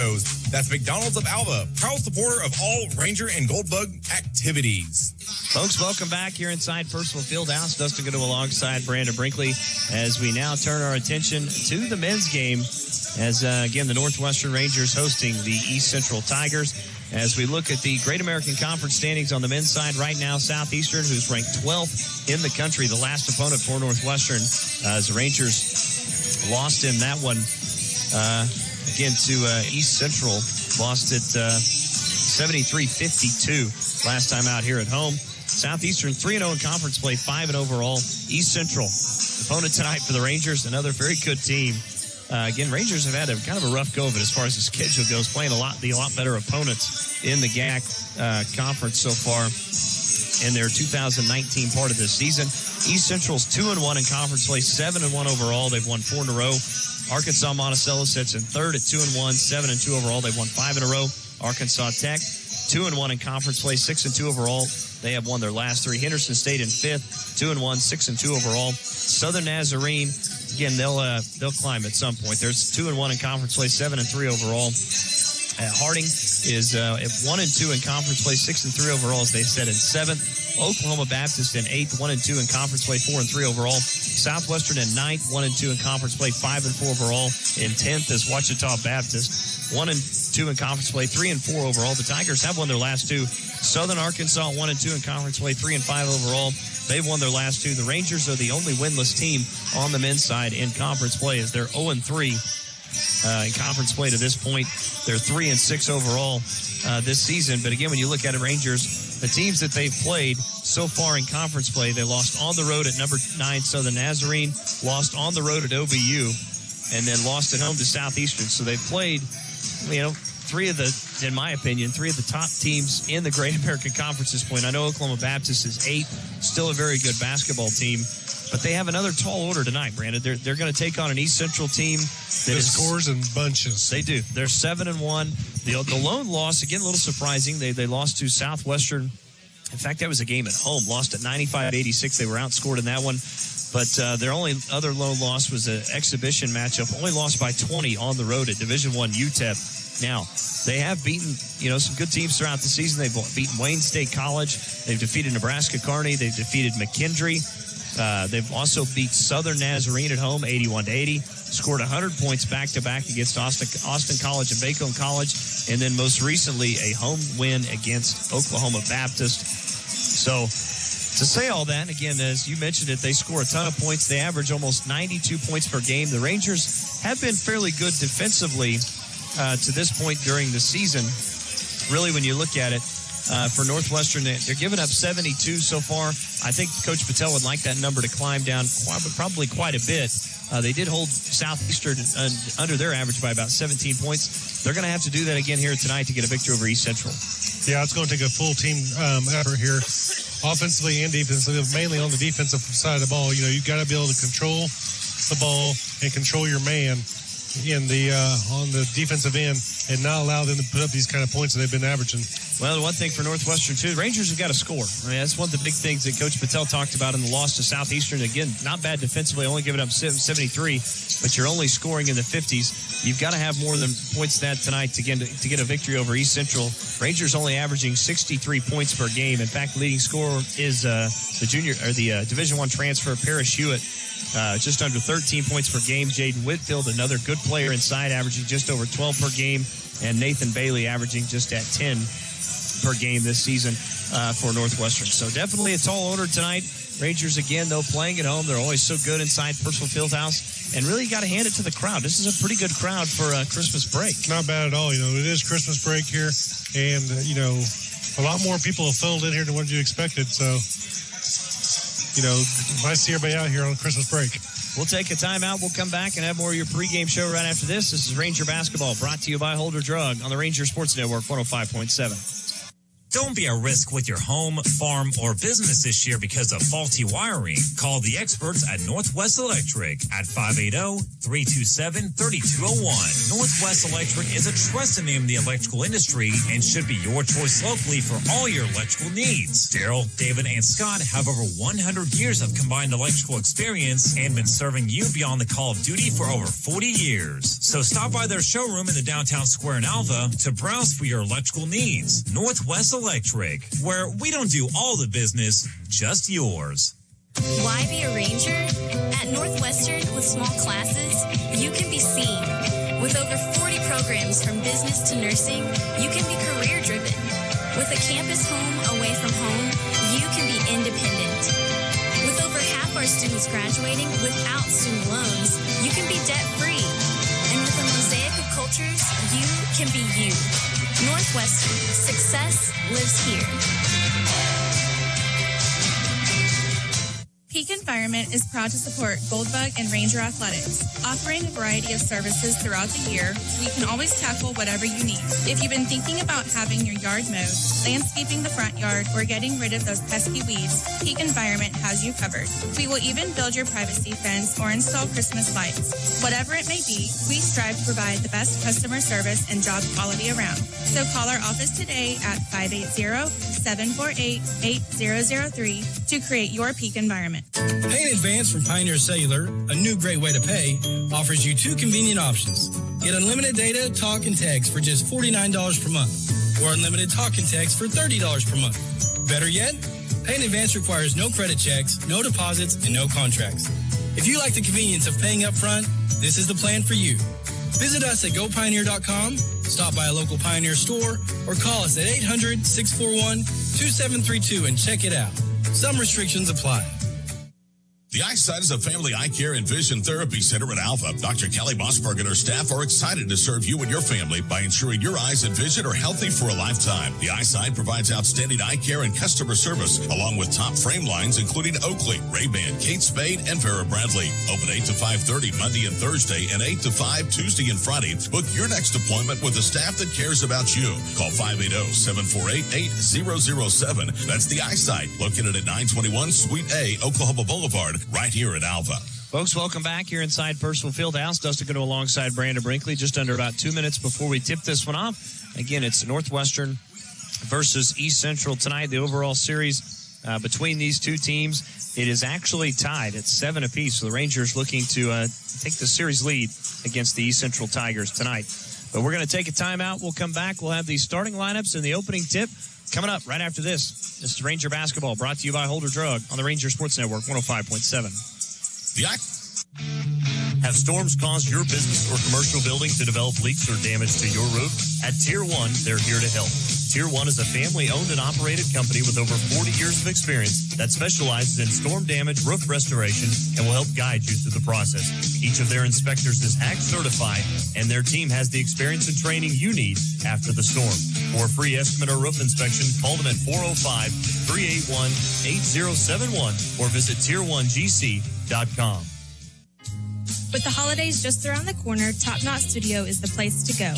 That's McDonald's of Alva, proud supporter of all Ranger and Goldbug activities. Folks, welcome back here inside Percival Fieldhouse. Dustin Goodall alongside Brandon Brinkley as we now turn our attention to the men's game as, again, the Northwestern Rangers hosting the East Central Tigers. As we look at the Great American Conference standings on the men's side right now, Southeastern, who's ranked 12th in the country, the last opponent for Northwestern, as the Rangers lost in that one, again, to East Central, lost it 73-52 last time out here at home. Southeastern 3-0 in conference play, 5-0 overall. East Central, opponent tonight for the Rangers, another very good team. Again, Rangers have had a kind of a rough go of it as far as the schedule goes, playing a lot better opponents in the GAC conference so far in their 2019 part of this season. East Central's 2-1 in conference play, 7-1 overall. They've won 4 in a row. Arkansas Monticello sits in third at 2-1, 7-2 overall. They've won 5 in a row. Arkansas Tech, 2-1 in conference play, 6-2 overall. They have won their last 3. Henderson State in fifth, 2-1, 6-2 overall. Southern Nazarene, again, they'll climb at some point. There's 2-1 in conference play, 7-3 overall. Harding is at 1-2 in conference play, 6-3 overall, as they said, in seventh. Oklahoma Baptist in eighth, 1-2 in conference play, 4-3 overall. Southwestern in ninth, 1-2 in conference play, 5-4 overall. In 10th is Ouachita Baptist, 1-2 in conference play, 3-4 overall. The Tigers have won their last 2. Southern Arkansas, 1-2 in conference play, 3-5 overall. They've won their last 2. The Rangers are the only winless team on the men's side in conference play, as they're 0-3 in conference play to this point. They're 3-6 overall this season. But again, when you look at it, Rangers, the teams that they've played so far in conference play, they lost on the road at number 9 Southern Nazarene, lost on the road at OBU, and then lost at home to Southeastern. So they've played, in my opinion, 3 of the top teams in the Great American Conference at this point. I know Oklahoma Baptist is 8th, still a very good basketball team. But they have another tall order tonight, Brandon. They're going to take on an East Central team that scores in bunches. They do. They're 7-1. The lone loss, again, a little surprising. They lost to Southwestern. In fact, that was a game at home. Lost at 95-86. They were outscored in that one. But their only other lone loss was an exhibition matchup. Only lost by 20 on the road at Division I UTEP. Now, they have beaten, some good teams throughout the season. They've beaten Wayne State College. They've defeated Nebraska Kearney. They've defeated McKendree. They've also beat Southern Nazarene at home, 81-80. Scored 100 points back-to-back against Austin College and Bacone College. And then most recently, a home win against Oklahoma Baptist. So, to say all that, again, as you mentioned it, they score a ton of points. They average almost 92 points per game. The Rangers have been fairly good defensively to this point during the season. Really, when you look at it, for Northwestern, they're giving up 72 so far. I think Coach Patel would like that number to climb down probably quite a bit. They did hold Southeastern under their average by about 17 points. They're going to have to do that again here tonight to get a victory over East Central. Yeah, it's going to take a full team effort here, offensively and defensively, mainly on the defensive side of the ball. You've got to be able to control the ball and control your man on the defensive end and not allow them to put up these kind of points that they've been averaging. Well, the one thing for Northwestern, too, the Rangers have got to score. That's one of the big things that Coach Patel talked about in the loss to Southeastern. Again, not bad defensively, only giving up 73, but you're only scoring in the 50s. You've got to have more than points than that tonight to get a victory over East Central. Rangers only averaging 63 points per game. In fact, leading scorer is the Division I transfer, Parrish Hewitt. Just under 13 points per game. Jaden Whitfield, another good player inside, averaging just over 12 per game. And Nathan Bailey averaging just at 10 per game this season for Northwestern. So definitely a tall order tonight. Rangers, again, though, playing at home. They're always so good inside Percival Fieldhouse. And really, you got to hand it to the crowd. This is a pretty good crowd for Christmas break. Not bad at all. It is Christmas break here. And, a lot more people have funneled in here than what you expected. So, nice to see everybody out here on Christmas break. We'll take a timeout. We'll come back and have more of your pregame show right after this. This is Ranger Basketball, brought to you by Holder Drug on the Ranger Sports Network 105.7. Don't be a risk with your home, farm, or business this year because of faulty wiring. Call the experts at Northwest Electric at 580-327-3201. Northwest Electric is a trusted name in the electrical industry and should be your choice locally for all your electrical needs. Daryl, David, and Scott have over 100 years of combined electrical experience and been serving you beyond the call of duty for over 40 years. So stop by their showroom in the downtown square in Alva to browse for your electrical needs. Northwest Electric, where we don't do all the business, just yours. Why be a ranger? At Northwestern, with small classes, you can be seen. With over 40 programs from business to nursing, you can be career-driven. With a campus home away from home, you can be independent. With over half our students graduating without student loans, you can be debt-free. And with a mosaic of cultures, you can be you. Northwestern, success lives here. Peak Environment is proud to support Goldbug and Ranger Athletics. Offering a variety of services throughout the year, we can always tackle whatever you need. If you've been thinking about having your yard mowed, landscaping the front yard, or getting rid of those pesky weeds, Peak Environment has you covered. We will even build your privacy fence or install Christmas lights. Whatever it may be, we strive to provide the best customer service and job quality around. So call our office today at 580-748-8003 to create your Peak Environment. Pay in advance from Pioneer Cellular, a new great way to pay, offers you two convenient options. Get unlimited data, talk, and text for just $49 per month, or unlimited talk and text for $30 per month. Better yet, pay in advance requires no credit checks, no deposits, and no contracts. If you like the convenience of paying up front, this is the plan for you. Visit us at gopioneer.com, stop by a local Pioneer store, or call us at 800-641-2732 and check it out. Some restrictions apply. The Eyesight is a family eye care and vision therapy center in Alva. Dr. Kelly Mossberg and her staff are excited to serve you and your family by ensuring your eyes and vision are healthy for a lifetime. The Eyesight provides outstanding eye care and customer service, along with top frame lines including Oakley, Ray-Ban, Kate Spade, and Vera Bradley. Open 8 to 5:30 Monday and Thursday, and 8 to 5 Tuesday and Friday. Book your next appointment with a staff that cares about you. Call 580-748-8007. That's The Eyesight, located at 921 Suite A, Oklahoma Boulevard, right here in Alva. Folks, welcome back here inside Purcell Fieldhouse. Dustin Goodall alongside Brandon Brinkley, just under about 2 minutes before we tip this one off. Again, it's Northwestern versus East Central tonight. The overall series between these two teams, it is actually tied at 7 apiece. So the Rangers looking to take the series lead against the East Central Tigers tonight. But we're going to take a timeout. We'll come back. We'll have the starting lineups and the opening tip coming up right after this. This is Ranger Basketball, brought to you by Holder Drug on the Ranger Sports Network 105.7. Have storms caused your business or commercial building to develop leaks or damage to your roof? At Tier 1, they're here to help. Tier 1 is a family-owned and operated company with over 40 years of experience that specializes in storm damage, roof restoration, and will help guide you through the process. Each of their inspectors is HAC certified, and their team has the experience and training you need after the storm. For a free estimate or roof inspection, call them at 405-381-8071 or visit tier1gc.com. With the holidays just around the corner, Top Knot Studio is the place to go.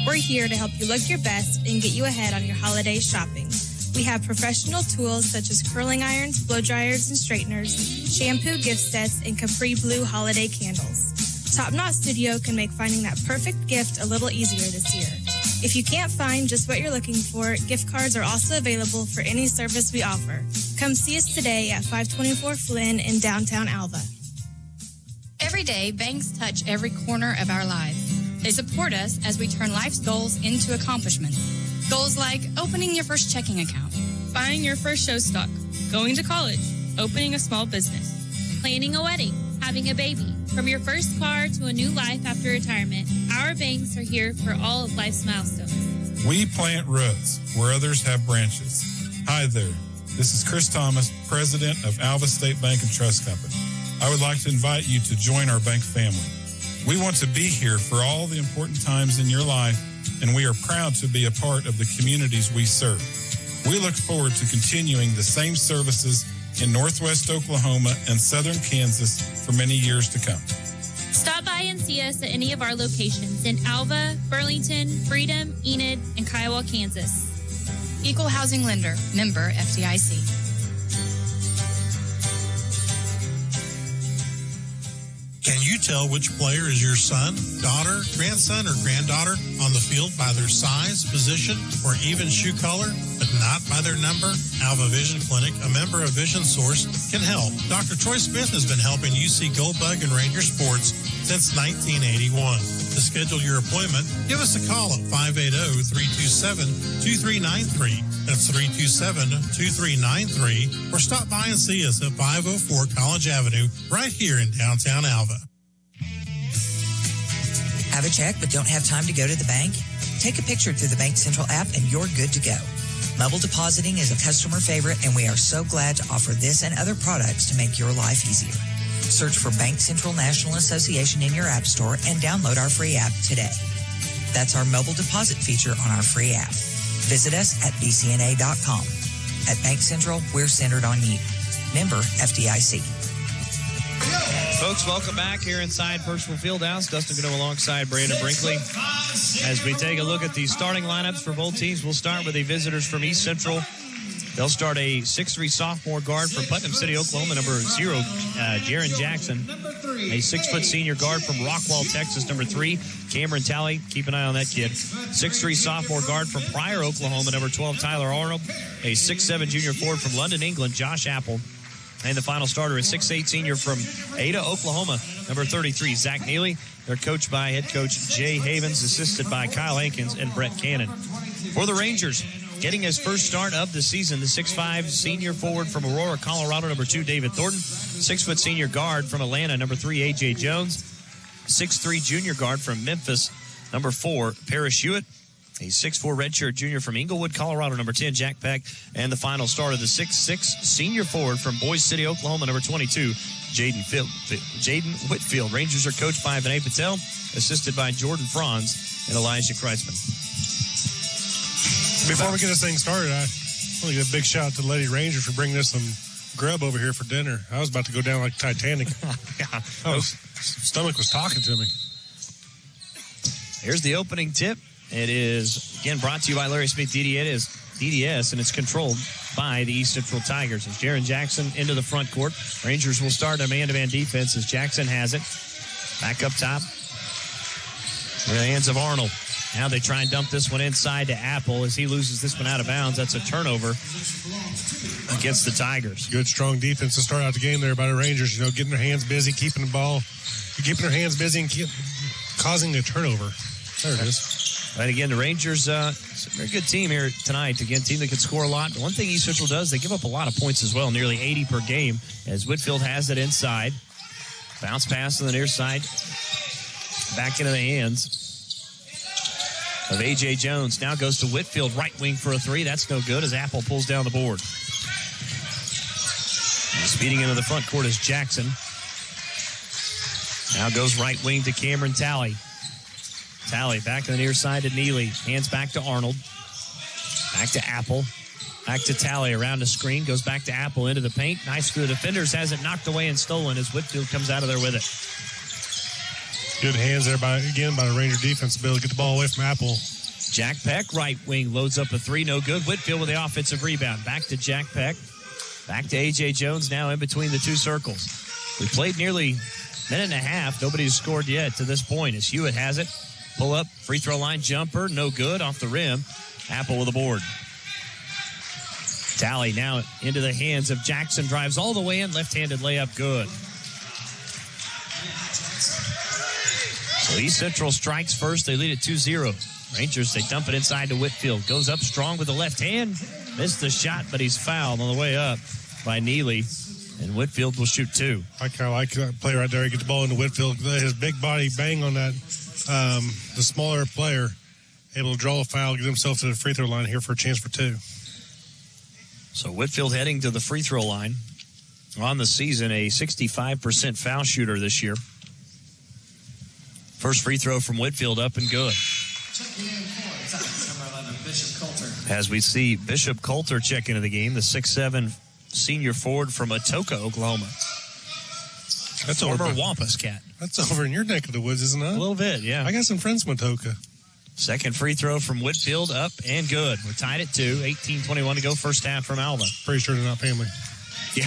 We're here to help you look your best and get you ahead on your holiday shopping. We have professional tools such as curling irons, blow dryers and straighteners, shampoo gift sets, and Capri Blue holiday candles. Top Knot Studio can make finding that perfect gift a little easier this year. If you can't find just what you're looking for, gift cards are also available for any service we offer. Come see us today at 524 Flynn in downtown Alva. Every day, banks touch every corner of our lives. They support us as we turn life's goals into accomplishments. Goals like opening your first checking account, buying your first show stock, going to college, opening a small business, planning a wedding, having a baby. From your first car to a new life after retirement, our banks are here for all of life's milestones. We plant roots where others have branches. Hi there. This is Chris Thomas, president of Alva State Bank and Trust Company. I would like to invite you to join our bank family. We want to be here for all the important times in your life, and we are proud to be a part of the communities we serve. We look forward to continuing the same services in Northwest Oklahoma and Southern Kansas for many years to come. Stop by and see us at any of our locations in Alva, Burlington, Freedom, Enid, and Kiowa, Kansas. Equal housing lender. Member FDIC. Can you tell which player is your son, daughter, grandson, or granddaughter on the field by their size, position, or even shoe color, but not by their number? Alva Vision Clinic, a member of Vision Source, can help. Dr. Troy Smith has been helping UC Goldbug and Ranger sports since 1981. To schedule your appointment, give us a call at 580-327-2393. That's 327-2393. Or stop by and see us at 504 College Avenue, right here in downtown Alva. Have a check but don't have time to go to the bank? Take a picture through the Bank Central app and you're good to go. Mobile depositing is a customer favorite, and we are so glad to offer this and other products to make your life easier. Search for Bank Central National Association in your app store and download our free app today. That's our mobile deposit feature on our free app. Visit us at bcna.com. At Bank Central, we're centered on you. Member FDIC. Folks, welcome back here inside Percival Fieldhouse. Dustin Gano alongside Brandon Brinkley. As we take a look at the starting lineups for both teams, we'll start with the visitors from East Central. They'll start a 6'3" sophomore guard from Putnam City, Oklahoma, number 0, Jaron Jackson. A 6' senior guard from Rockwall, Texas, number 3, Cameron Talley. Keep an eye on that kid. 6'3" sophomore guard from Pryor, Oklahoma, number 12, Tyler Arnold. A 6'7" junior forward from London, England, Josh Apple. And the final starter is 6'8" senior from Ada, Oklahoma, number 33, Zach Neely. They're coached by head coach Jay Havens, assisted by Kyle Hankins and Brett Cannon. For the Rangers, getting his first start of the season, the 6'5" senior forward from Aurora, Colorado, number 2, David Thornton. 6' senior guard from Atlanta, number 3, A.J. Jones. 6'3" junior guard from Memphis, number 4, Parrish Hewitt. A 6'4" redshirt junior from Inglewood, Colorado, number 10, Jack Peck. And the final starter, the 6'6" senior forward from Boise City, Oklahoma, number 22, Jaden Whitfield. Rangers are coached by Vinay Patel, assisted by Jordan Franz and Elijah Kreitzman. Before we get this thing started, I want to give a big shout out to the Lady Rangers for bringing us some grub over here for dinner. I was about to go down like Titanic. Stomach was talking to me. Here's the opening tip. It is, again, brought to you by Larry Smith DDS, and it's controlled by the East Central Tigers. As Jaron Jackson into the front court, Rangers will start a man-to-man defense as Jackson has it. Back up top. In the hands of Arnold. Now they try and dump this one inside to Apple as he loses this one out of bounds. That's a turnover against the Tigers. Good, strong defense to start out the game there by the Rangers. You know, getting their hands busy, keeping the ball. Keeping their hands busy and causing a turnover. There it is. And again, the Rangers, it's a very good team here tonight. Again, team that can score a lot. One thing East Central does, they give up a lot of points as well, nearly 80 per game, as Whitfield has it inside. Bounce pass on the near side. Back into the hands of A.J. Jones. Now goes to Whitfield, right wing for a 3. That's no good as Apple pulls down the board. And speeding into the front court is Jackson. Now goes right wing to Cameron Talley. Talley back to the near side to Neely. Hands back to Arnold. Back to Apple. Back to Talley around the screen. Goes back to Apple into the paint. Nice for the defenders. Has it knocked away and stolen as Whitfield comes out of there with it. Good hands there by the Ranger defense to be able to get the ball away from Apple. Jack Peck, right wing, loads up a 3. No good. Whitfield with the offensive rebound. Back to Jack Peck. Back to A.J. Jones now in between the two circles. We played nearly a minute and a half. Nobody's scored yet to this point as Hewitt has it. Pull up, free throw line jumper, no good, off the rim. Apple with a board. Talley now into the hands of Jackson, drives all the way in, left-handed layup, good. So East Central strikes first, they lead at 2-0. Rangers, they dump it inside to Whitfield, goes up strong with the left hand, missed the shot, but he's fouled on the way up by Neely, and Whitfield will shoot 2. I kind of like that play right there. He gets the ball into Whitfield, his big body bang on that. The smaller player able to draw a foul, get himself to the free throw line here for a chance for 2. So Whitfield heading to the free throw line. On the season, a 65% foul shooter this year. First free throw from Whitfield up and good. As we see Bishop Coulter check into the game, the 6'7" senior forward from Atoka, Oklahoma. That's former over. Wampus cat. That's over in your neck of the woods, isn't it? A little bit, yeah. I got some friends from Atoka. Second free throw from Whitfield, up and good. We're tied at 2. 18-21 to go, first half from Alva. Pretty sure they're not family. Yeah.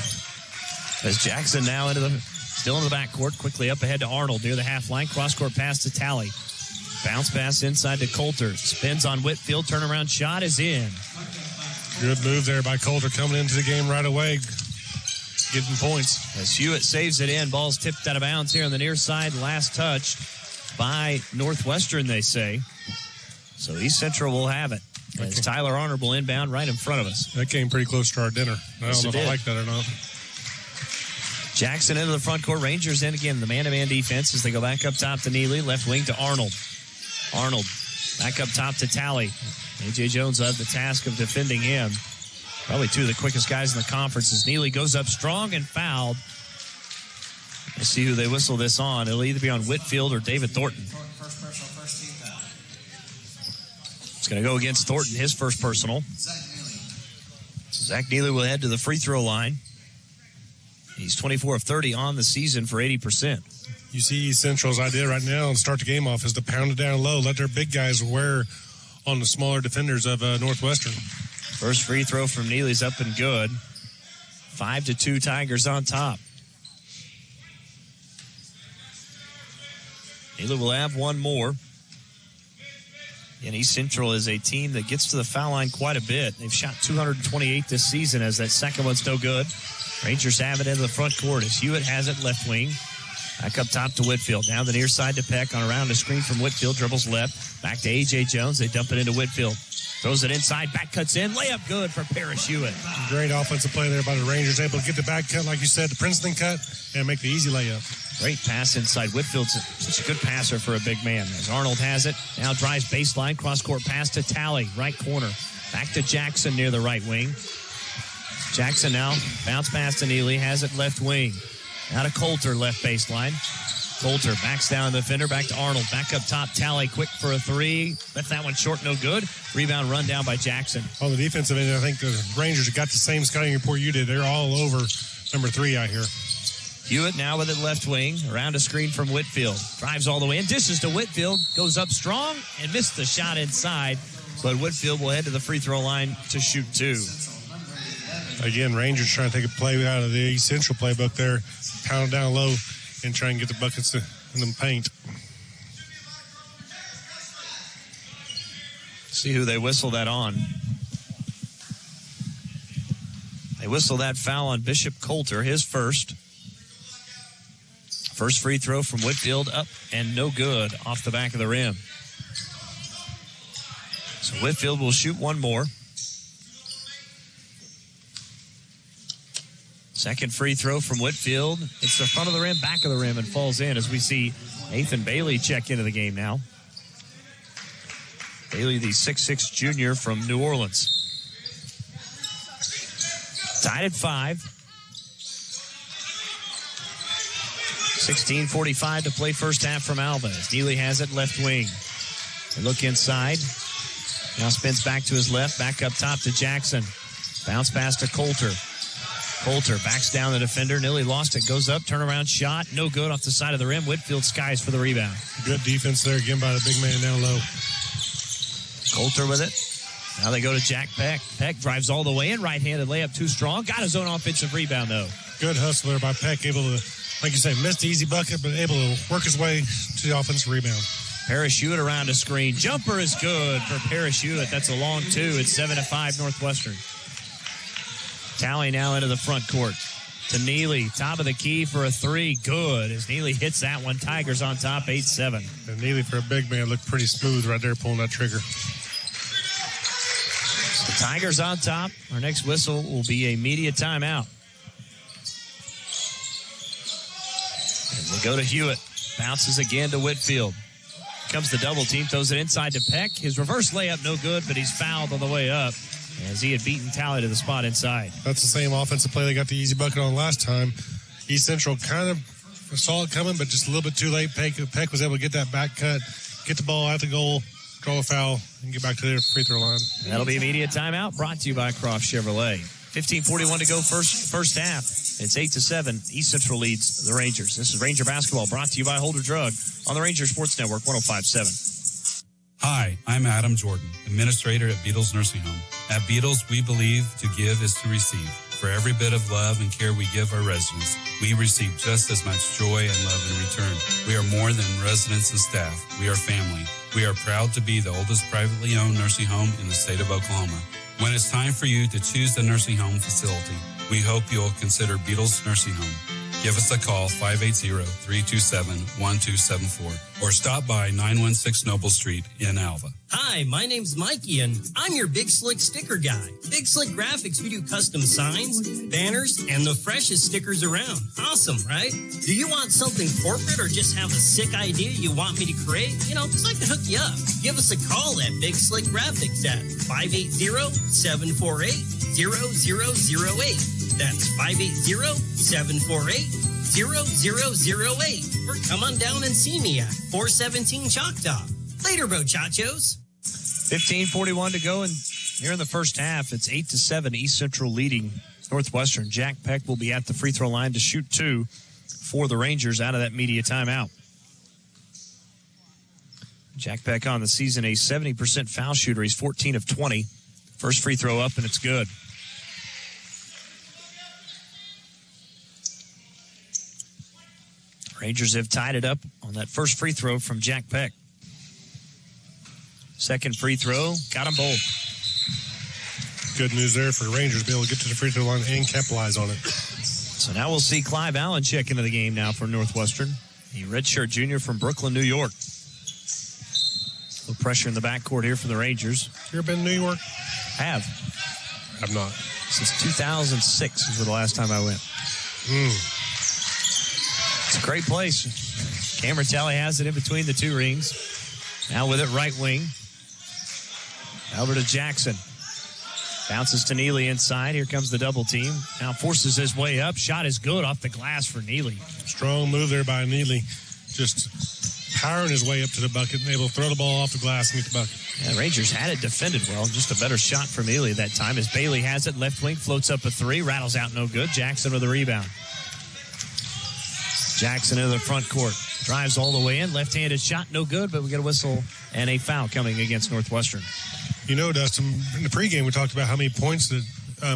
As Jackson now still in the backcourt, quickly up ahead to Arnold near the half line. Cross-court pass to Talley. Bounce pass inside to Coulter. Spins on Whitfield. Turnaround shot is in. Good move there by Coulter coming into the game right away. Getting points. As Hewitt saves it in. Ball's tipped out of bounds here on the near side. Last touch by Northwestern, they say. So East Central will have it. As Tyler Arnold will inbound right in front of us. That came pretty close to our dinner. I don't know if I like that or not. Jackson into the front court. Rangers in again. The man-to-man defense as they go back up top to Neely. Left wing to Arnold. Arnold back up top to Talley. A.J. Jones will have the task of defending him. Probably two of the quickest guys in the conference as Neely goes up strong and fouled. Let's see who they whistle this on. It'll either be on Whitfield or David Thornton. It's going to go against Thornton, his first personal. Zach Neely will head to the free throw line. He's 24 of 30 on the season for 80%. You see East Central's idea right now and start the game off is to pound it down low, let their big guys wear on the smaller defenders of Northwestern. First free throw from Neely's up and good. 5-2 Tigers on top. Neely will have one more. And East Central is a team that gets to the foul line quite a bit. They've shot 228 this season as that second one's no good. Rangers have it into the front court as Hewitt has it left wing. Back up top to Whitfield. Now the near side to Peck on around a screen from Whitfield. Dribbles left. Back to A.J. Jones. They dump it into Whitfield. Throws it inside. Back cuts in. Layup good for Parrish Hewitt. Great offensive play there by the Rangers. Able to get the back cut, like you said, the Princeton cut, and make the easy layup. Great pass inside. Whitfield's such a good passer for a big man. As Arnold has it. Now drives baseline. Cross-court pass to Talley. Right corner. Back to Jackson near the right wing. Jackson now bounce pass to Neely. Has it left wing. Now to Coulter, left baseline. Coulter backs down the defender. Back to Arnold. Back up top. Talley quick for a three. Left that one short. No good. Rebound run down by Jackson. On the defensive end, I think the Rangers have got the same scouting report you did. They're all over number 3 out here. Hewitt now with it left wing. Around a screen from Whitfield. Drives all the way in. Dishes to Whitfield. Goes up strong and missed the shot inside. But Whitfield will head to the free throw line to shoot 2. Again, Rangers trying to take a play out of the East Central playbook there. Pound it down low and try and get the buckets in the paint. See who they whistle that on. They whistle that foul on Bishop Coulter, his first. First free throw from Whitfield, up and no good off the back of the rim. So Whitfield will shoot one more. Second free throw from Whitfield. It's the front of the rim, back of the rim, and falls in as we see Nathan Bailey check into the game now. Bailey, the 6'6 junior from New Orleans. Tied at 5. 16:45 to play first half from Alva. As Neely has it left wing. They look inside. Now spins back to his left, back up top to Jackson. Bounce pass to Coulter. Coulter backs down the defender. Nearly lost it. Goes up. Turnaround shot. No good off the side of the rim. Whitfield skies for the rebound. Good defense there again by the big man down low. Coulter with it. Now they go to Jack Peck. Peck drives all the way in. Right-handed layup too strong. Got his own offensive rebound, though. Good hustle there by Peck. Able to, like you say, missed the easy bucket, but able to work his way to the offensive rebound. Parrish Hewitt around a screen. Jumper is good for Parrish Hewitt. That's a long 2. It's 7-5 Northwestern. Talley now into the front court to Neely. Top of the key for a 3. Good as Neely hits that one. Tigers on top, 8-7. And Neely, for a big man, looked pretty smooth right there pulling that trigger. So Tigers on top. Our next whistle will be a media timeout. And we'll go to Hewitt. Bounces again to Whitfield. Comes the double team. Throws it inside to Peck. His reverse layup no good, but he's fouled on the way up, as he had beaten Talley to the spot inside. That's the same offensive play they got the easy bucket on last time. East Central kind of saw it coming, but just a little bit too late. Peck was able to get that back cut, get the ball out the goal, draw a foul, and get back to their free throw line. That'll be immediate timeout brought to you by Croft Chevrolet. 15:41 to go first half. It's 8-7. East Central leads the Rangers. This is Ranger Basketball brought to you by Holder Drug on the Ranger Sports Network 105.7. Hi, I'm Adam Jordan, administrator at Beatles Nursing Home. At Beatles, we believe to give is to receive. For every bit of love and care we give our residents, we receive just as much joy and love in return. We are more than residents and staff. We are family. We are proud to be the oldest privately owned nursing home in the state of Oklahoma. When it's time for you to choose the nursing home facility, we hope you'll consider Beatles Nursing Home. Give us a call, 580-327-1274, or stop by 916 Noble Street in Alva. Hi, my name's Mikey, and I'm your Big Slick sticker guy. Big Slick Graphics, we do custom signs, banners, and the freshest stickers around. Awesome, right? Do you want something corporate or just have a sick idea you want me to create? Just like to hook you up. Give us a call at Big Slick Graphics at 580-748-0008. That's 580-748-0008. Or come on down and see me at 417 Choctaw. Later, muchachos. 15:41 to go, and here in the first half, it's 8-7, East Central leading Northwestern. Jack Peck will be at the free throw line to shoot 2 for the Rangers out of that media timeout. Jack Peck on the season, a 70% foul shooter. He's 14 of 20. First free throw up, and it's good. Rangers have tied it up on that first free throw from Jack Peck. Second free throw, got them both. Good news there for the Rangers to be able to get to the free throw line and capitalize on it. So now we'll see Clive Allen check into the game now for Northwestern. A redshirt junior from Brooklyn, New York. A little pressure in the backcourt here for the Rangers. You ever been to New York? Have not. Since 2006 is the last time I went. It's a great place. Cameron Talley has it in between the two rings. Now with it right wing. Over to Jackson. Bounces to Neely inside. Here comes the double team. Now forces his way up. Shot is good off the glass for Neely. Strong move there by Neely. Just powering his way up to the bucket and able to throw the ball off the glass and get the bucket. Yeah, Rangers had it defended well. Just a better shot for Neely that time as Bailey has it. Left wing floats up a 3. Rattles out no good. Jackson with the rebound. Jackson into the front court. Drives all the way in. Left-handed shot, no good, but we get a whistle and a foul coming against Northwestern. Dustin, in the pregame, we talked about how many points that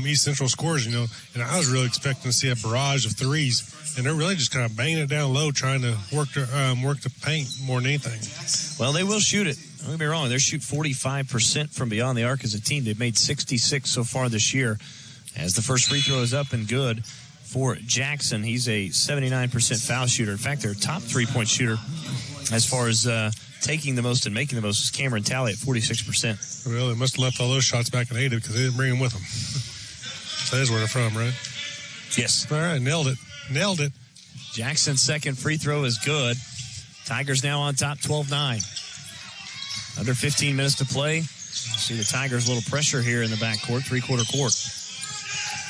East Central scores, and I was really expecting to see a barrage of threes, and they're really just kind of banging it down low, trying to work the paint more than anything. Well, they will shoot it. Don't get me wrong. They shoot 45% from beyond the arc as a team. They've made 66 so far this year. As the first free throw is up and good for Jackson. He's a 79% foul shooter. In fact, their top three-point shooter as far as taking the most and making the most is Cameron Talley at 46%. Well, they must have left all those shots back in Ada because they didn't bring them with them. So that's where they're from, right? Yes. All right, nailed it. Jackson's second free throw is good. Tigers now on top, 12-9. Under 15 minutes to play. See the Tigers a little pressure here in the backcourt, three-quarter court.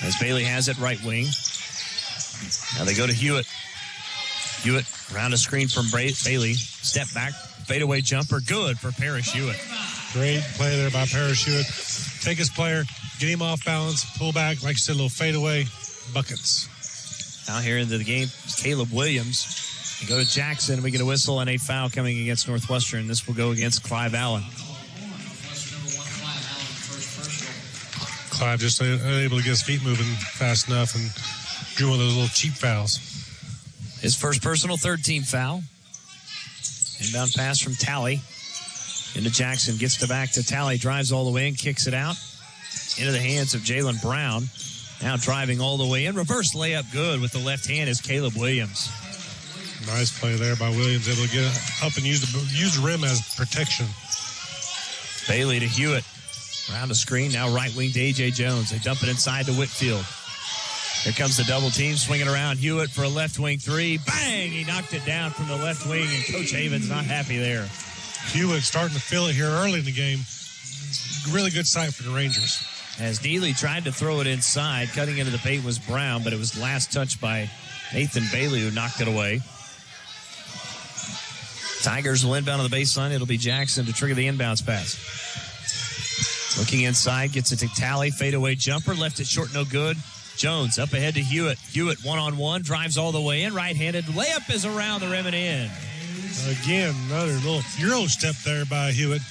As Bailey has it right wing. Now they go to Hewitt. Hewitt around a screen from Bailey. Step back, fadeaway jumper. Good for Parrish Hewitt. Great play there by Parrish Hewitt. Take his player, get him off balance, pull back, like you said, a little fadeaway, buckets. Now here into the game, Caleb Williams. They go to Jackson. We get a whistle and a foul coming against Northwestern. This will go against Clive Allen. Clive just unable to get his feet moving fast enough and drew one of those little cheap fouls. His first personal, third-team foul. Inbound pass from Talley into Jackson. Gets the back to Talley. Drives all the way in. Kicks it out into the hands of Jalen Brown. Now driving all the way in. Reverse layup good with the left hand is Caleb Williams. Nice play there by Williams. Able to get up and use the rim as protection. Bailey to Hewitt. Around the screen, now right wing to A.J. Jones. They dump it inside to Whitfield. Here comes the double team, swinging around Hewitt for a left wing 3. Bang! He knocked it down from the left wing, and Coach Haven's not happy there. Hewitt starting to feel it here early in the game. Really good sight for the Rangers. As Neely tried to throw it inside, cutting into the paint was Brown, but it was last touched by Nathan Bailey, who knocked it away. Tigers will inbound on the baseline. It'll be Jackson to trigger the inbounds pass. Looking inside, gets it to Talley. Fadeaway jumper, left it short, no good. Jones up ahead to Hewitt. Hewitt one-on-one, drives all the way in. Right-handed layup is around the rim and in. Again, another little Euro step there by Hewitt.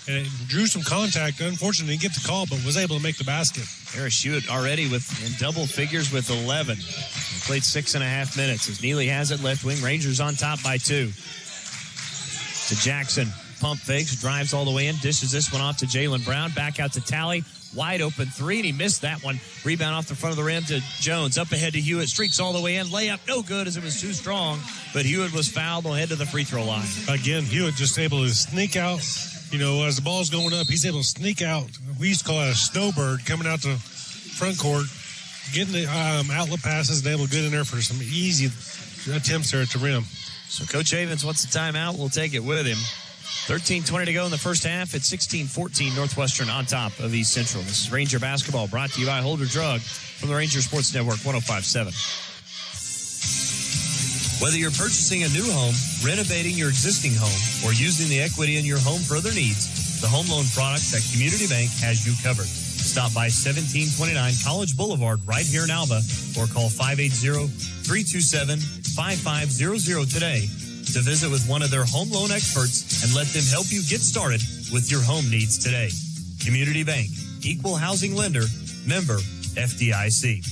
and it drew some contact. Unfortunately, didn't get the call, but was able to make the basket. Harris Hewitt already in double figures with 11. He played 6.5 minutes as Neely has it left wing. Rangers on top by 2. To Jackson. Pump fakes, drives all the way in, dishes this one off to Jalen Brown. Back out to Talley. Wide open 3, and he missed that one. Rebound off the front of the rim to Jones. Up ahead to Hewitt. Streaks all the way in. Layup no good as it was too strong. But Hewitt was fouled. Will head to the free throw line. Again, Hewitt just able to sneak out. You know, as the ball's going up, he's able to sneak out. We used to call it a snowbird, coming out to front court, getting the outlet passes, and able to get in there for some easy attempts there at the rim. So Coach Havens wants a timeout. We'll take it with him. 13:20 to go in the first half. It's 16-14 Northwestern on top of East Central. This is Ranger basketball brought to you by Holder Drug from the Ranger Sports Network 105.7. Whether you're purchasing a new home, renovating your existing home, or using the equity in your home for other needs, the home loan products at Community Bank has you covered. Stop by 1729 College Boulevard right here in Alva or call 580-327-5500 today to visit with one of their home loan experts and let them help you get started with your home needs today. Community Bank, Equal Housing Lender, member FDIC.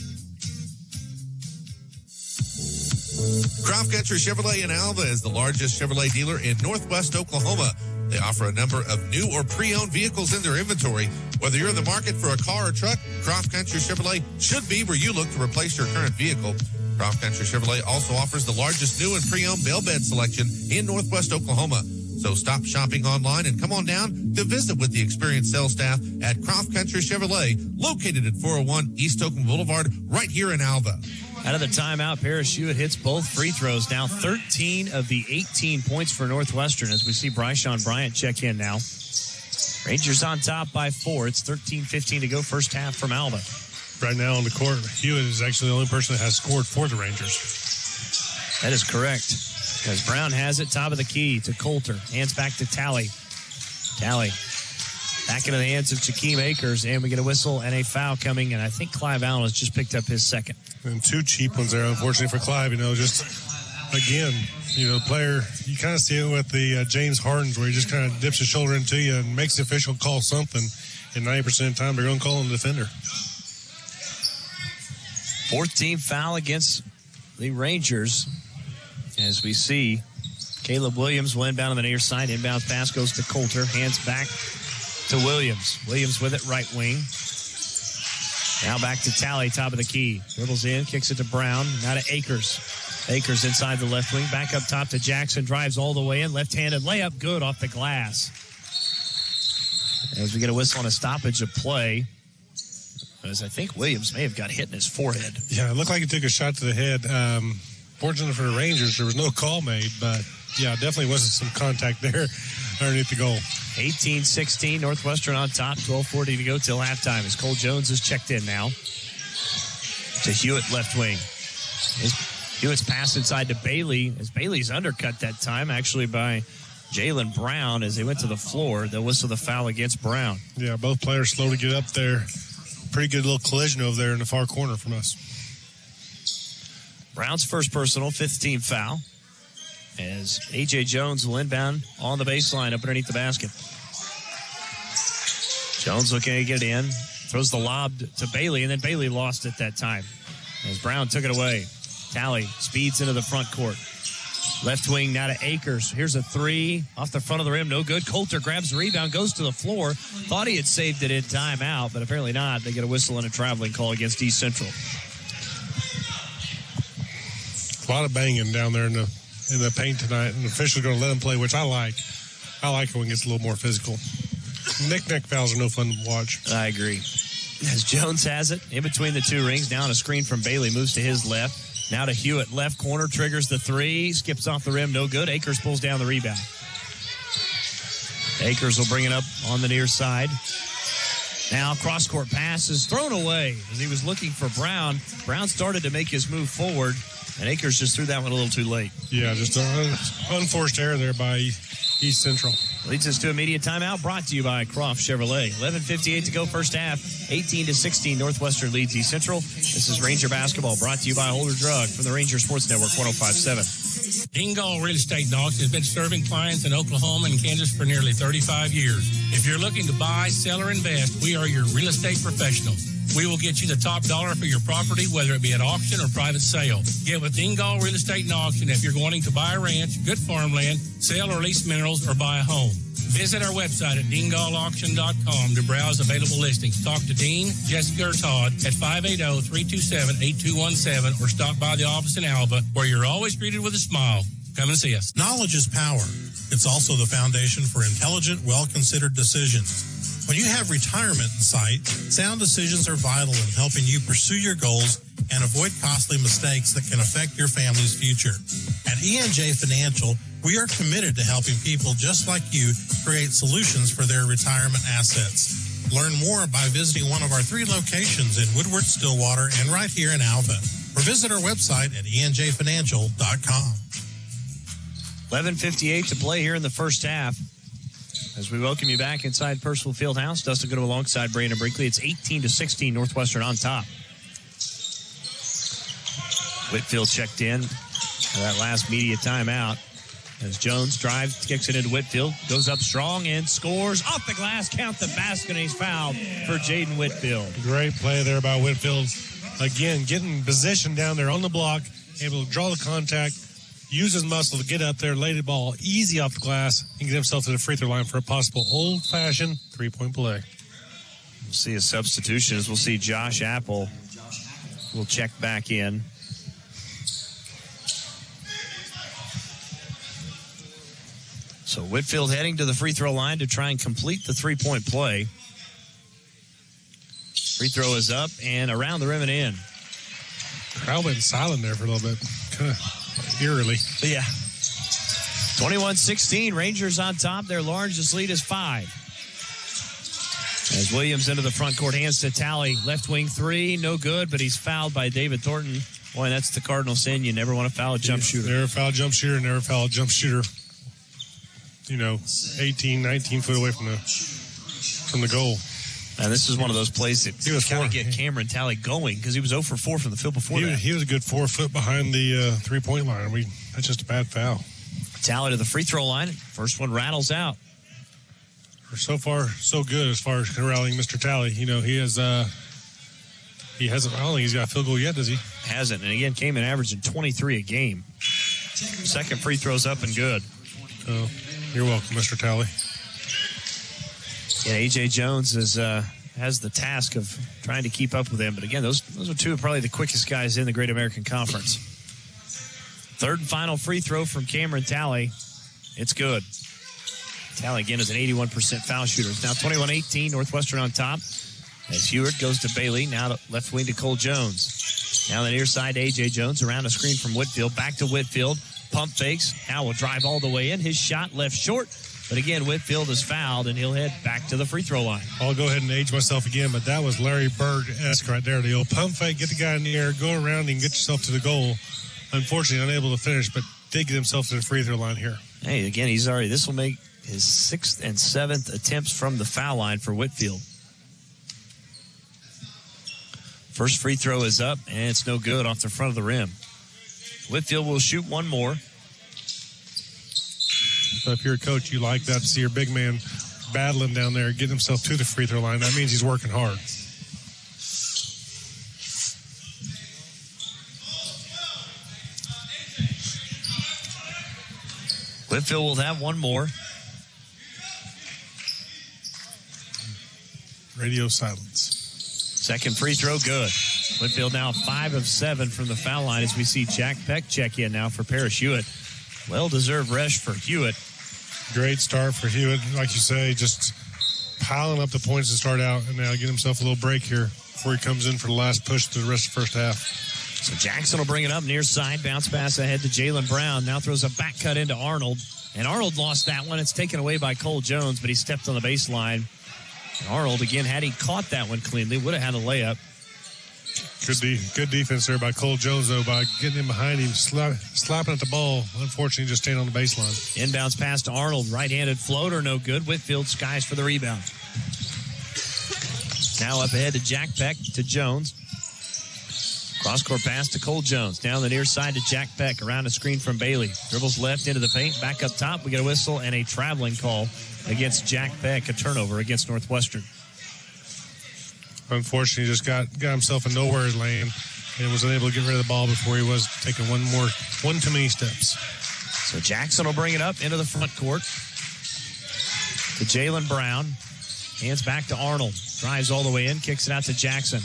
Croft Country Chevrolet in Alva is the largest Chevrolet dealer in Northwest Oklahoma. They offer a number of new or pre-owned vehicles in their inventory. Whether you're in the market for a car or truck, Croft Country Chevrolet should be where you look to replace your current vehicle. Croft Country Chevrolet also offers the largest new and pre-owned bell bed selection in Northwest Oklahoma. So stop shopping online and come on down to visit with the experienced sales staff at Croft Country Chevrolet, located at 401 East Oakland Boulevard, right here in Alva. Out of the timeout, Paris Hewitt hits both free throws. Now 13 of the 18 points for Northwestern as we see Bryshon Bryant check in now. Rangers on top by 4. It's 13-15 to go first half from Alva. Right now on the court, Hewitt is actually the only person that has scored for the Rangers. That is correct. As Brown has it, top of the key to Coulter. Hands back to Talley. Talley back into the hands of Jakeem Akers, and we get a whistle and a foul coming, and I think Clive Allen has just picked up his second. And 2 cheap ones there, unfortunately, for Clive. You know, just, again, you know, player, you kind of see it with the James Hardens, where he just kind of dips his shoulder into you and makes the official call something, and 90% of the time they're going to call him the defender. 14th foul against the Rangers. As we see, Caleb Williams will inbound on the near side. Inbound pass goes to Coulter. Hands back to Williams. Williams with it, right wing. Now back to Talley, top of the key. Dribbles in, kicks it to Brown. Now to Akers. Akers inside the left wing. Back up top to Jackson. Drives all the way in. Left-handed layup. Good off the glass. As we get a whistle on a stoppage of play. As I think Williams may have got hit in his forehead. Yeah, it looked like he took a shot to the head. Fortunately for the Rangers, there was no call made, but yeah, definitely wasn't some contact there underneath the goal. 18-16, Northwestern on top, 12:40 to go till halftime as Cole Jones is checked in now. To Hewitt, left wing. Hewitt's pass inside to Bailey, as Bailey's undercut that time, actually by Jalen Brown as they went to the floor. They'll whistle the foul against Brown. Yeah, both players slow to get up there. Pretty good little collision over there in the far corner from us. Brown's first personal, 5th team foul. As A.J. Jones will inbound on the baseline up underneath the basket. Jones looking to get in. Throws the lob to Bailey, and then Bailey lost it that time. As Brown took it away. Talley speeds into the front court. Left wing now to Akers. Here's a 3 off the front of the rim. No good. Coulter grabs the rebound, goes to the floor. Thought he had saved it in timeout, but apparently not. They get a whistle and a traveling call against East Central. A lot of banging down there in the paint tonight, and the officials are going to let him play, which I like. I like it when it gets a little more physical. Knick-knack fouls are no fun to watch. I agree. As Jones has it, in between the 2 rings, down a screen from Bailey, moves to his left. Now to Hewitt, left corner, triggers the 3, skips off the rim, no good. Akers pulls down the rebound. Akers will bring it up on the near side. Now cross-court pass is thrown away as he was looking for Brown. Brown started to make his move forward, and Akers just threw that one a little too late. Yeah, just an unforced error there by East Central. Leads us to immediate timeout, brought to you by Croft Chevrolet. 11:58 to go first half. 18-16, Northwestern leads East Central. This is Ranger basketball, brought to you by Holder Drug from the Ranger Sports Network 105.7. Dingall Real Estate and Auction has been serving clients in Oklahoma and Kansas for nearly 35 years. If you're looking to buy, sell, or invest, we are your real estate professionals. We will get you the top dollar for your property, whether it be at auction or private sale. Get with Dingall Real Estate and Auction if you're wanting to buy a ranch, good farmland, sell or lease minerals, or buy a home. Visit our website at dingallauction.com to browse available listings. Talk to Dean, Jessica, or Todd at 580-327-8217 or stop by the office in Alva, where you're always greeted with a smile. Come and see us. Knowledge is power. It's also the foundation for intelligent, well-considered decisions. When you have retirement in sight, sound decisions are vital in helping you pursue your goals and avoid costly mistakes that can affect your family's future. At E&J Financial, we are committed to helping people just like you create solutions for their retirement assets. Learn more by visiting one of our 3 locations in Woodward, Stillwater, and right here in Alva. Or visit our website at enjfinancial.com. 11:58 to play here in the first half. As we welcome you back inside Percival Fieldhouse, Dustin Goodham alongside Brandon Brinkley. It's 18-16, Northwestern on top. Whitfield checked in for that last media timeout. As Jones drives, kicks it into Whitfield, goes up strong and scores off the glass, count the basket, and he's fouled for Jaden Whitfield. Great play there by Whitfield. Again, getting position down there on the block, able to draw the contact, use his muscle to get up there, lay the ball easy off the glass, and get himself to the free throw line for a possible old-fashioned three-point play. We'll see a substitution as we'll see Josh Apple will check back in. So Whitfield heading to the free throw line to try and complete the three-point play. Free throw is up and around the rim and in. Crowd went silent there for a little bit. Kind of eerily. But yeah. 21-16, Rangers on top. Their largest lead is 5. As Williams into the front court, hands to Talley. Left wing 3, no good, but he's fouled by David Thornton. Boy, that's the cardinal sin. You never want to foul a jump shooter. Never foul a jump shooter, never foul a jump shooter. 18, 19 foot away from the goal. And this is one of those plays that he was kind of get Cameron Talley going because he was 0 for 4 from the field before that. He was a good 4 foot behind the three-point line. That's just a bad foul. Talley to the free throw line. First one rattles out. So far, so good as far as corralling Mr. Talley. He hasn't, I don't think he's got a field goal yet, does he? Hasn't. And again, came in averaging 23 a game. Second free throw's up and good. Oh, you're welcome, Mr. Talley. Yeah, A.J. Jones has the task of trying to keep up with him. But again, those are two of probably the quickest guys in the Great American Conference. Third and final free throw from Cameron Talley. It's good. Talley, again, is an 81% foul shooter. It's now 21-18, Northwestern on top. As Hewitt goes to Bailey, now to left wing to Cole Jones. Now the near side, A.J. Jones around a screen from Whitfield. Back to Whitfield. Pump fakes. Now will drive all the way in. His shot left short. But again, Whitfield is fouled, and he'll head back to the free throw line. I'll go ahead and age myself again, but that was Larry Bird-esque right there. The old pump fake, get the guy in the air, go around and get yourself to the goal. Unfortunately, unable to finish, but did get himself to the free throw line here. Hey, again, this will make his 6th and 7th attempts from the foul line for Whitfield. First free throw is up, and it's no good off the front of the rim. Whitfield will shoot one more. So if you're a coach, you like that to see your big man battling down there, getting himself to the free throw line. That means he's working hard. Whitfield will have one more. Radio silence. Second free throw, good. Whitfield now 5 of 7 from the foul line as we see Jack Peck check in now for Parrish Hewitt. Well-deserved rest for Hewitt. Great start for Hewitt. Like you say, just piling up the points to start out, and now get himself a little break here before he comes in for the last push to the rest of the first half. So Jackson will bring it up near side. Bounce pass ahead to Jalen Brown. Now throws a back cut into Arnold. And Arnold lost that one. It's taken away by Cole Jones, but he stepped on the baseline. And Arnold, again, had he caught that one cleanly, would have had a layup. Good defense there by Cole Jones, though, by getting him behind him, slapping at the ball. Unfortunately, just staying on the baseline. Inbounds pass to Arnold. Right-handed floater, no good. Whitfield skies for the rebound. Now up ahead to Jack Peck to Jones. Cross-court pass to Cole Jones. Down the near side to Jack Peck. Around a screen from Bailey. Dribbles left into the paint. Back up top. We get a whistle and a traveling call against Jack Peck. A turnover against Northwestern. Unfortunately, he just got himself in nowhere lane and was unable to get rid of the ball before he was taking one too many steps. So Jackson will bring it up into the front court to Jalen Brown. Hands back to Arnold. Drives all the way in. Kicks it out to Jackson.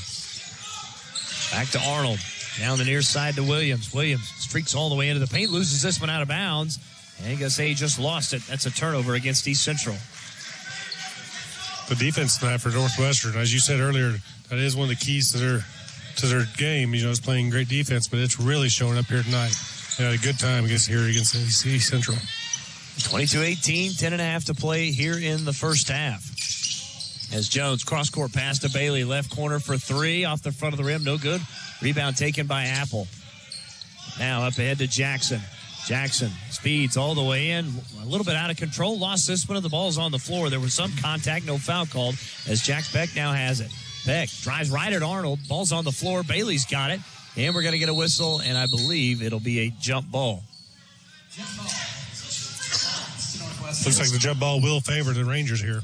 Back to Arnold. Down the near side to Williams. Williams streaks all the way into the paint. Loses this one out of bounds. And he's going to say he just lost it. That's a turnover against East Central. The defense tonight for Northwestern, as you said earlier, that is one of the keys to their game. It's playing great defense, but it's really showing up here tonight. They had a good time against East Central. 22-18, 10.5 to play here in the first half. As Jones, cross-court pass to Bailey, left corner for three, off the front of the rim, no good. Rebound taken by Apple. Now up ahead to Jackson. Jackson speeds all the way in, a little bit out of control, lost this one, and the ball's on the floor. There was some contact, no foul called, as Jack Peck now has it. Peck drives right at Arnold, ball's on the floor, Bailey's got it, and we're going to get a whistle, and I believe it'll be a jump ball. Looks like the jump ball will favor the Rangers here.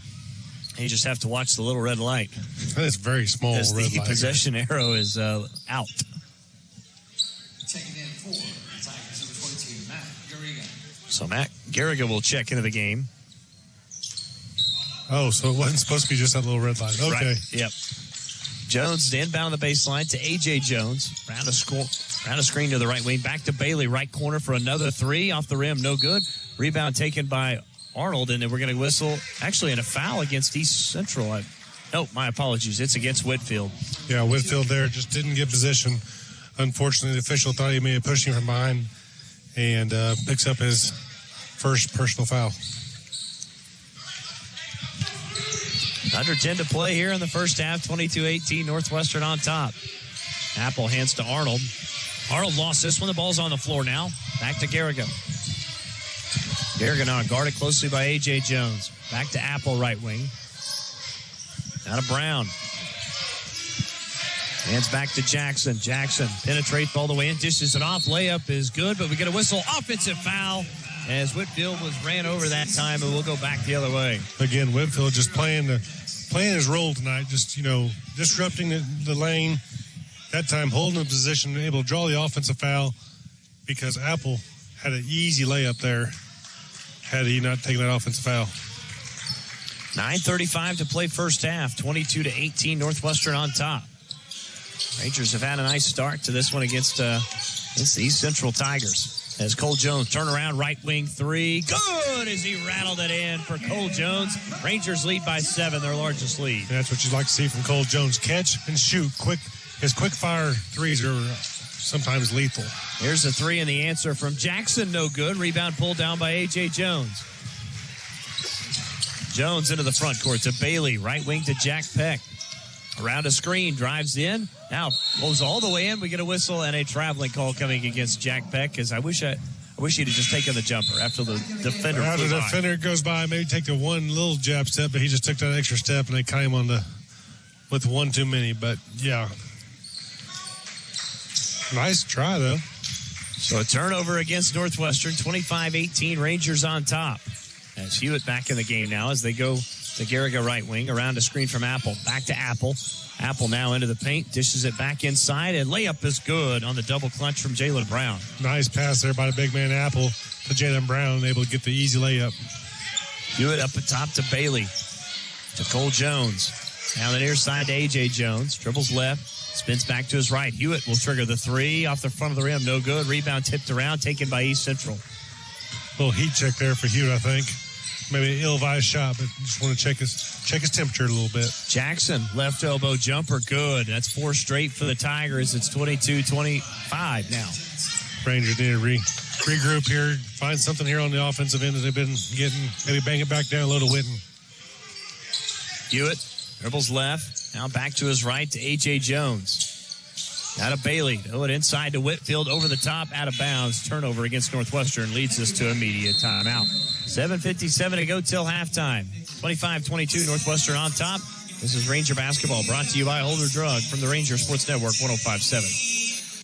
You just have to watch the little red light. That is very small red light. The possession arrow is out. Checking in for Tigers number 22, Matt Garriga. So Matt Garriga will check into the game. Oh, so it wasn't supposed to be just that little red light. Okay. Right. Yep. Jones to inbound the baseline to A.J. Jones. Round a screen to the right wing. Back to Bailey, right corner for another three. Off the rim, no good. Rebound taken by Arnold, and then we're going to whistle, actually, in a foul against East Central. My apologies. It's against Whitfield. Yeah, Whitfield there just didn't get position. Unfortunately, the official thought he may have pushed him from behind and picks up his first personal foul. Under 10 to play here in the first half. 22-18, Northwestern on top. Apple hands to Arnold. Arnold lost this one. The ball's on the floor now. Back to Garriga. Garriga now guarded closely by A.J. Jones. Back to Apple, right wing. Down to Brown. Hands back to Jackson. Jackson penetrates all the way in, dishes it off. Layup is good, but we get a whistle. Offensive foul as Whitfield was ran over that time, and we'll go back the other way. Again, Whitfield just playing his role tonight, just, disrupting the lane. That time holding the position, able to draw the offensive foul because Apple had an easy layup there had he not taken that offensive foul. 9:35 to play first half. 22-18, Northwestern on top. Rangers have had a nice start to this one against the East Central Tigers. As Cole Jones turn around, right wing three. Good as he rattled it in for Cole Jones. Rangers lead by 7, their largest lead. That's what you'd like to see from Cole Jones. Catch and shoot. His quick fire threes are sometimes lethal. Here's a three and the answer from Jackson. No good. Rebound pulled down by A.J. Jones. Jones into the front court to Bailey. Right wing to Jack Peck. Around a screen, drives in. Now goes all the way in. We get a whistle and a traveling call coming against Jack Peck. Because I wish he'd have just taken the jumper after the defender. After the defender goes by, maybe take the one little jab step, but he just took that extra step and they caught him with one too many. But yeah, nice try though. So a turnover against Northwestern. 25-18, Rangers on top. As Hewitt back in the game now as they go to Garriga right wing. Around a screen from Apple. Back to Apple. Apple now into the paint. Dishes it back inside. And layup is good on the double clutch from Jalen Brown. Nice pass there by the big man Apple to Jalen Brown. Able to get the easy layup. Hewitt up atop to Bailey. To Cole Jones. Down the near side to A.J. Jones. Dribbles left. Spins back to his right. Hewitt will trigger the three. Off the front of the rim. No good. Rebound tipped around. Taken by East Central. Little heat check there for Hewitt, I think. Maybe an ill-advised shot, but just want to check his temperature a little bit. Jackson, left elbow jumper, good. That's 4 straight for the Tigers. It's 22-25 now. Rangers need to regroup here, find something here on the offensive end that they've been getting. Maybe bang it back down low to Witten. Hewitt, dribbles left. Now back to his right to A.J. Jones. Out of Bailey. Throw it inside to Whitfield. Over the top, out of bounds. Turnover against Northwestern leads us to immediate timeout. 7:57 to go till halftime. 25-22, Northwestern on top. This is Ranger Basketball brought to you by Holder Drug from the Ranger Sports Network 105.7.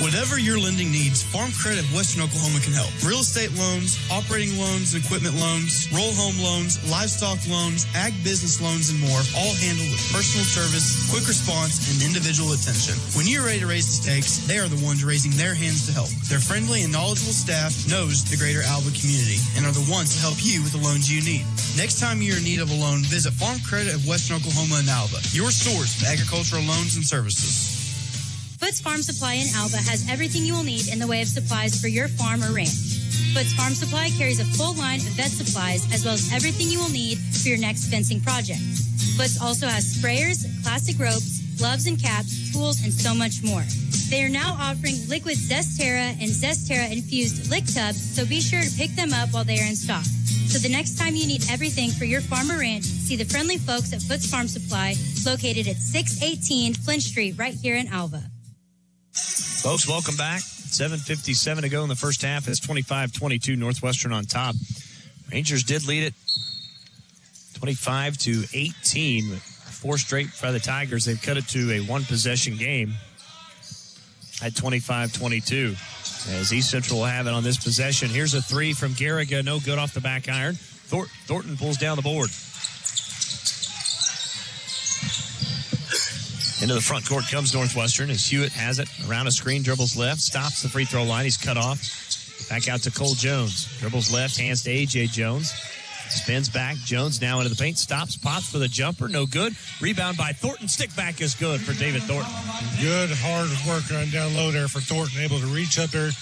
Whatever your lending needs, Farm Credit of Western Oklahoma can help. Real estate loans, operating loans, and equipment loans, roll home loans, livestock loans, ag business loans, and more, all handled with personal service, quick response, and individual attention. When you're ready to raise the stakes, they are the ones raising their hands to help. Their friendly and knowledgeable staff knows the greater Alva community and are the ones to help you with the loans you need. Next time you're in need of a loan, visit Farm Credit of Western Oklahoma and Alva, your source for agricultural loans and services. Foots Farm Supply in Alva has everything you will need in the way of supplies for your farm or ranch. Foots Farm Supply carries a full line of vet supplies as well as everything you will need for your next fencing project. Foots also has sprayers, classic ropes, gloves and caps, tools, and so much more. They are now offering liquid Zestera and Zestera infused lick tubs, so be sure to pick them up while they are in stock. So the next time you need everything for your farm or ranch, see the friendly folks at Foots Farm Supply, located at 618 Flint Street, right here in Alva. Folks, welcome back. 7:57 to go in the first half. It's 25-22 Northwestern on top. Rangers did lead it 25-18. With 4 straight by the Tigers. They've cut it to a one-possession game at 25-22. As East Central will have it on this possession. Here's a 3 from Garriga. No good off the back iron. Thornton pulls down the board. Into the front court comes Northwestern as Hewitt has it around a screen, dribbles left, stops the free throw line. He's cut off. Back out to Cole Jones. Dribbles left, hands to A.J. Jones. Spins back. Jones now into the paint. Stops, pops for the jumper. No good. Rebound by Thornton. Stick back is good for David Thornton. Good, hard work on down low there for Thornton. Able to reach up there,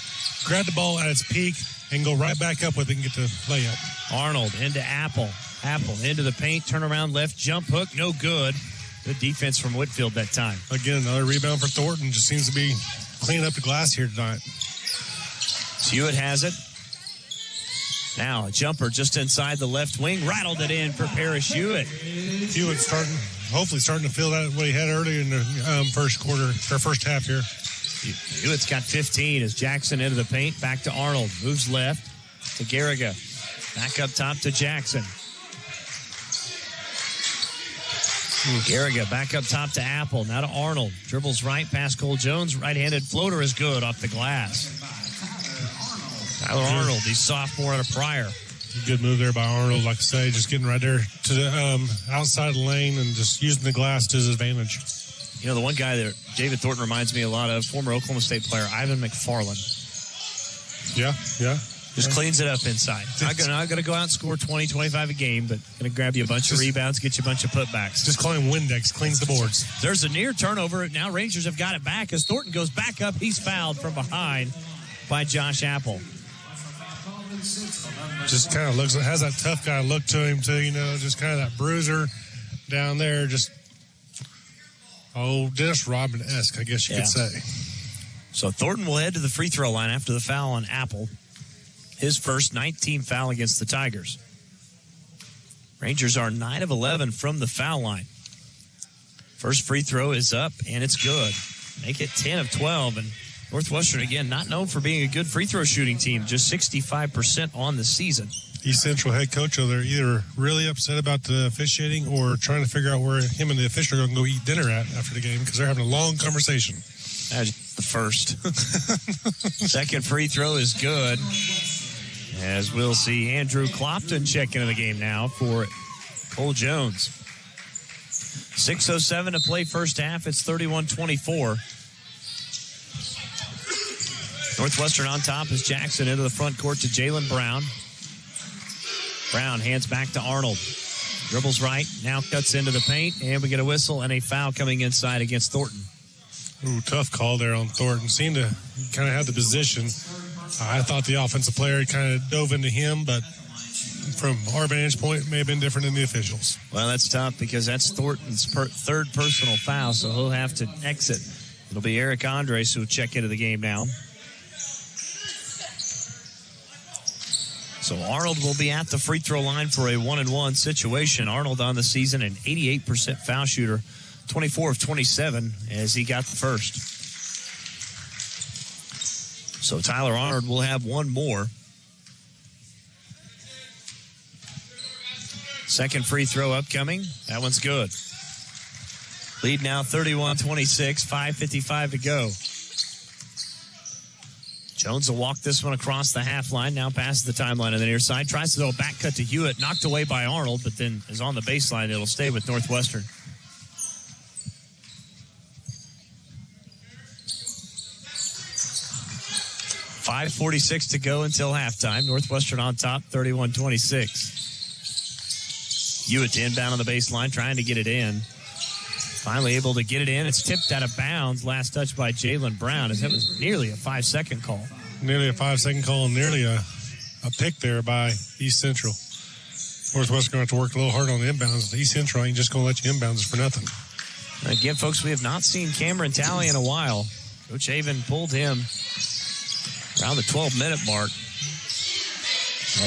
grab the ball at its peak, and go right back up with it and get the layup. Arnold into Apple. Apple into the paint. Turn around left. Jump hook. No good. Good defense from Whitfield that time. Again, another rebound for Thornton. Just seems to be cleaning up the glass here tonight. Hewitt has it. Now a jumper just inside the left wing. Rattled it in for Parrish Hewitt. Hewitt hopefully starting to feel that what he had earlier in the first half here. Hewitt's got 15 as Jackson into the paint. Back to Arnold. Moves left to Garriga. Back up top to Jackson. Garriga back up top to Apple. Now to Arnold. Dribbles right past Cole Jones. Right-handed floater is good off the glass. Tyler Arnold, he's sophomore out of Pryor. Good move there by Arnold, like I say, just getting right there to the outside of the lane and just using the glass to his advantage. You know, the one guy that David Thornton reminds me a lot of, former Oklahoma State player, Ivan McFarland. Yeah. Just cleans it up inside. Not going to go out and score 20, 25 a game, but going to grab you a bunch of rebounds, get you a bunch of putbacks. Just call him Windex, cleans the boards. There's a near turnover. Now Rangers have got it back as Thornton goes back up. He's fouled from behind by Josh Apple. Just kind of has that tough guy look to him too, just kind of that bruiser down there. Just, Dennis Rodman-esque, I guess you could say. So Thornton will head to the free throw line after the foul on Apple. His first 19th foul against the Tigers. Rangers are 9 of 11 from the foul line. First free throw is up, and it's good. Make it 10 of 12, and Northwestern, again, not known for being a good free throw shooting team, just 65% on the season. East Central head coach, they're either really upset about the officiating or trying to figure out where him and the official are going to go eat dinner at after the game because they're having a long conversation. That's the first. Second free throw is good. As we'll see Andrew Clopton check into the game now for Cole Jones. 6:07 to play first half. It's 31-24. Northwestern on top as Jackson into the front court to Jalen Brown. Brown hands back to Arnold. Dribbles right, now cuts into the paint, and we get a whistle and a foul coming inside against Thornton. Ooh, tough call there on Thornton. Seemed to kind of have the position. I thought the offensive player kind of dove into him, but from our vantage point, it may have been different than the officials. Well, that's tough because that's Thornton's third personal foul, so he'll have to exit. It'll be Eric Andres who will check into the game now. So Arnold will be at the free throw line for a 1-and-1 situation. Arnold on the season, an 88% foul shooter, 24 of 27 as he got the first. So Tyler Arnold will have one more. Second free throw upcoming. That one's good. Lead now 31-26, 5:55 to go. Jones will walk this one across the half line, now passes the timeline on the near side. Tries to throw a back cut to Hewitt, knocked away by Arnold, but then is on the baseline. It'll stay with Northwestern. .5:46 to go until halftime. Northwestern on top, 31-26. Hewitt to inbound on the baseline, trying to get it in. Finally able to get it in. It's tipped out of bounds. Last touch by Jalen Brown, as that was nearly a 5-second call. Nearly a 5-second call and nearly a pick there by East Central. Northwestern going to have to work a little hard on the inbounds. East Central ain't just going to let you inbounds for nothing. Again, folks, we have not seen Cameron Talley in a while. Coach Avon pulled him around the 12-minute mark.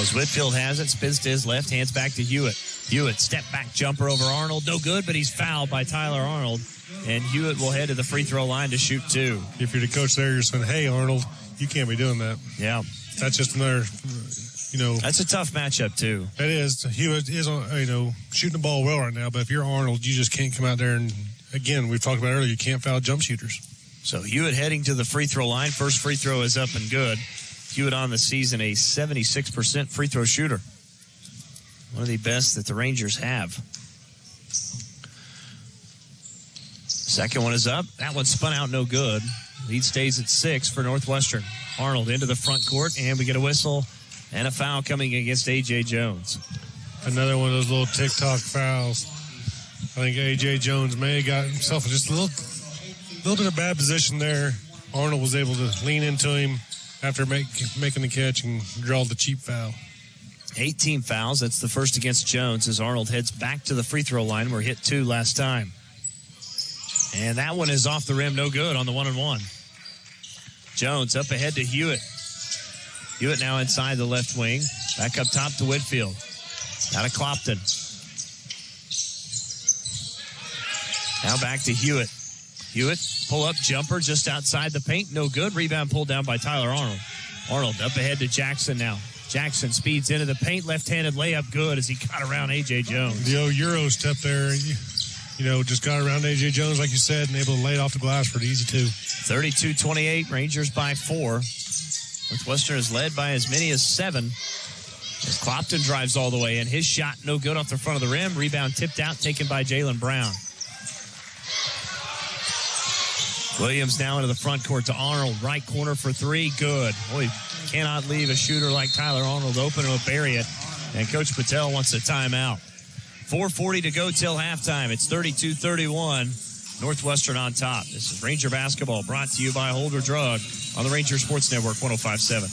As Whitfield has it, spins to his left, hands back to Hewitt. Hewitt, step back jumper over Arnold. No good, but he's fouled by Tyler Arnold. And Hewitt will head to the free throw line to shoot two. If you're the coach there, you're saying, hey, Arnold, you can't be doing that. Yeah. That's just another, That's a tough matchup, too. It is. Hewitt is, shooting the ball well right now. But if you're Arnold, you just can't come out there and, again, we've talked about earlier, you can't foul jump shooters. So Hewitt heading to the free throw line. First free throw is up and good. Hewitt on the season, a 76% free throw shooter. One of the best that the Rangers have. Second one is up. That one spun out no good. Lead stays at 6 for Northwestern. Arnold into the front court, and we get a whistle and a foul coming against A.J. Jones. Another one of those little tick-tock fouls. I think A.J. Jones may have got himself just a little bit of bad position there. Arnold was able to lean into him after making the catch and draw the cheap foul. 18 fouls. That's the first against Jones as Arnold heads back to the free throw line where hit 2 last time. And that one is off the rim, no good on the 1-and-1. Jones up ahead to Hewitt. Hewitt now inside the left wing. Back up top to Whitfield. Out of Clopton. Now back to Hewitt. Hewitt, pull-up jumper just outside the paint. No good. Rebound pulled down by Tyler Arnold. Arnold up ahead to Jackson now. Jackson speeds into the paint. Left-handed layup good as he got around A.J. Jones. The old Euro step there. Just got around A.J. Jones, like you said, and able to lay it off the glass for an easy 2. 32-28, Rangers by 4. Northwestern is led by as many as 7. As Clopton drives all the way in. His shot no good off the front of the rim. Rebound tipped out, taken by Jalen Brown. Williams now into the front court to Arnold. Right corner for 3. Good. Boy, cannot leave a shooter like Tyler Arnold open and bury it. And Coach Patel wants a timeout. 4:40 to go till halftime. It's 32-31. Northwestern on top. This is Ranger basketball brought to you by Holder Drug on the Ranger Sports Network 105.7.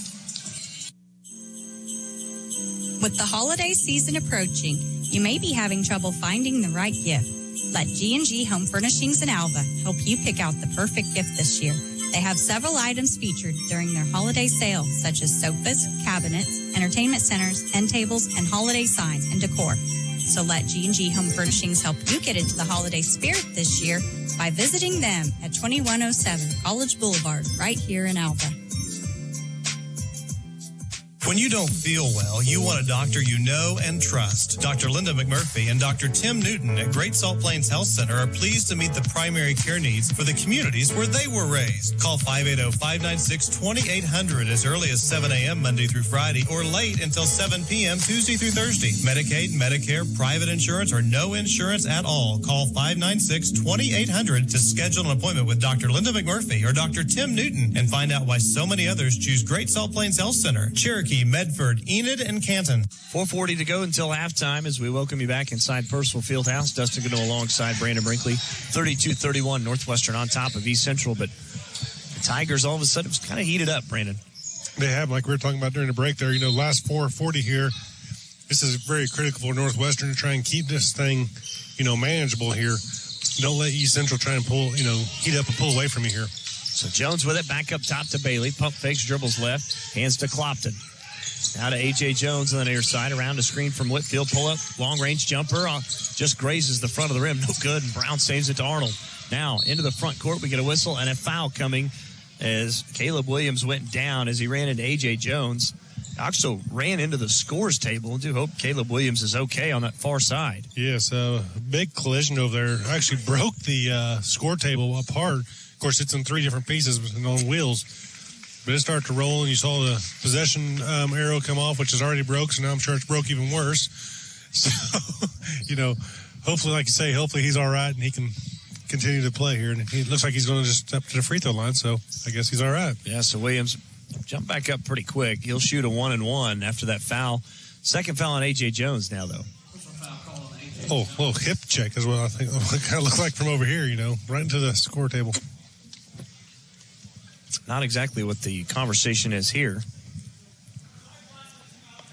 With the holiday season approaching, you may be having trouble finding the right gift. Let G&G Home Furnishings in Alva help you pick out the perfect gift this year. They have several items featured during their holiday sale, such as sofas, cabinets, entertainment centers, end tables, and holiday signs and decor. So let G&G Home Furnishings help you get into the holiday spirit this year by visiting them at 2107 College Boulevard, right here in Alva. When you don't feel well, you want a doctor you know and trust. Dr. Linda McMurphy and Dr. Tim Newton at Great Salt Plains Health Center are pleased to meet the primary care needs for the communities where they were raised. Call 580-596-2800 as early as 7 a.m. Monday through Friday or late until 7 p.m. Tuesday through Thursday. Medicaid, Medicare, private insurance, or no insurance at all. Call 596-2800 to schedule an appointment with Dr. Linda McMurphy or Dr. Tim Newton and find out why so many others choose Great Salt Plains Health Center, Cherokee, Medford, Enid, and Canton. 4:40 to go until halftime as we welcome you back inside Purcell Fieldhouse. Dustin Goodall alongside Brandon Brinkley. 32-31, Northwestern on top of East Central, but the Tigers all of a sudden have kind of heated up, Brandon. They have, like we were talking about during the break there. Last 4:40 here, this is very critical for Northwestern to try and keep this thing, manageable here. Don't let East Central try and pull, heat up and pull away from you here. So Jones with it, back up top to Bailey. Pump fakes, dribbles left, hands to Clopton. Now to A.J. Jones on the near side, around a screen from Whitfield. Pull up, long-range jumper, just grazes the front of the rim. No good, and Brown saves it to Arnold. Now, into the front court, we get a whistle and a foul coming as Caleb Williams went down as he ran into A.J. Jones. Also ran into the scores table. I do hope Caleb Williams is okay on that far side. Yes, big collision over there. Actually broke the score table apart. Of course, it's in 3 different pieces and on wheels. But it started to roll, and you saw the possession arrow come off, which is already broke, so now I'm sure it's broke even worse. So, hopefully, like you say, hopefully he's all right and he can continue to play here. And he looks like he's going to just step to the free throw line, so I guess he's all right. Yeah, so Williams jumped back up pretty quick. He'll shoot a 1-and-1 after that foul. Second foul on A.J. Jones now, though. Oh, a little hip check is what I think it kind of looks like from over here, right into the score table. Not exactly what the conversation is here.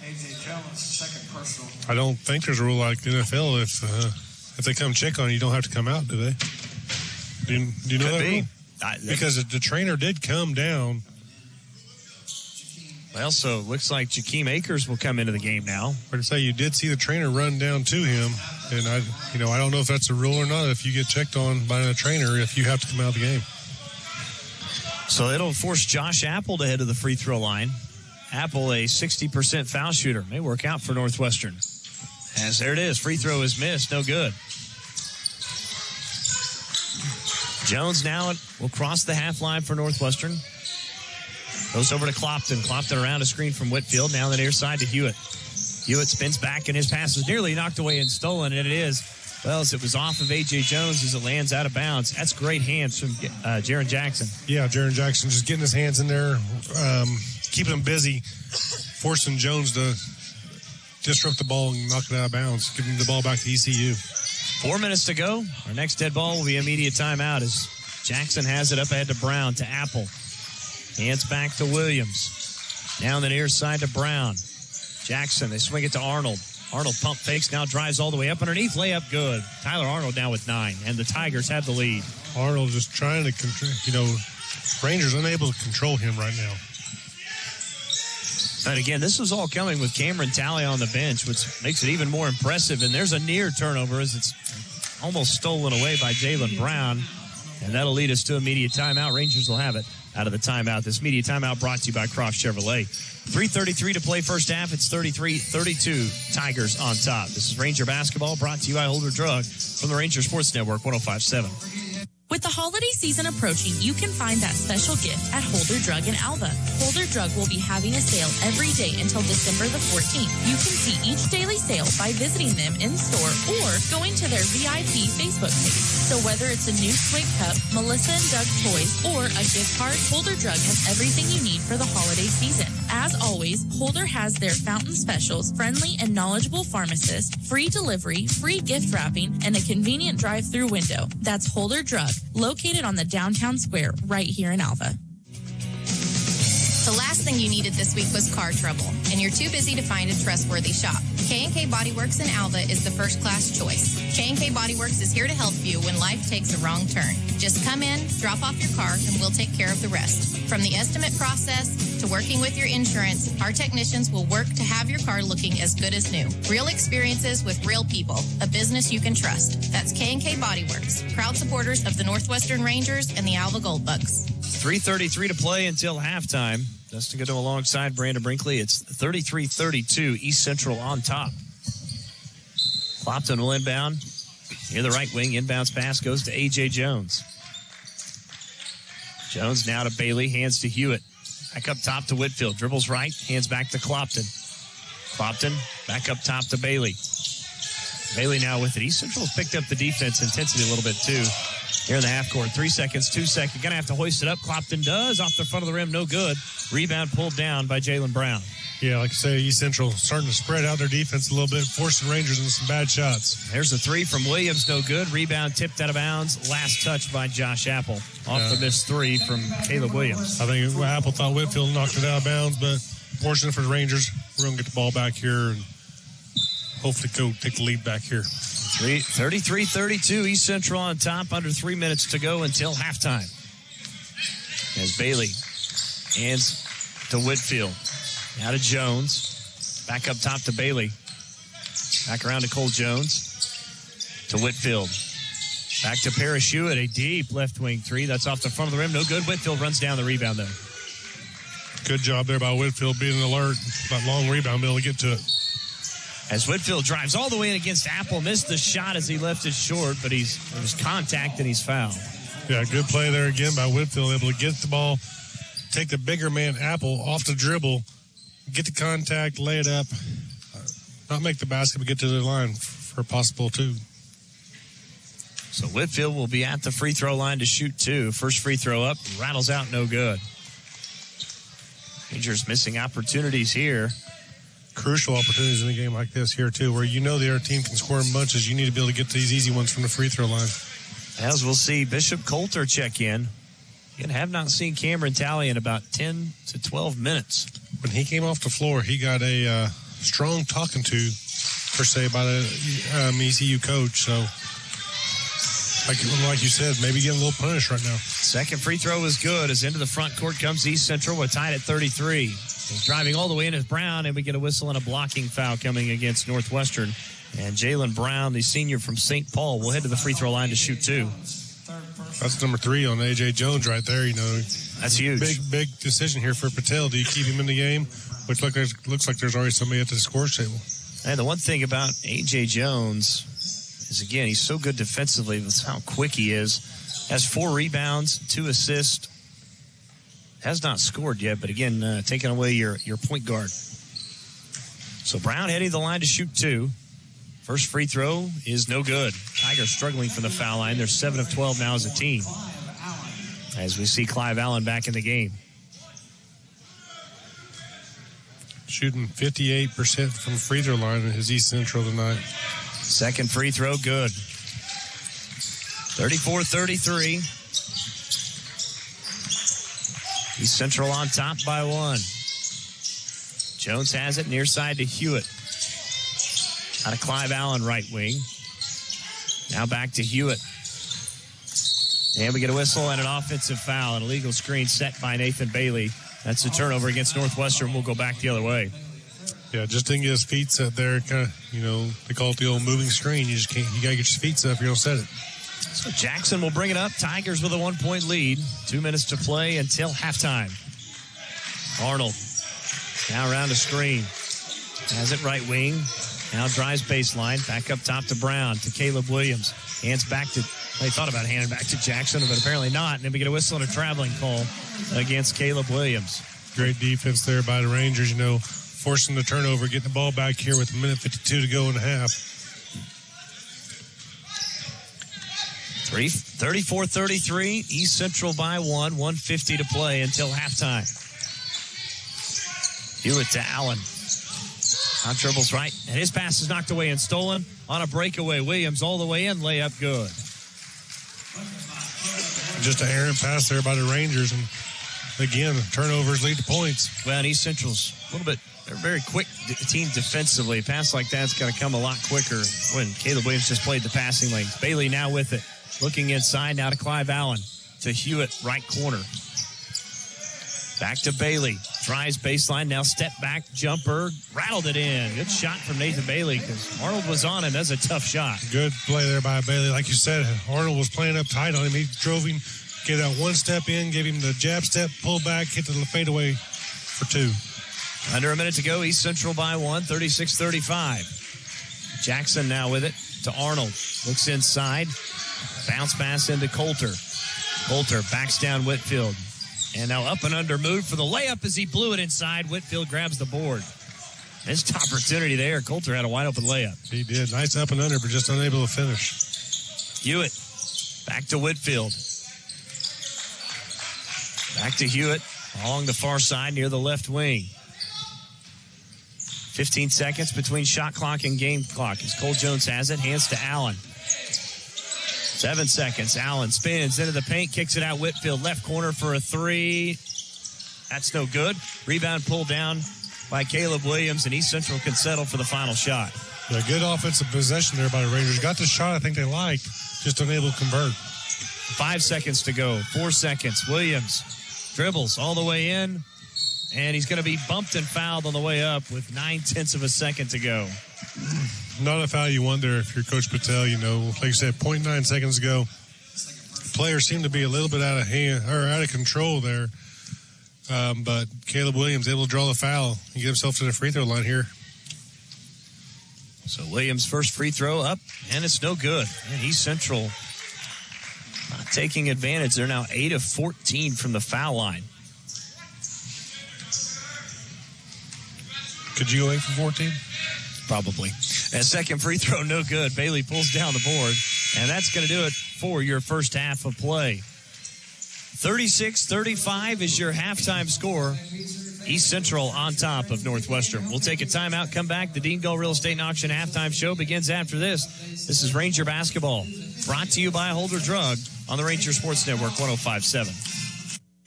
A.J. Jones, second personal. I don't think there's a rule like the NFL. If they come check on you, don't have to come out, do they? Do you know Could that be. rule? Because the trainer did come down. Well, so it looks like Jakeem Akers will come into the game now. But to say you did see the trainer run down to him, and I don't know if that's a rule or not. If you get checked on by a trainer, if you have to come out of the game. So it'll force Josh Apple to head to the free throw line. Apple, a 60% foul shooter, may work out for Northwestern. As there it is, free throw is missed, no good. Jones now will cross the half line for Northwestern. Goes over to Clopton. Clopton around a screen from Whitfield. Now on the near side to Hewitt. Hewitt spins back, and his pass is nearly knocked away and stolen, and it is. Well, as it was off of A.J. Jones as it lands out of bounds. That's great hands from Jaron Jackson. Yeah, Jaron Jackson just getting his hands in there, keeping him busy, forcing Jones to disrupt the ball and knock it out of bounds, giving the ball back to ECU. 4 minutes to go. Our next dead ball will be immediate timeout as Jackson has it up ahead to Brown, to Apple. Hands back to Williams. Now on the near side to Brown. Jackson, they swing it to Arnold. Arnold pump fakes, now drives all the way up underneath. Layup good. Tyler Arnold now with 9, and the Tigers have the lead. Arnold just trying to control, Rangers unable to control him right now. And again, this was all coming with Cameron Talley on the bench, which makes it even more impressive. And there's a near turnover as it's almost stolen away by Jalen Brown. And that'll lead us to immediate timeout. Rangers will have it out of the timeout. This media timeout brought to you by Croft Chevrolet. 3:33 to play first half. It's 33-32. Tigers on top. This is Ranger basketball brought to you by Holder Drug from the Ranger Sports Network 105.7. With the holiday season approaching, you can find that special gift at Holder Drug in Alva. Holder Drug will be having a sale every day until December the 14th. You can see each daily sale by visiting them in store or going to their VIP Facebook page. So whether it's a new swig cup, Melissa and Doug toys, or a gift card, Holder Drug has everything you need for the holiday season. As always, Holder has their fountain specials, friendly and knowledgeable pharmacist, free delivery, free gift wrapping, and a convenient drive-through window. That's Holder Drug, located on the downtown square right here in Alva. The last thing you needed this week was car trouble, and you're too busy to find a trustworthy shop. K&K Body Works in Alva is the first-class choice. K&K Body Works is here to help you when life takes a wrong turn. Just come in, drop off your car, and we'll take care of the rest. From the estimate process to working with your insurance, our technicians will work to have your car looking as good as new. Real experiences with real people, a business you can trust. That's K&K Body Works, proud supporters of the Northwestern Rangers and the Alva Goldbugs. 3:33 to play until halftime. Dustin Godot alongside Brandon Brinkley. It's 33-32, East Central on top. Clopton will inbound. Near the right wing, inbounds pass goes to A.J. Jones. Jones now to Bailey, hands to Hewitt. Back up top to Whitfield, dribbles right, hands back to Clopton. Clopton back up top to Bailey. Bailey now with it. East Central's picked up the defense intensity a little bit too. Here in the half court, 3 seconds, 2 seconds. Gonna have to hoist it up. Clopton does, off the front of the rim, no good. Rebound pulled down by Jalen Brown. Yeah, like I say, East Central starting to spread out their defense a little bit, forcing Rangers into some bad shots. There's a three from Williams, no good. Rebound tipped out of bounds. Last touch by Josh Apple. Off the missed three from Caleb Williams. I think Apple thought Whitfield knocked it out of bounds, but fortunate for the Rangers, we're going to get the ball back here and hopefully go take the lead back here. 33-32, East Central on top, under 3 minutes to go until halftime. As Bailey hands to Whitfield. Now to Jones. Back up top to Bailey. Back around to Cole Jones. To Whitfield. Back to Parrish Hewitt, a deep left wing three. That's off the front of the rim. No good. Whitfield runs down the rebound, though. Good job there by Whitfield being alert. That long rebound, be able to get to it. As Whitfield drives all the way in against Apple, missed the shot as he left it short, but there was contact and he's fouled. Yeah, good play there again by Whitfield, able to get the ball take the bigger man Apple off the dribble, get the contact, lay it up, not make the basket, but get to the line for a possible 2. So Whitfield will be at the free throw line to shoot 2. First free throw up, rattles out, no good. Rangers missing opportunities here. Crucial opportunities in a game like this here, too, where you know the other team can score in bunches. You need to be able to get these easy ones from the free throw line. As we'll see Bishop Coulter check in. And have not seen Cameron Talley in about 10 to 12 minutes. When he came off the floor, he got a strong talking to, per se, by the ECU coach. So, like you said, maybe getting a little punished right now. Second free throw is good as into the front court comes East Central. We're tied at 33. He's driving all the way in as Brown, and we get a whistle and a blocking foul coming against Northwestern. And Jalen Brown, the senior from St. Paul, will head to the free throw line to shoot 2. That's number 3 on A.J. Jones right there, That's huge. Big decision here for Patel. Do you keep him in the game? Which looks like there's already somebody at the score table. And the one thing about A.J. Jones is, again, he's so good defensively. That's how quick he is. Has 4 rebounds, 2 assists. Has not scored yet, but again, taking away your point guard. So Brown heading the line to shoot 2. First free throw is no good. Tigers struggling from the foul line. They're 7 of 12 now as a team. As we see Clive Allen back in the game. Shooting 58% from the free throw line in his East Central tonight. Second free throw, good. 34-33. East Central on top by 1. Jones has it near side to Hewitt. Out of Clive Allen, right wing. Now back to Hewitt. And we get a whistle and an offensive foul. An illegal screen set by Nathan Bailey. That's a turnover against Northwestern. We'll go back the other way. Yeah, just didn't get his feet set there. Kind of, they call it the old moving screen. You got to get your feet set if you're going to set it. So Jackson will bring it up. Tigers with a 1-point lead. 2 minutes to play until halftime. Arnold now around the screen. Has it right wing. Now drives baseline. Back up top to Brown, to Caleb Williams. Hands back to, they thought about handing back to Jackson, but apparently not. And then we get a whistle and a traveling call against Caleb Williams. Great defense there by the Rangers, forcing the turnover, getting the ball back here with 1:52 to go in the half. 34-33, East Central by 1, 1:50 to play until halftime. Hewitt to Allen. On dribbles right, and his pass is knocked away and stolen on a breakaway. Williams all the way in, layup good. Just an errant pass there by the Rangers, and again, turnovers lead to points. Well, and East Central's a little bit, they're a very quick team defensively. A pass like that's going to come a lot quicker when Caleb Williams just played the passing lanes. Bailey now with it. Looking inside, now to Clive Allen. To Hewitt, right corner. Back to Bailey. Drives baseline, now step back, jumper. Rattled it in. Good shot from Nathan Bailey because Arnold was on him. That's a tough shot. Good play there by Bailey. Like you said, Arnold was playing up tight on him. He drove him, gave that one step in, gave him the jab step, pull back, hit the fadeaway for 2. Under a minute to go, East Central by 1, 36-35. Jackson now with it to Arnold. Looks inside. Bounce pass into Coulter. Coulter backs down Whitfield. And now up and under move for the layup as he blew it inside. Whitfield grabs the board. Missed opportunity there. Coulter had a wide open layup. He did. Nice up and under, but just unable to finish. Hewitt back to Whitfield. Back to Hewitt along the far side near the left wing. 15 seconds between shot clock and game clock as Cole Jones has it. Hands to Allen. 7 seconds. Allen spins into the paint, kicks it out. Whitfield left corner for a 3. That's no good. Rebound pulled down by Caleb Williams, and East Central can settle for the final shot. Yeah, good offensive possession there by the Rangers. Got the shot I think they liked, just unable to convert. 5 seconds to go. 4 seconds. Williams dribbles all the way in, and he's going to be bumped and fouled on the way up with 9/10 of a second to go. Not a foul you want there if you're Coach Patel. Like you said, 0.9 seconds ago. Players seem to be a little bit out of hand or out of control there. But Caleb Williams able to draw the foul and get himself to the free throw line here. So Williams' first free throw up, and it's no good. And East Central not taking advantage. They're now 8 of 14 from the foul line. Could you go 8 for 14? Probably. And second free throw, no good. Bailey pulls down the board, and that's going to do it for your first half of play. 36-35 is your halftime score. East Central on top of Northwestern. We'll take a timeout, come back. The Dean Gull Real Estate and Auction halftime show begins after this. This is Ranger Basketball, brought to you by Holder Drug on the Ranger Sports Network 105.7.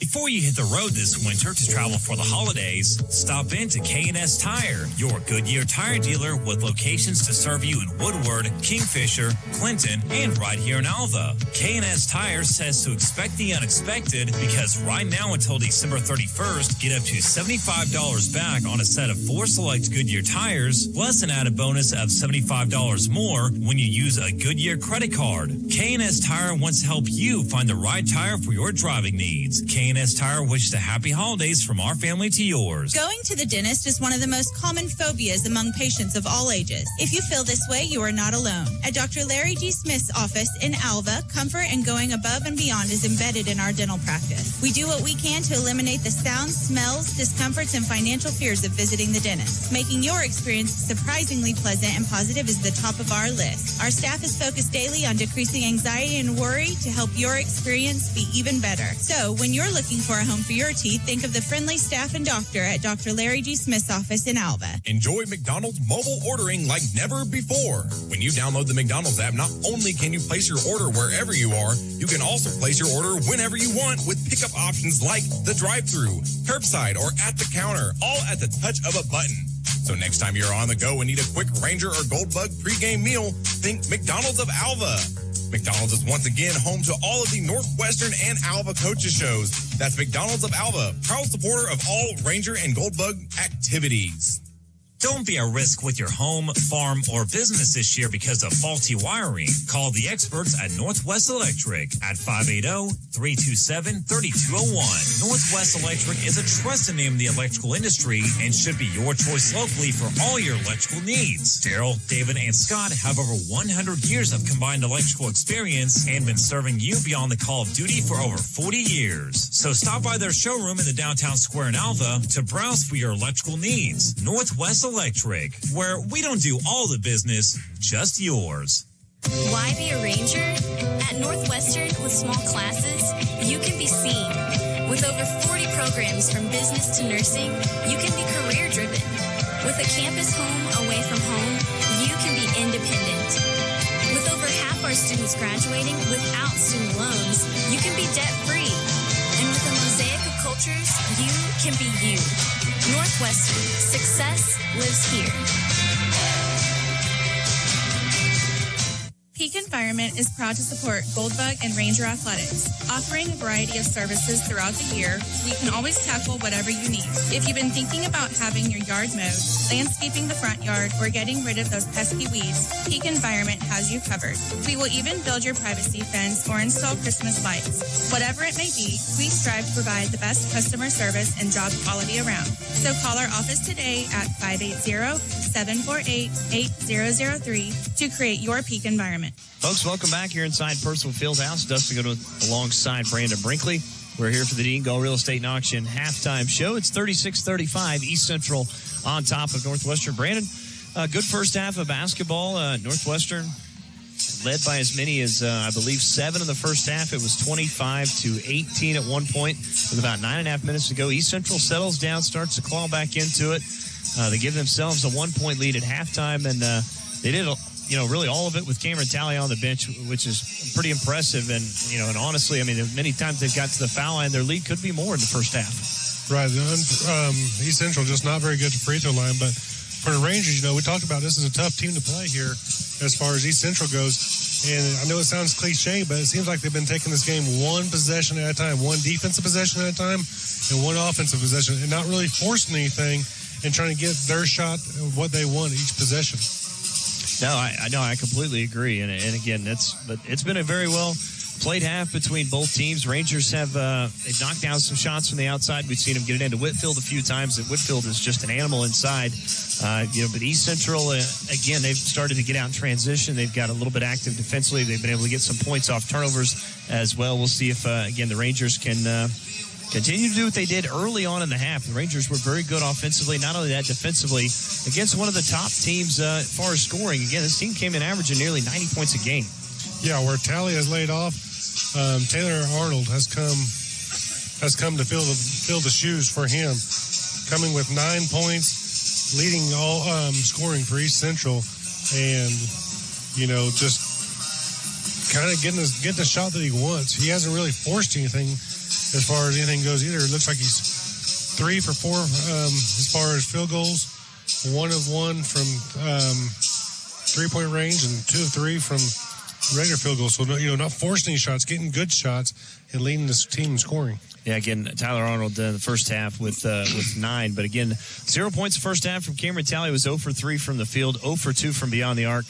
Before you hit the road this winter to travel for the holidays, stop in to K&S Tire, your Goodyear tire dealer with locations to serve you in Woodward, Kingfisher, Clinton, and right here in Alva. K&S Tire says to expect the unexpected because right now until December 31st, get up to $75 back on a set of 4 select Goodyear tires, plus an added bonus of $75 more when you use a Goodyear credit card. K&S Tire wants to help you find the right tire for your driving needs. K&S Tire wishes a happy holidays from our family to yours. Going to the dentist is one of the most common phobias among patients of all ages. If you feel this way, you are not alone. At Dr. Larry G. Smith's office in Alva, comfort and going above and beyond is embedded in our dental practice. We do what we can to eliminate the sounds, smells, discomforts, and financial fears of visiting the dentist. Making your experience surprisingly pleasant and positive is the top of our list. Our staff is focused daily on decreasing anxiety and worry to help your experience be even better. So, when you're looking for a home for your teeth, think of the friendly staff and doctor at Dr. Larry G. Smith's office in Alva. Enjoy McDonald's mobile ordering like never before. When you download the McDonald's app, not only can you place your order wherever you are, you can also place your order whenever you want with pickup options like the drive-thru, curbside, or at the counter, all at the touch of a button. So next time you're on the go and need a quick Ranger or Goldbug pregame meal, think McDonald's of Alva. McDonald's is once again home to all of the Northwestern and Alva coaches shows. That's McDonald's of Alva, proud supporter of all Ranger and Goldbug activities. Don't be at risk with your home, farm, or business this year because of faulty wiring. Call the experts at Northwest Electric at 580-327-3201. Northwest Electric is a trusted name in the electrical industry and should be your choice locally for all your electrical needs. Daryl, David, and Scott have over 100 years of combined electrical experience and been serving you beyond the call of duty for over 40 years. So stop by their showroom in the downtown square in Alva to browse for your electrical needs. Northwest Electric, where we don't do all the business, just yours. Why be a Ranger? At Northwestern, with small classes, you can be seen. With over 40 programs from business to nursing, you can be career-driven. With a campus home away from home, you can be independent. With over half our students graduating without student loans, you can be debt-free. And with a mosaic of cultures, you can be you. Northwestern, success lives here. Peak Environment is proud to support Goldbug and Ranger Athletics. Offering a variety of services throughout the year, we can always tackle whatever you need. If you've been thinking about having your yard mowed, landscaping the front yard, or getting rid of those pesky weeds, Peak Environment has you covered. We will even build your privacy fence or install Christmas lights. Whatever it may be, we strive to provide the best customer service and job quality around. So call our office today at 580-748-8003 to create your Peak Environment. Folks, welcome back here inside Purcell Fieldhouse. Dustin going alongside Brandon Brinkley. We're here for the Dean Gull Real Estate and Auction halftime show. It's 36-35, East Central on top of Northwestern. Brandon, good first half of basketball. Northwestern led by as many as, I believe, 7 in the first half. It was 25-18 at one point with about 9.5 minutes to go. East Central settles down, starts to claw back into it. They give themselves a 1-point lead at halftime, and they did really all of it with Cameron Talley on the bench, which is pretty impressive. And, and honestly, I mean, many times they've got to the foul line, their lead could be more in the first half. Right. East Central just not very good at the free throw line. But for the Rangers, we talked about this is a tough team to play here as far as East Central goes. And I know it sounds cliche, but it seems like they've been taking this game one possession at a time, one defensive possession at a time, and one offensive possession, and not really forcing anything and trying to get their shot of what they want each possession. No, I completely agree. And again, it's been a very well played half between both teams. Rangers have they've knocked down some shots from the outside. We've seen them get it into Whitfield a few times, and Whitfield is just an animal inside. But East Central, again, they've started to get out in transition. They've got a little bit active defensively. They've been able to get some points off turnovers as well. We'll see if, again, the Rangers can continue to do what they did early on in the half. The Rangers were very good offensively. Not only that, defensively, against one of the top teams as far as scoring. Again, this team came in averaging nearly 90 points a game. Yeah, where Talley has laid off, Taylor Arnold has come to fill the shoes for him, coming with 9 points, leading all scoring for East Central, and just kind of getting the shot that he wants. He hasn't really forced anything as far as anything goes either. It looks like he's 3 for 4 as far as field goals, 1 of 1 from 3-point range, and 2 of 3 from regular field goals. So not forcing any shots, getting good shots, and leading this team in scoring. Yeah, again, Tyler Arnold in the first half with 9. But again, 0 points the first half from Cameron Talley. Was 0 for 3 from the field, 0 for 2 from beyond the arc.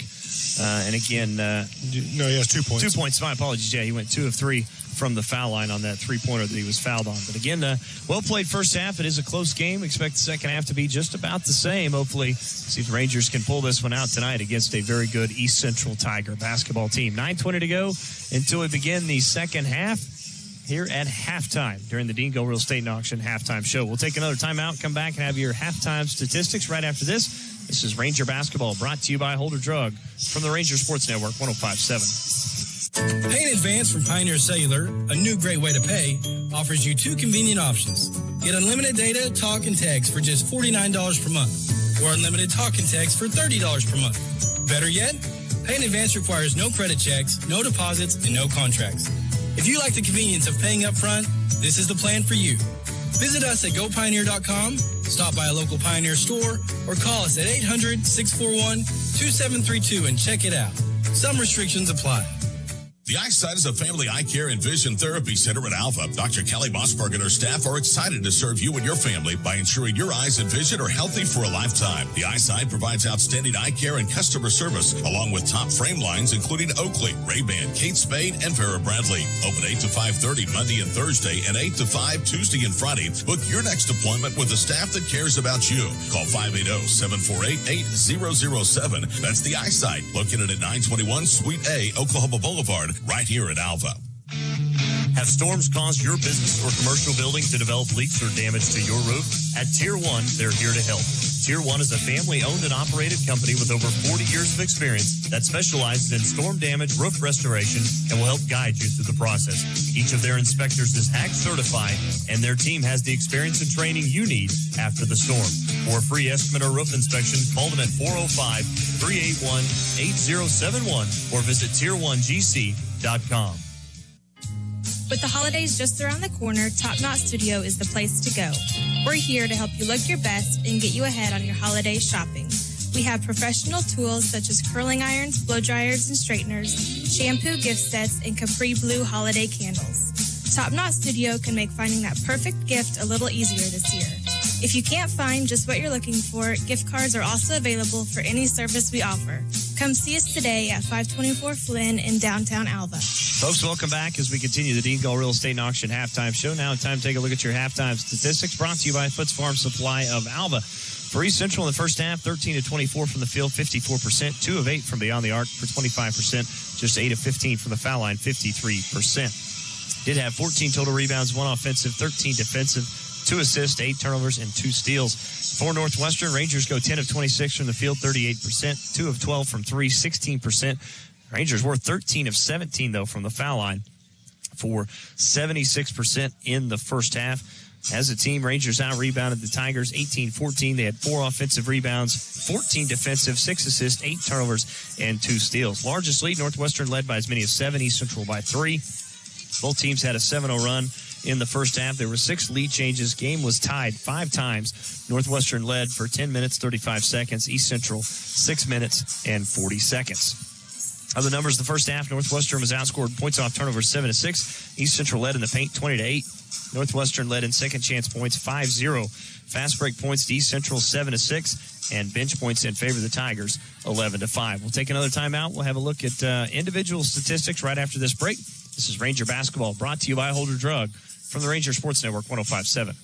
And again... no, he has 2 points. 2 points, my apologies. Yeah, he went 2 of 3 from the foul line on that three-pointer that he was fouled on. But again, well-played first half. It is a close game. Expect the second half to be just about the same. Hopefully, see if the Rangers can pull this one out tonight against a very good East Central Tiger basketball team. 9:20 to go until we begin the second half here at halftime during the Dean Go Real Estate and Auction halftime show. We'll take another timeout, come back and have your halftime statistics right after this. This is Ranger Basketball, brought to you by Holder Drug from the Ranger Sports Network 105.7. Pay in advance from Pioneer Cellular, a new great way to pay, offers you 2 convenient options. Get unlimited data, talk, and text for just $49 per month, or unlimited talk and text for $30 per month. Better yet, pay in advance requires no credit checks, no deposits, and no contracts. If you like the convenience of paying up front, this is the plan for you. Visit us at gopioneer.com, stop by a local Pioneer store, or call us at 800-641-2732 and check it out. Some restrictions apply. The Eyesight is a family eye care and vision therapy center at Alpha. Dr. Kelly Mossberg and her staff are excited to serve you and your family by ensuring your eyes and vision are healthy for a lifetime. The Eyesight provides outstanding eye care and customer service, along with top frame lines including Oakley, Ray-Ban, Kate Spade, and Vera Bradley. Open 8 to 5:30 Monday and Thursday, and 8 to 5 Tuesday and Friday. Book your next appointment with a staff that cares about you. Call 580-748-8007. That's The Eyesight, located at 921 Suite A, Oklahoma Boulevard, right here at Alva. Have storms caused your business or commercial building to develop leaks or damage to your roof? At Tier 1, they're here to help. Tier 1 is a family-owned and operated company with over 40 years of experience that specializes in storm damage, roof restoration, and will help guide you through the process. Each of their inspectors is HAG certified, and their team has the experience and training you need after the storm. For a free estimate or roof inspection, call them at 405-381-8071 or visit tier1gc.com. With the holidays just around the corner, Top Knot Studio is the place to go. We're here to help you look your best and get you ahead on your holiday shopping. We have professional tools such as curling irons, blow dryers and straighteners, shampoo gift sets, and Capri Blue holiday candles. Top Knot Studio can make finding that perfect gift a little easier this year. If you can't find just what you're looking for, gift cards are also available for any service we offer. Come see us today at 524 Flynn in downtown Alva. Folks, welcome back as we continue the Dean Gall Real Estate and Auction halftime show. Now it's time to take a look at your halftime statistics, brought to you by Foots Farm Supply of Alva. For East Central in the first half, 13 of 24 from the field, 54%, 2 of 8 from beyond the arc for 25%, just 8 of 15 from the foul line, 53%. Did have 14 total rebounds, 1 offensive, 13 defensive, 2 assists, 8 turnovers, and 2 steals. For Northwestern, Rangers go 10 of 26 from the field, 38%, 2 of 12 from 3, 16%. Rangers were 13 of 17, though, from the foul line for 76% in the first half. As a team, Rangers out-rebounded the Tigers 18-14. They had 4 offensive rebounds, 14 defensive, 6 assists, 8 turnovers, and 2 steals. Largest lead, Northwestern led by as many as 7, East Central by 3. Both teams had a 7-0 run in the first half. There were 6 lead changes. Game was tied 5 times. Northwestern led for 10 minutes, 35 seconds. East Central, 6 minutes and 40 seconds. Other numbers, the first half, Northwestern was outscored points off turnovers 7-6. East Central led in the paint 20-8. Northwestern led in second chance points 5-0. Fast break points to East Central 7-6. And bench points in favor of the Tigers 11-5. We'll take another timeout. We'll have a look at individual statistics right after this break. This is Ranger Basketball, brought to you by Holder Drug from the Ranger Sports Network 105.7.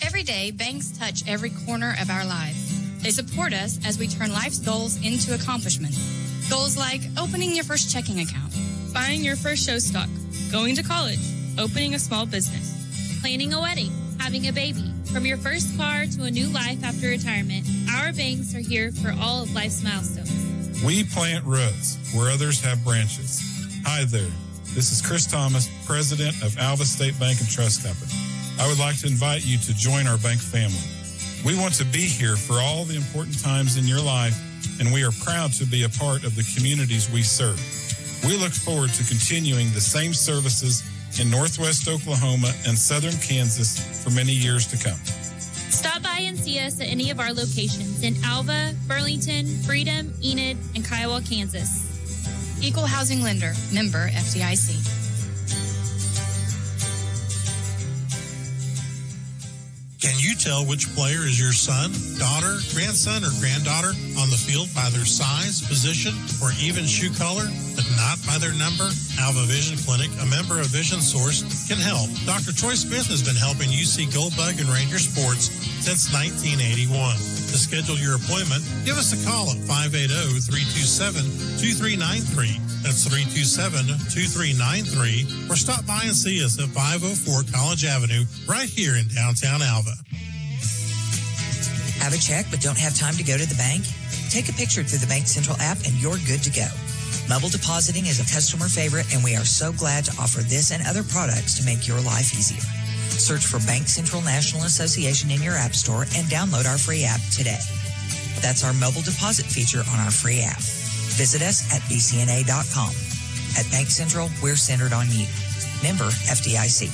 Every day, banks touch every corner of our lives. They support us as we turn life's goals into accomplishments. Goals like opening your first checking account, Buying your first show stock, going to college, opening a small business. planning a wedding, having a baby. From your first car to a new life after retirement, our banks are here for all of life's milestones. We plant roots where others have branches. Hi there. This is Chris Thomas, president of Alva State Bank and Trust Company. I would like to invite you to join our bank family. We want to be here for all the important times in your life, and we are proud to be a part of the communities we serve. We look forward to continuing the same services in Northwest Oklahoma and Southern Kansas for many years to come. Stop by and see us at any of our locations in Alva, Burlington, Freedom, Enid, and Kiowa, Kansas. Equal Housing Lender, member FDIC. Can you tell which player is your son, daughter, grandson, or granddaughter on the field by their size, position, or even shoe color, but not by their number? Alva Vision Clinic, a member of Vision Source, can help. Dr. Troy Smith has been helping you see Goldbug and Ranger sports since 1981. To schedule your appointment, give us a call at 580-327-2393. That's 327-2393. Or stop by and see us at 504 College Avenue, right here in downtown Alva. Have a check but don't have time to go to the bank? Take a picture through the Bank Central app and you're good to go. Mobile depositing is a customer favorite, and we are so glad to offer this and other products to make your life easier. Search for Bank Central National Association in your app store and download our free app today. That's our mobile deposit feature on our free app. Visit us at bcna.com. At Bank Central, we're centered on you. Member FDIC.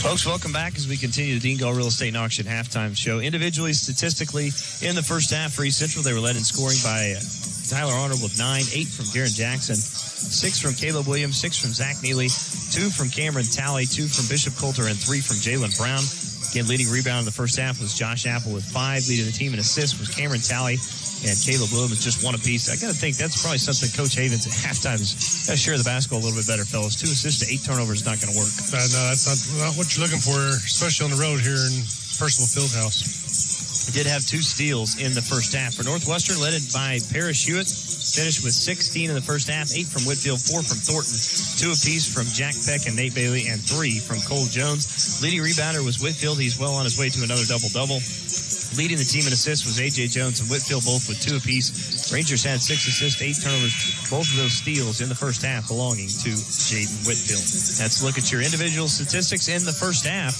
Folks, welcome back as we continue the Dean Gall Real Estate and Auction halftime show. Individually, statistically, in the first half for East Central, they were led in scoring by Tyler Arnold with 9, 8 from Darren Jackson, 6 from Caleb Williams, 6 from Zach Neely, 2 from Cameron Talley, 2 from Bishop Coulter, and 3 from Jalen Brown. Again, leading rebound in the first half was Josh Apple with 5. Leading the team in assists was Cameron Talley and Caleb Williams, just one apiece. I got to think that's probably something Coach Havens at halftime is got to share the basketball a little bit better, fellas. 2 assists to 8 turnovers is not going to work. No, that's not what you're looking for, especially on the road here in Percival Fieldhouse. He did have 2 steals in the first half. For Northwestern, led by Parrish Hewitt, finished with 16 in the first half, 8 from Whitfield, 4 from Thornton, 2 apiece from Jack Peck and Nate Bailey, and 3 from Cole Jones. Leading rebounder was Whitfield. He's well on his way to another double-double. Leading the team in assists was A.J. Jones and Whitfield, both with 2 apiece. Rangers had 6 assists, 8 turnovers, both of those steals in the first half belonging to Jaden Whitfield. Let's look at your individual statistics in the first half.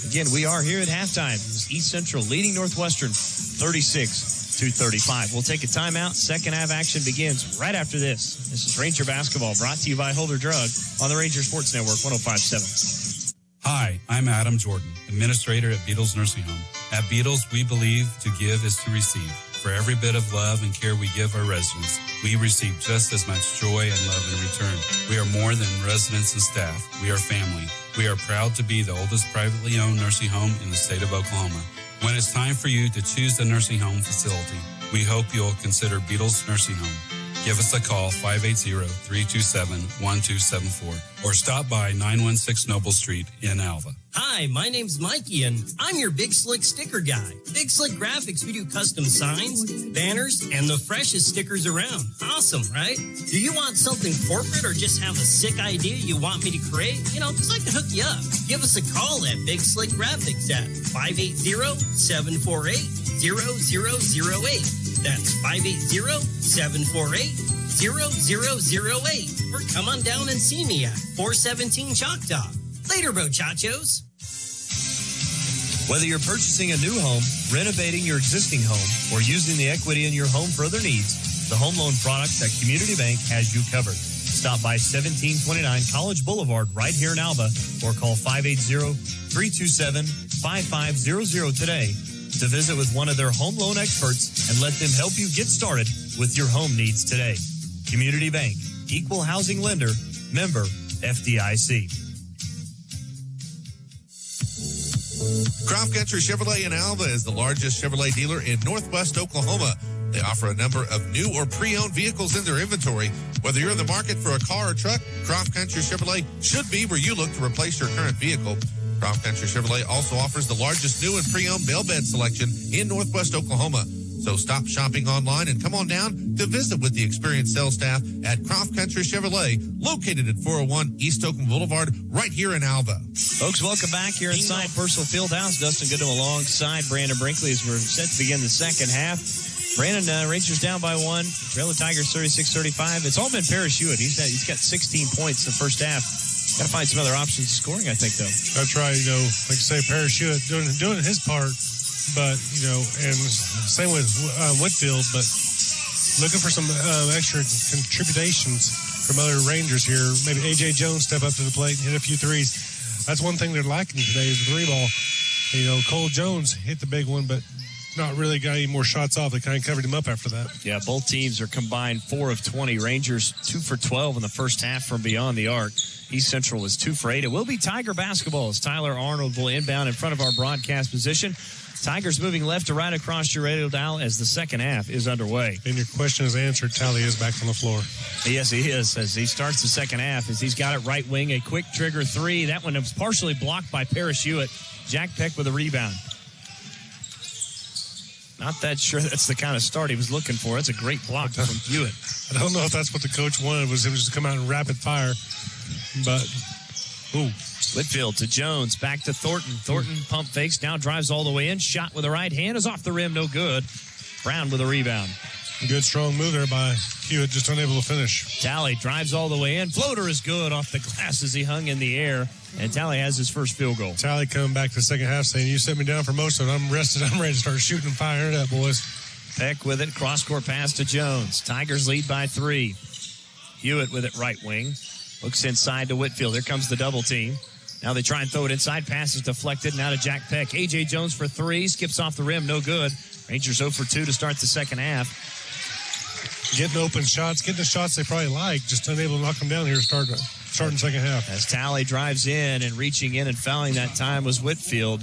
Again, we are here at halftime. East Central leading Northwestern 36-35. We'll take a timeout. Second half action begins right after this. This is Ranger Basketball brought to you by Holder Drug on the Ranger Sports Network 105.7. Hi, I'm Adam Jordan, administrator at Beatles Nursing Home. At Beatles, we believe to give is to receive. For every bit of love and care we give our residents, we receive just as much joy and love in return. We are more than residents and staff. We are family. We are proud to be the oldest privately owned nursing home in the state of Oklahoma. When it's time for you to choose the nursing home facility, we hope you'll consider Beatles Nursing Home. Give us a call, 580-327-1274, or stop by 916 Noble Street in Alva. Hi, my name's Mikey, and I'm your Big Slick sticker guy. Big Slick Graphics, we do custom signs, banners, and the freshest stickers around. Awesome, right? Do you want something corporate or just have a sick idea you want me to create? Because I can hook you up. Give us a call at Big Slick Graphics at 580-748-0008. That's 580-748-0008. Or come on down and see me at 417 Choctaw. Later, muchachos. Whether you're purchasing a new home, renovating your existing home, or using the equity in your home for other needs, the home loan products at Community Bank has you covered. Stop by 1729 College Boulevard right here in Alva, or call 580-327-5500 today to visit with one of their home loan experts and let them help you get started with your home needs today. Community Bank, equal housing lender, member FDIC. Croft Country Chevrolet in Alva is the largest Chevrolet dealer in Northwest Oklahoma. They offer a number of new or pre-owned vehicles in their inventory. Whether you're in the market for a car or truck, Croft Country Chevrolet should be where you look to replace your current vehicle. Croft Country Chevrolet also offers the largest new and pre-owned mail bed selection in Northwest Oklahoma. So stop shopping online and come on down to visit with the experienced sales staff at Croft Country Chevrolet, located at 401 East Oakland Boulevard, right here in Alva. Folks, welcome back here inside Purcell Fieldhouse. Dustin Goodham alongside Brandon Brinkley as we're set to begin the second half. Brandon, Rangers down by 1. Trail the Tigers 36-35. It's all been Parrish Hewitt. He's got 16 points in the first half. Got to find some other options of scoring, I think, though. That's right. Like I say, Parrish Hewitt doing his part, but, and same with Whitfield, but looking for some extra contributions from other Rangers here. Maybe A.J. Jones step up to the plate and hit a few threes. That's one thing they're lacking today is the three ball. Cole Jones hit the big one, but not really got any more shots off. They kind of covered him up after that. Yeah, both teams are combined 4 of 20. Rangers 2 for 12 in the first half from beyond the arc. East Central was 2 for 8. It will be Tiger basketball as Tyler Arnold will inbound in front of our broadcast position. Tigers moving left to right across your radio dial as the second half is underway. And your question is answered. Tally is back on the floor. Yes, he is, as he starts the second half, as he's got it right wing, a quick trigger three. That one was partially blocked by Parrish Hewitt. Jack Peck with a rebound. Not that sure that's the kind of start he was looking for. It's a great block from Hewitt. I don't know if that's what the coach wanted, was him just to come out in rapid fire. But, Whitfield to Jones, back to Thornton. Thornton pump fakes, now drives all the way in. Shot with the right hand is off the rim, no good. Brown with a rebound. Good strong move there by Hewitt, just unable to finish. Tally drives all the way in. Floater is good off the glass as he hung in the air. And Tally has his first field goal. Tally coming back to the second half saying, you set me down for most of it. I'm rested. I'm ready to start shooting and firing it up, boys. Peck with it. Cross-court pass to Jones. Tigers lead by 3. Hewitt with it right wing. Looks inside to Whitfield. Here comes the double team. Now they try and throw it inside. Pass is deflected. Now to Jack Peck. A.J. Jones for 3. Skips off the rim. No good. Rangers 0 for 2 to start the second half. Getting open shots. Getting the shots they probably like. Just unable to knock them down here starting second half. As Tally drives in and reaching in and fouling that time was Whitfield.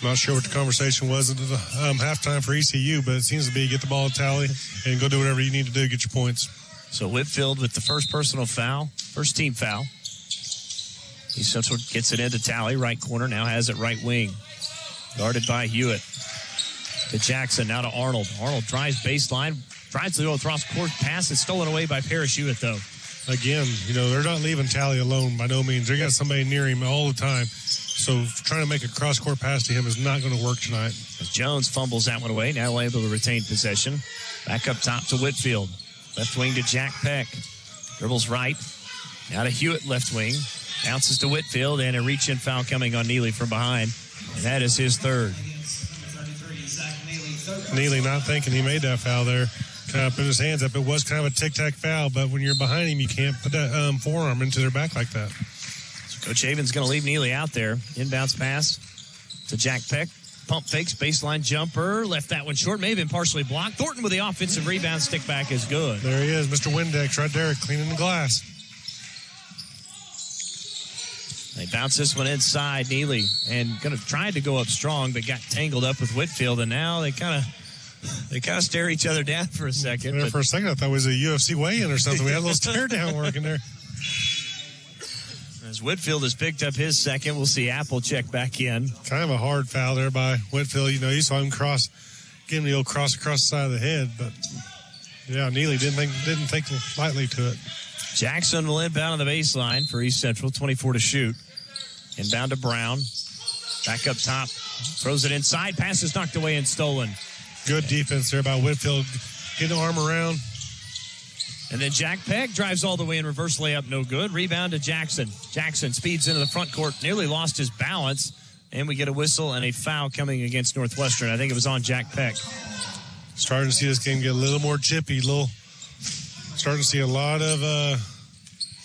Not sure what the conversation was at the halftime for ECU, but it seems to be get the ball to Tally and go do whatever you need to do to get your points. So Whitfield with the first personal foul, first team foul. East Central gets it into Tally, right corner, now has it right wing. Guarded by Hewitt. To Jackson, now to Arnold. Arnold drives baseline, tries to go across court, pass is stolen away by Parrish Hewitt, though. Again, they're not leaving Tally alone by no means. They got somebody near him all the time. So trying to make a cross-court pass to him is not going to work tonight. As Jones fumbles that one away, now able to retain possession. Back up top to Whitfield. Left wing to Jack Peck. Dribbles right. Now to Hewitt, left wing. Bounces to Whitfield, and a reach-in foul coming on Neely from behind. And that is his third. Neely not thinking he made that foul there. Kind of put his hands up. It was kind of a tic-tac foul, but when you're behind him, you can't put that forearm into their back like that. So Coach Haven's going to leave Neely out there. Inbounds pass to Jack Peck. Pump fakes, baseline jumper. Left that one short. May have been partially blocked. Thornton with the offensive rebound. Stick back is good. There he is, Mr. Windex right there, cleaning the glass. They bounce this one inside. Neely and tried to go up strong, but got tangled up with Whitfield. And now they kind of stare each other down for a second. Yeah, for a second, I thought it was a UFC weigh-in or something. We had a little stare down working there. As Whitfield has picked up his second, we'll see Apple check back in. Kind of a hard foul there by Whitfield. You saw him give him the old cross across the side of the head, but yeah, Neely didn't think lightly to it. Jackson will inbound on the baseline for East Central, 24 to shoot. Inbound to Brown. Back up top. Throws it inside. Pass is knocked away and stolen. Good defense there by Whitfield. Getting the arm around. And then Jack Peck drives all the way in, reverse layup, no good. Rebound to Jackson. Jackson speeds into the front court, nearly lost his balance. And we get a whistle and a foul coming against Northwestern. I think it was on Jack Peck. Starting to see this game get a little more chippy. Starting to see a lot of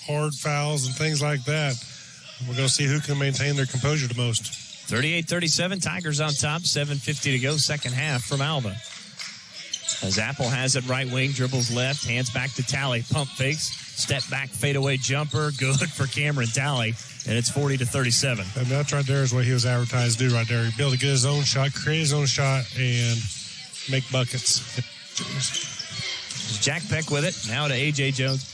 hard fouls and things like that. We're going to see who can maintain their composure the most. 38-37, Tigers on top, 7:50 to go, second half from Alva. As Apple has it right wing, dribbles left, hands back to Tally, pump fakes, step back, fadeaway jumper, good for Cameron Tally, and it's 40-37. And that right there is what he was advertised to do right there. He'd be able to get his own shot, create his own shot, and make buckets. Jack Peck with it, now to A.J. Jones.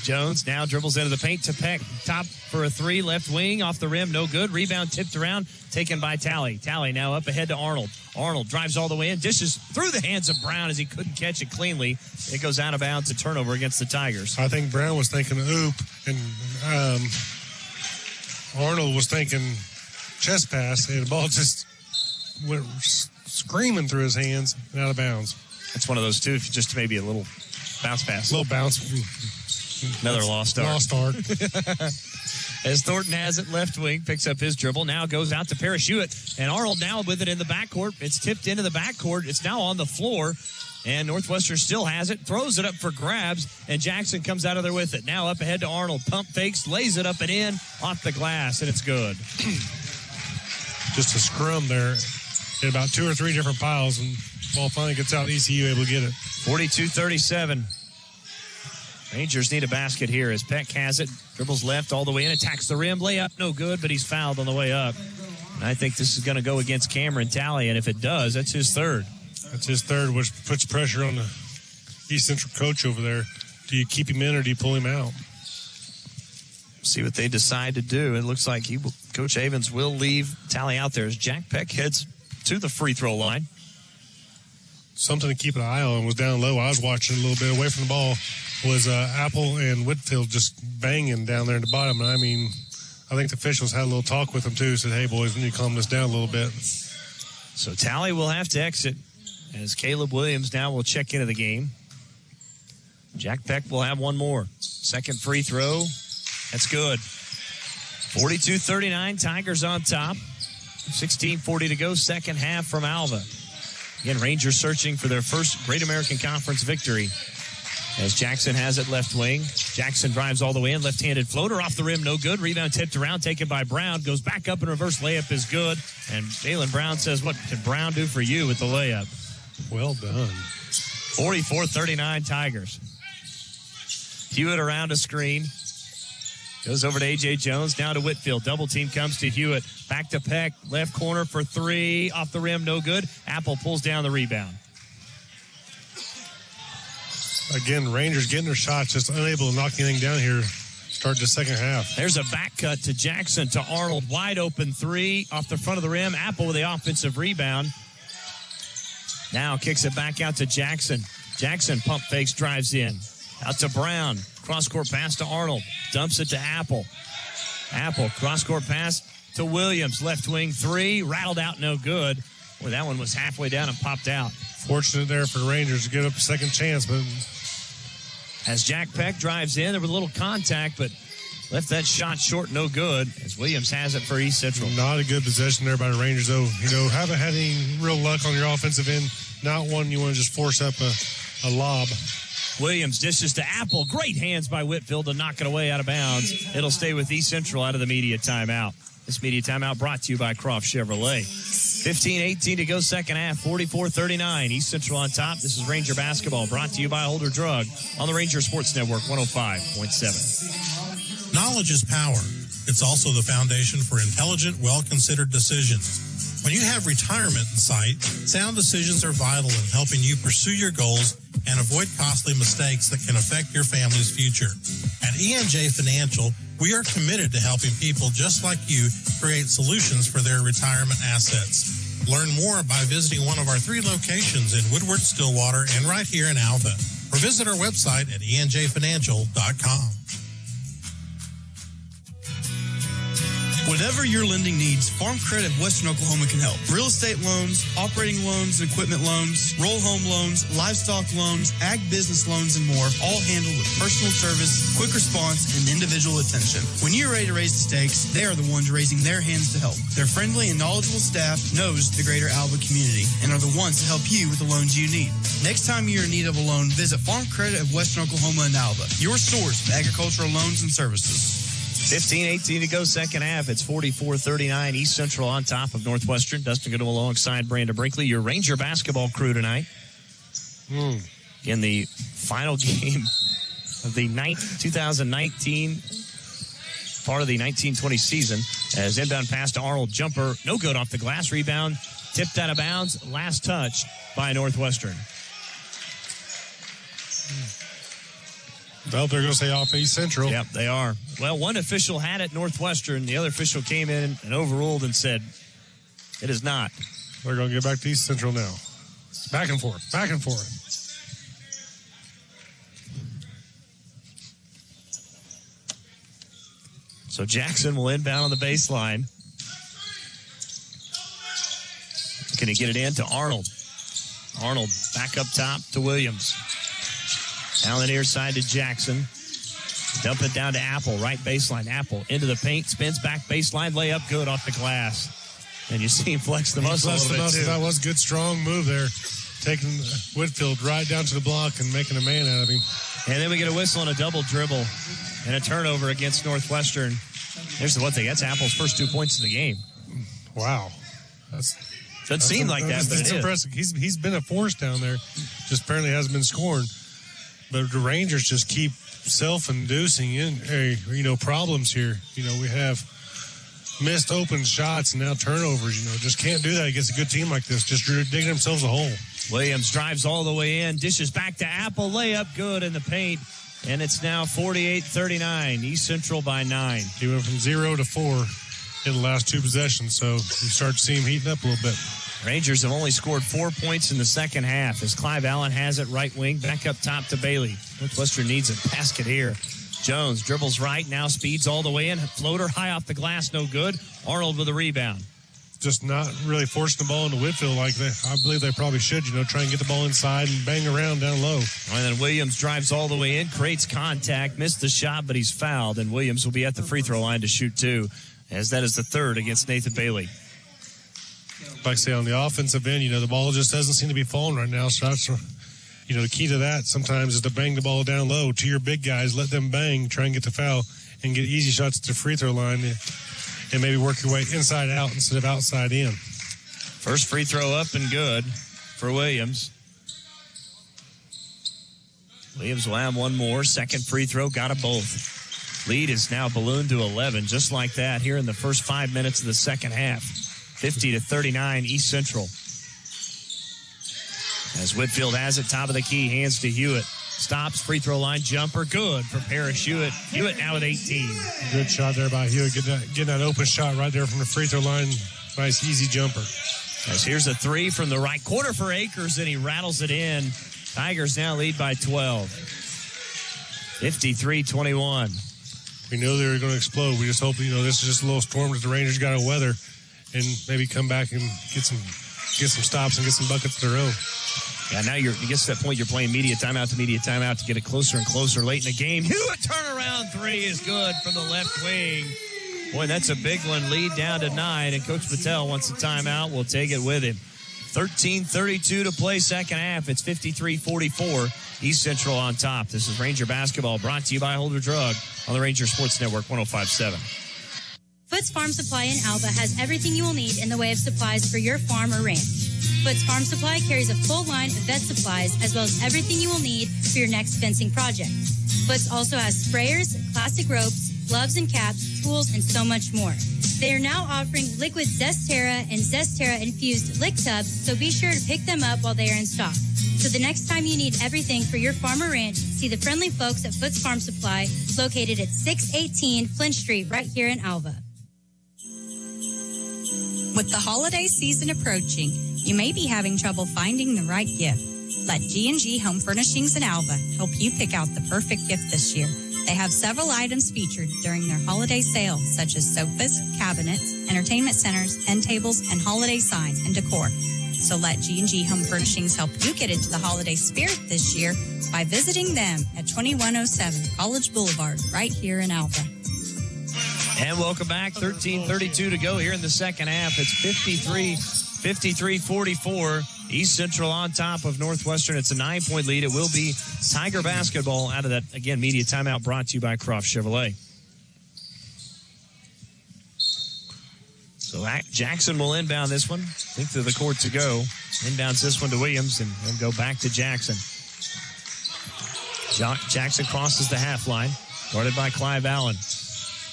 Jones now dribbles into the paint to Peck. Top for a three, left wing, off the rim, no good. Rebound tipped around, taken by Tally. Tally now up ahead to Arnold. Arnold drives all the way in, dishes through the hands of Brown as he couldn't catch it cleanly. It goes out of bounds, a turnover against the Tigers. I think Brown was thinking oop, and Arnold was thinking chest pass, and the ball just went screaming through his hands and out of bounds. That's one of those, too, just maybe a little bounce pass. A little bounce. Another lost start. Lost start. As Thornton has it, left wing, picks up his dribble, now goes out to Parrish Hewitt, and Arnold now with it in the backcourt. It's tipped into the backcourt. It's now on the floor, and Northwestern still has it, throws it up for grabs, and Jackson comes out of there with it. Now up ahead to Arnold, pump fakes, lays it up and in, off the glass, and it's good. Just a scrum there in about 2 or 3 different piles, and ball finally gets out, ECU able to get it. 42-37. Rangers need a basket here as Peck has it. Dribbles left all the way in, attacks the rim. Layup, no good, but he's fouled on the way up. And I think this is going to go against Cameron Talley, and if it does, that's his third. That's his third, which puts pressure on the East Central coach over there. Do you keep him in or do you pull him out? See what they decide to do. It looks like Coach Avens will leave Talley out there as Jack Peck heads to the free throw line. Something to keep an eye on was down low. I was watching a little bit away from the ball. Was Apple and Whitfield just banging down there at the bottom. And I mean, I think the officials had a little talk with them too. Said, hey, boys, we need to calm this down a little bit. So Talley will have to exit as Caleb Williams now will check into the game. Jack Peck will have one more. Second free throw. That's good. 42-39, Tigers on top. 16:40 to go, second half from Alva. Again, Rangers searching for their first Great American Conference victory. As Jackson has it left wing. Jackson drives all the way in. Left-handed floater off the rim, no good. Rebound tipped around, taken by Brown. Goes back up and reverse layup is good. And Jalen Brown says, what can Brown do for you with the layup? Well done. 44-39 Tigers. Hewitt around a screen. Goes over to A.J. Jones, down to Whitfield. Double team comes to Hewitt. Back to Peck. Left corner for three. Off the rim, no good. Apple pulls down the rebound. Again, Rangers getting their shots, just unable to knock anything down here. Start the second half. There's a back cut to Jackson, to Arnold. Wide open three off the front of the rim. Apple with the offensive rebound. Now kicks it back out to Jackson. Jackson pump fakes, drives in. Out to Brown. Cross-court pass to Arnold. Dumps it to Apple. Apple, cross-court pass to Williams. Left wing three. Rattled out, no good. Boy, that one was halfway down and popped out. Fortunate there for the Rangers to get up a second chance, but as Jack Peck drives in, there was a little contact, but left that shot short, no good, as Williams has it for East Central. Not a good possession there by the Rangers, though. You know, haven't had any real luck on your offensive end. Not one you want to just force up a lob. Williams dishes to Apple. Great hands by Whitfield to knock it away out of bounds. It'll stay with East Central out of the media timeout. This media timeout brought to you by Croft Chevrolet. 15-18 to go second half, 44-39. East Central on top. This is Ranger basketball brought to you by Holder Drug on the Ranger Sports Network 105.7. Knowledge is power. It's also the foundation for intelligent, well-considered decisions. When you have retirement in sight, sound decisions are vital in helping you pursue your goals and avoid costly mistakes that can affect your family's future. At E&J Financial, we are committed to helping people just like you create solutions for their retirement assets. Learn more by visiting one of our 3 locations in Woodward, Stillwater, and right here in Alva. Or visit our website at enjfinancial.com. Whatever your lending needs, Farm Credit of Western Oklahoma can help. Real estate loans, operating loans and equipment loans, roll home loans, livestock loans, ag business loans, and more, all handled with personal service, quick response, and individual attention. When you're ready to raise the stakes, they are the ones raising their hands to help. Their friendly and knowledgeable staff knows the greater Alva community and are the ones to help you with the loans you need. Next time you're in need of a loan, visit Farm Credit of Western Oklahoma in Alva, your source of agricultural loans and services. 15-18 to go second half. It's 44-39. East Central on top of Northwestern. Dustin Goodall alongside Brandon Brinkley. Your Ranger basketball crew tonight. In the final game of the 2019 part of the 1920 season. As inbound pass to Arnold. Jumper, no good off the glass. Rebound, tipped out of bounds. Last touch by Northwestern. Well, they're going to say off East Central. Yep, they are. Well, one official had it Northwestern. The other official came in and overruled and said, it is not. They're going to get back to East Central now. Back and forth. So Jackson will inbound on the baseline. Can he get it in to Arnold? Arnold back up top to Williams. Down the near side to Jackson. Dump it down to Apple, right baseline. Apple into the paint, spins back baseline, layup good off the glass. And you see him flex the muscle a little bit too. That was a good, strong move there. Taking Whitfield right down to the block and making a man out of him. And then we get a whistle and a double dribble and a turnover against Northwestern. Here's the one thing. That's Apple's first 2 points of the game. Wow. Doesn't seem like that, but it's impressive. He's been a force down there. Just apparently hasn't been scoring. But the Rangers just keep self-inducing problems here. We have missed open shots and now turnovers. Just can't do that against a good team like this. Just digging themselves a hole. Williams drives all the way in, dishes back to Apple, layup good in the paint, and it's now 48-39. East Central by 9. He went from 0 to 4 in the last 2 possessions, so you start to see him heating up a little bit. Rangers have only scored 4 points in the second half as Clive Allen has it right wing, back up top to Bailey. Northwestern needs a basket here. Jones dribbles right, now speeds all the way in. Floater high off the glass, no good. Arnold with a rebound. Just not really forcing the ball into Whitfield like I believe they probably should, try and get the ball inside and bang around down low. And then Williams drives all the way in, creates contact, missed the shot, but he's fouled, and Williams will be at the free throw line to shoot 2, as that is the third against Nathan Bailey. Like I say, on the offensive end, the ball just doesn't seem to be falling right now. Shots are, the key to that sometimes is to bang the ball down low to your big guys, let them bang, try and get the foul, and get easy shots at the free throw line, and maybe work your way inside out instead of outside in. First free throw up and good for Williams. Williams will have one more. Second free throw, got them both. Lead is now ballooned to 11, just like that here in the first 5 minutes of the second half. 50-39 East Central. As Whitfield has it, top of the key, hands to Hewitt. Stops, free throw line, jumper, good for Parrish Hewitt. Hewitt now with 18. Good shot there by Hewitt, getting that open shot right there from the free throw line. Nice, easy jumper. As here's a 3 from the right corner for Akers, and he rattles it in. Tigers now lead by 12. 53-21. We knew they were going to explode. We just hope, this is just a little storm that the Rangers got to weather and maybe come back and get some stops and get some buckets of their own. Yeah, now you get to that point you're playing media timeout to get it closer and closer late in the game. Hewitt turnaround 3 is good from the left wing. Boy, that's a big one. Lead down to 9, and Coach Patel wants a timeout. We'll take it with him. 13:32 to play second half. It's 53-44. East Central on top. This is Ranger basketball brought to you by Holder Drug on the Ranger Sports Network 105.7. Foots Farm Supply in Alva has everything you will need in the way of supplies for your farm or ranch. Foots Farm Supply carries a full line of vet supplies as well as everything you will need for your next fencing project. Foots also has sprayers, plastic ropes, gloves and caps, tools, and so much more. They are now offering liquid Zestera and Zestera infused lick tubs, so be sure to pick them up while they are in stock. So the next time you need everything for your farm or ranch, see the friendly folks at Foots Farm Supply, located at 618 Flint Street, right here in Alva. With the holiday season approaching, you may be having trouble finding the right gift. Let G&G Home Furnishings in Alva help you pick out the perfect gift this year. They have several items featured during their holiday sale, such as sofas, cabinets, entertainment centers, end tables, and holiday signs and decor. So let G&G Home Furnishings help you get into the holiday spirit this year by visiting them at 2107 College Boulevard, right here in Alva. And welcome back. 13:32 to go here in the second half. It's 53-44. East Central on top of Northwestern. It's a 9-point lead. It will be Tiger basketball out of that, again, media timeout brought to you by Croft Chevrolet. So Jackson will inbound this one. Think to the court to go. Inbounds this one to Williams and then go back to Jackson. Jackson crosses the half line. Guarded by Clive Allen.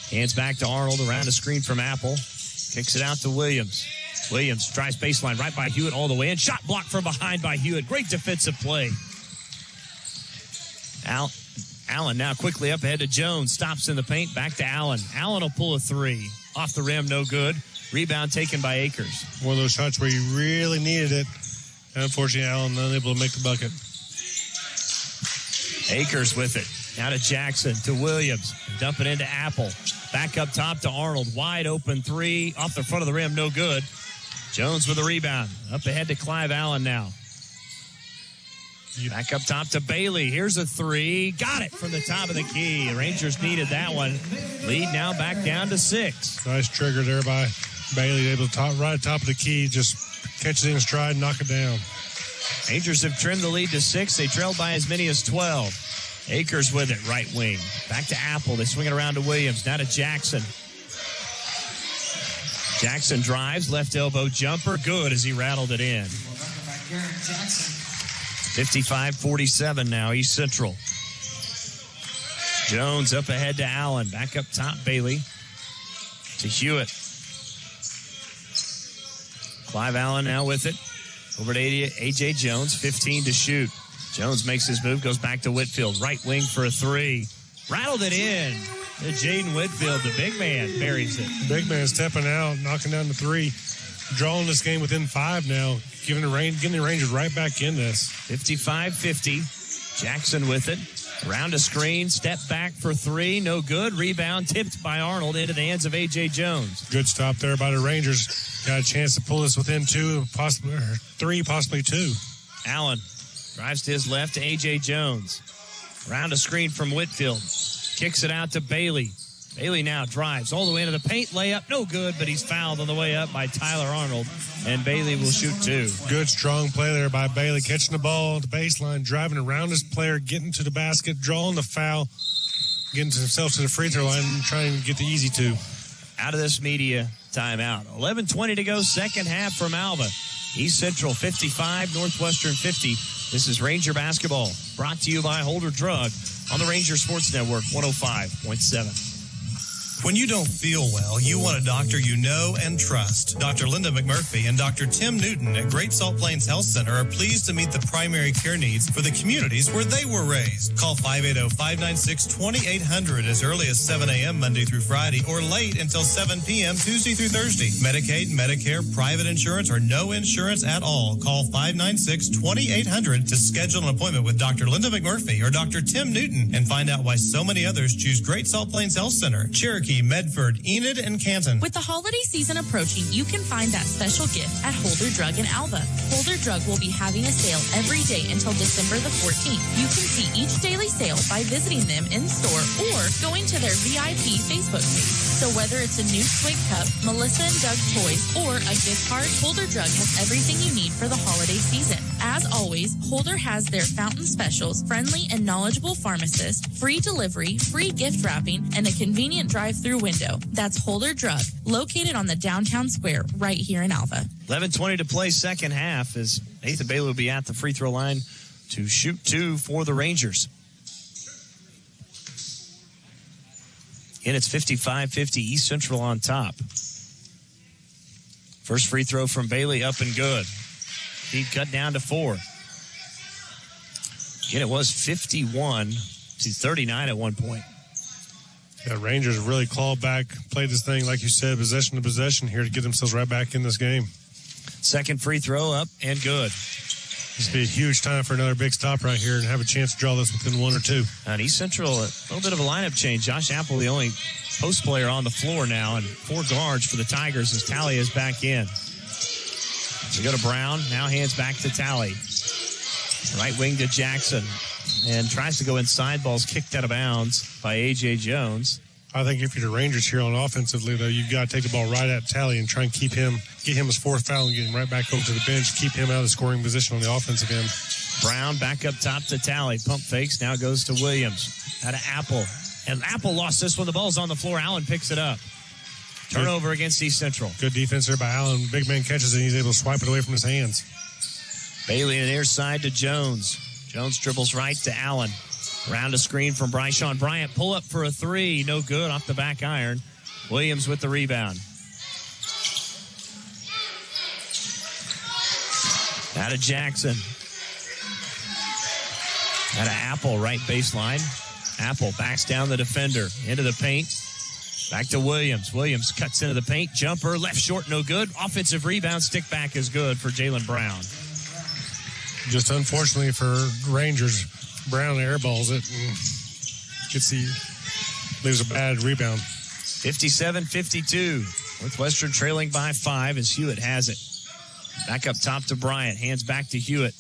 Hands back to Arnold around a screen from Apple. Kicks it out to Williams. Williams drives baseline right by Hewitt all the way in. Shot blocked from behind by Hewitt. Great defensive play. Allen now quickly up ahead to Jones. Stops in the paint. Back to Allen. Allen will pull a 3. Off the rim, no good. Rebound taken by Akers. One of those shots where you really needed it. Unfortunately, Allen unable to make the bucket. Akers with it. Now to Jackson, to Williams. Dump it into Apple. Back up top to Arnold. Wide open three. Off the front of the rim. No good. Jones with a rebound. Up ahead to Clive Allen now. Back up top to Bailey. Here's a three. Got it from the top of the key. The Rangers needed that one. Lead now back down to 6. Nice trigger there by Bailey. Able to right top of the key. Just catch it in stride and knock it down. Rangers have trimmed the lead to 6. They trailed by as many as 12. Akers with it, right wing. Back to Apple. They swing it around to Williams. Now to Jackson. Jackson drives. Left elbow jumper. Good as he rattled it in. 55-47 now, East Central. Jones up ahead to Allen. Back up top, Bailey. To Hewitt. Clive Allen now with it. Over to A.J. Jones, 15 to shoot. Jones makes his move, goes back to Whitfield. Right wing for a three. Rattled it in. To Jaden Whitfield, the big man, buries it. Big man stepping out, knocking down the three. Drawing this game within 5 now. Getting the Rangers right back in this. 55-50. Jackson with it. Around a screen. Step back for three. No good. Rebound tipped by Arnold into the hands of A.J. Jones. Good stop there by the Rangers. Got a chance to pull this within 2, possibly 3, possibly 2. Allen drives to his left to A.J. Jones. Around a screen from Whitfield. Kicks it out to Bailey. Bailey now drives all the way into the paint. Layup, no good, but he's fouled on the way up by Tyler Arnold, and Bailey will shoot 2. Good, strong play there by Bailey, catching the ball at the baseline, driving around his player, getting to the basket, drawing the foul, getting himself to the free throw line, and trying to get the easy 2. Out of this media timeout. 11:20 to go, second half from Alva. East Central 55, Northwestern 50. This is Ranger basketball, brought to you by Holder Drug on the Ranger Sports Network 105.7. When you don't feel well, you want a doctor you know and trust. Dr. Linda McMurphy and Dr. Tim Newton at Great Salt Plains Health Center are pleased to meet the primary care needs for the communities where they were raised. Call 580-596-2800 as early as 7 a.m. Monday through Friday or late until 7 p.m. Tuesday through Thursday. Medicaid, Medicare, private insurance, or no insurance at all. Call 596-2800 to schedule an appointment with Dr. Linda McMurphy or Dr. Tim Newton and find out why so many others choose Great Salt Plains Health Center, Cherokee, Medford, Enid, and Canton. With the holiday season approaching, you can find that special gift at Holder Drug in Alva. Holder Drug will be having a sale every day until December the 14th. You can see each daily sale by visiting them in store or going to their VIP Facebook page. So whether it's a new Swig cup, Melissa and Doug toys, or a gift card, Holder Drug has everything you need for the holiday season. As always, Holder has their fountain specials, friendly and knowledgeable pharmacist, free delivery, free gift wrapping, and a convenient drive-through window. That's Holder Drug, located on the downtown square right here in Alva. 11:20 to play, second half, as Nathan Bailey will be at the free throw line to shoot 2 for the Rangers. And it's 55-50, East Central on top. First free throw from Bailey, up and good. He cut down to 4. Again, it was 51-39 at one point. Yeah, Rangers really clawed back, played this thing, like you said, possession to possession here to get themselves right back in this game. Second free throw up and good. This would be a huge time for another big stop right here and have a chance to draw this within 1 or 2. And East Central, a little bit of a lineup change. Josh Apple, the only post player on the floor now, and 4 guards for the Tigers as Talley is back in. So go to Brown, now hands back to Talley. Right wing to Jackson, and tries to go inside. Ball's kicked out of bounds by A.J. Jones. I think if you're the Rangers here on offensively, though, you've got to take the ball right at Talley and try and get him his 4th foul and get him right back over to the bench, keep him out of the scoring position on the offensive end. Brown back up top to Talley. Pump fakes, now goes to Williams. Out of Apple. And Apple lost this one. The ball's on the floor. Allen picks it up. Turnover against East Central. Good defense there by Allen. Big man catches it, and he's able to swipe it away from his hands. Bailey on the near side to Jones. Jones dribbles right to Allen. Around a screen from Bryshon Bryant. Pull up for a 3. No good off the back iron. Williams with the rebound. Out of Jackson. Out of Apple, right baseline. Apple backs down the defender. Into the paint. Back to Williams. Williams cuts into the paint. Jumper, left short, no good. Offensive rebound, stick back is good for Jalen Brown. Just unfortunately for Rangers, Brown airballs it and leaves a bad rebound. 57-52. Northwestern trailing by 5 as Hewitt has it. Back up top to Bryant. Hands back to Hewitt.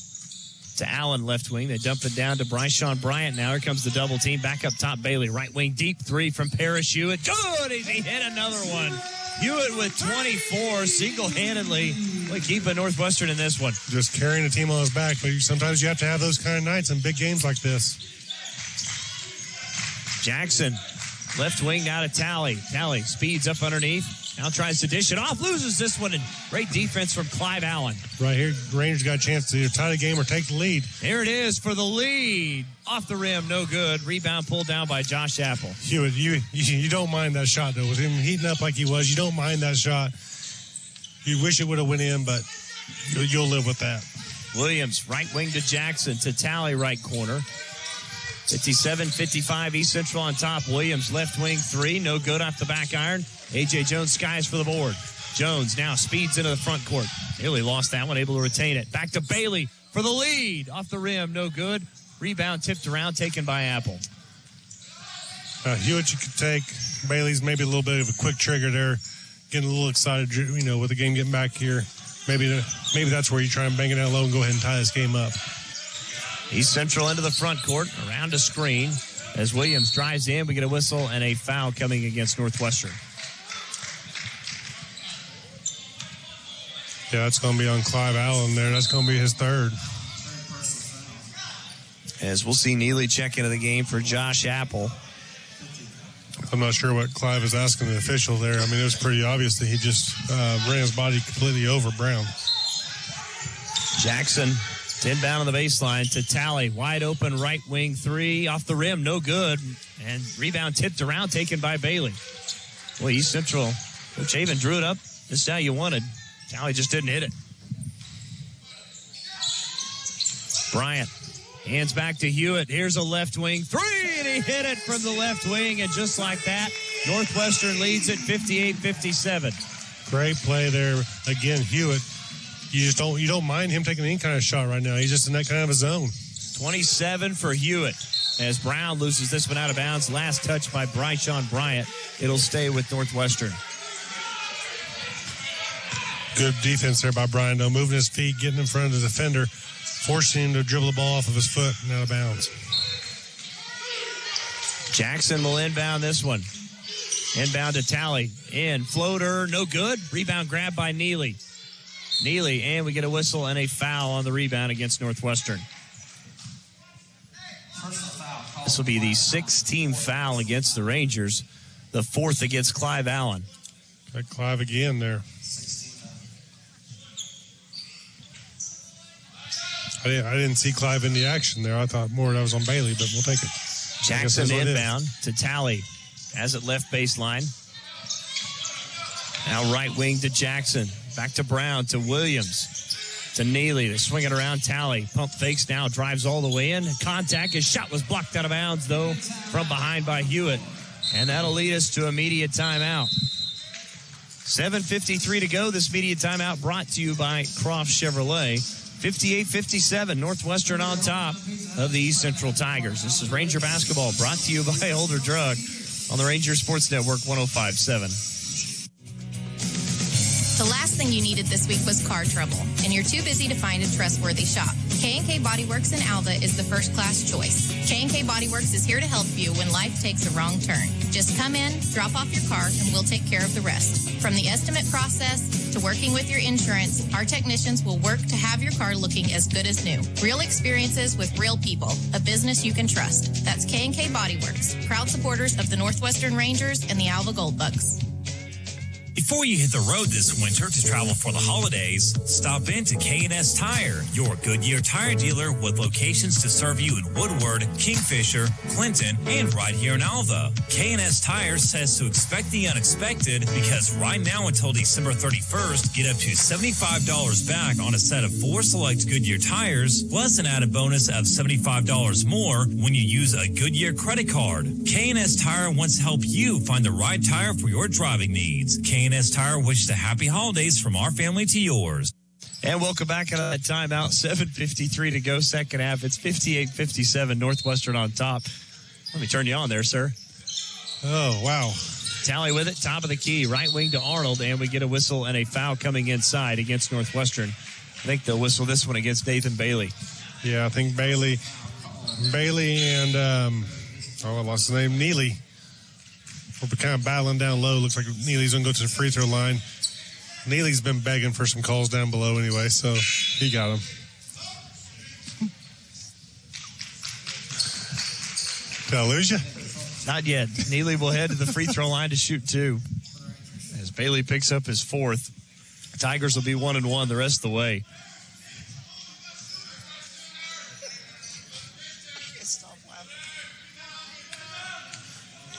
To Allen, left wing. They dump it down to Bryshon Bryant. Now here comes the double team. Back up top, Bailey. Right wing, deep three from Parrish Hewitt. Good! He hit another one. Hewitt with 24, single-handedly keeping Northwestern in this one. Just carrying the team on his back, but sometimes you have to have those kind of nights in big games like this. Jackson, left wing, now to Talley. Talley speeds up underneath. Now tries to dish it off, loses this one, and great defense from Clive Allen. Right here, Rangers got a chance to either tie the game or take the lead. There it is for the lead. Off the rim, no good. Rebound pulled down by Josh Apple. Hewitt, you don't mind that shot, though. With him heating up like he was, you don't mind that shot. You wish it would have went in, but you'll live with that. Williams, right wing to Jackson, to Talley, right corner. 57-55, East Central on top. Williams, left wing three, no good off the back iron. A.J. Jones skies for the board. Jones now speeds into the front court. Nearly lost that one, able to retain it. Back to Bailey for the lead. Off the rim, no good. Rebound tipped around, taken by Apple. Hewitt you could take. Bailey's maybe a little bit of a quick trigger there. Getting a little excited, with the game getting back here. Maybe that's where you try and bang it down low and go ahead and tie this game up. East Central into the front court, around a screen. As Williams drives in, we get a whistle and a foul coming against Northwestern. Yeah, that's going to be on Clive Allen there. That's going to be his third. As we'll see Neely check into the game for Josh Apple. I'm not sure what Clive is asking the official there. I mean, it was pretty obvious that he just ran his body completely over Brown. Jackson, inbound on the baseline to Talley. Wide open right wing three. Off the rim, no good. And rebound tipped around, taken by Bailey. Well, East Central, Coach Haven drew it up. This is how you wanted. Talley just didn't hit it. Bryant, hands back to Hewitt. Here's a left wing three, and he hit it from the left wing. And just like that, Northwestern leads it 58-57. Great play there. Again, Hewitt. You don't mind him taking any kind of shot right now. He's just in that kind of a zone. 27 for Hewitt. As Brown loses this one out of bounds. Last touch by Bryshon Bryant. It'll stay with Northwestern. Good defense there by Brian, though. Moving his feet, getting in front of the defender, forcing him to dribble the ball off of his foot and out of bounds. Jackson will inbound this one. Inbound to Talley. In. Floater. No good. Rebound grab by Neely. Neely, and we get a whistle and a foul on the rebound against Northwestern. This will be the 6th-team foul against the Rangers. The 4th against Clive Allen. Got Clive again there. I didn't see Clive in the action there. I thought more that was on Bailey, but we'll take it. Jackson inbound to Talley. Has it left baseline. Now right wing to Jackson. Back to Brown, to Williams, to Neely. They swing it around Talley. Pump fakes now, drives all the way in. Contact. His shot was blocked out of bounds, though, from behind by Hewitt. And that'll lead us to a media timeout. 7:53 to go. This media timeout brought to you by Croft Chevrolet. 58-57, Northwestern on top of the East Central Tigers. This is Ranger basketball brought to you by Older Drug on the Ranger Sports Network 105.7. The last thing you needed this week was car trouble, and you're too busy to find a trustworthy shop. K&K Body Works in Alva is the first-class choice. K&K Body Works is here to help you when life takes a wrong turn. Just come in, drop off your car, and we'll take care of the rest. From the estimate process to working with your insurance, our technicians will work to have your car looking as good as new. Real experiences with real people, a business you can trust. That's K&K Body Works, proud supporters of the Northwestern Rangers and the Alva Gold Bugs. Before you hit the road this winter to travel for the holidays, stop into K&S Tire, your Goodyear tire dealer with locations to serve you in Woodward, Kingfisher, Clinton, and right here in Alva. K&S Tire says to expect the unexpected because right now until December 31st, get up to $75 back on a set of 4 select Goodyear tires, plus an added bonus of $75 more when you use a Goodyear credit card. K&S Tire wants to help you find the right tire for your driving needs. K&S Tire wishes a happy holidays from our family to yours. And welcome back out of that timeout. 7:53 to go, second half. It's 58-57, Northwestern on top. Let me turn you on there, sir. Oh, wow. Tally with it, top of the key, right wing to Arnold, and we get a whistle and a foul coming inside against Northwestern. I think they'll whistle this one against Nathan Bailey. Yeah, I think Bailey and, I lost his name, Neely. We're kind of battling down low. Looks like Neely's going to go to the free throw line. Neely's been begging for some calls down below anyway, so he got him. Did I lose you? Not yet. Neely will head to the free throw line to shoot 2. As Bailey picks up his 4th. Tigers will be 1-1 the rest of the way.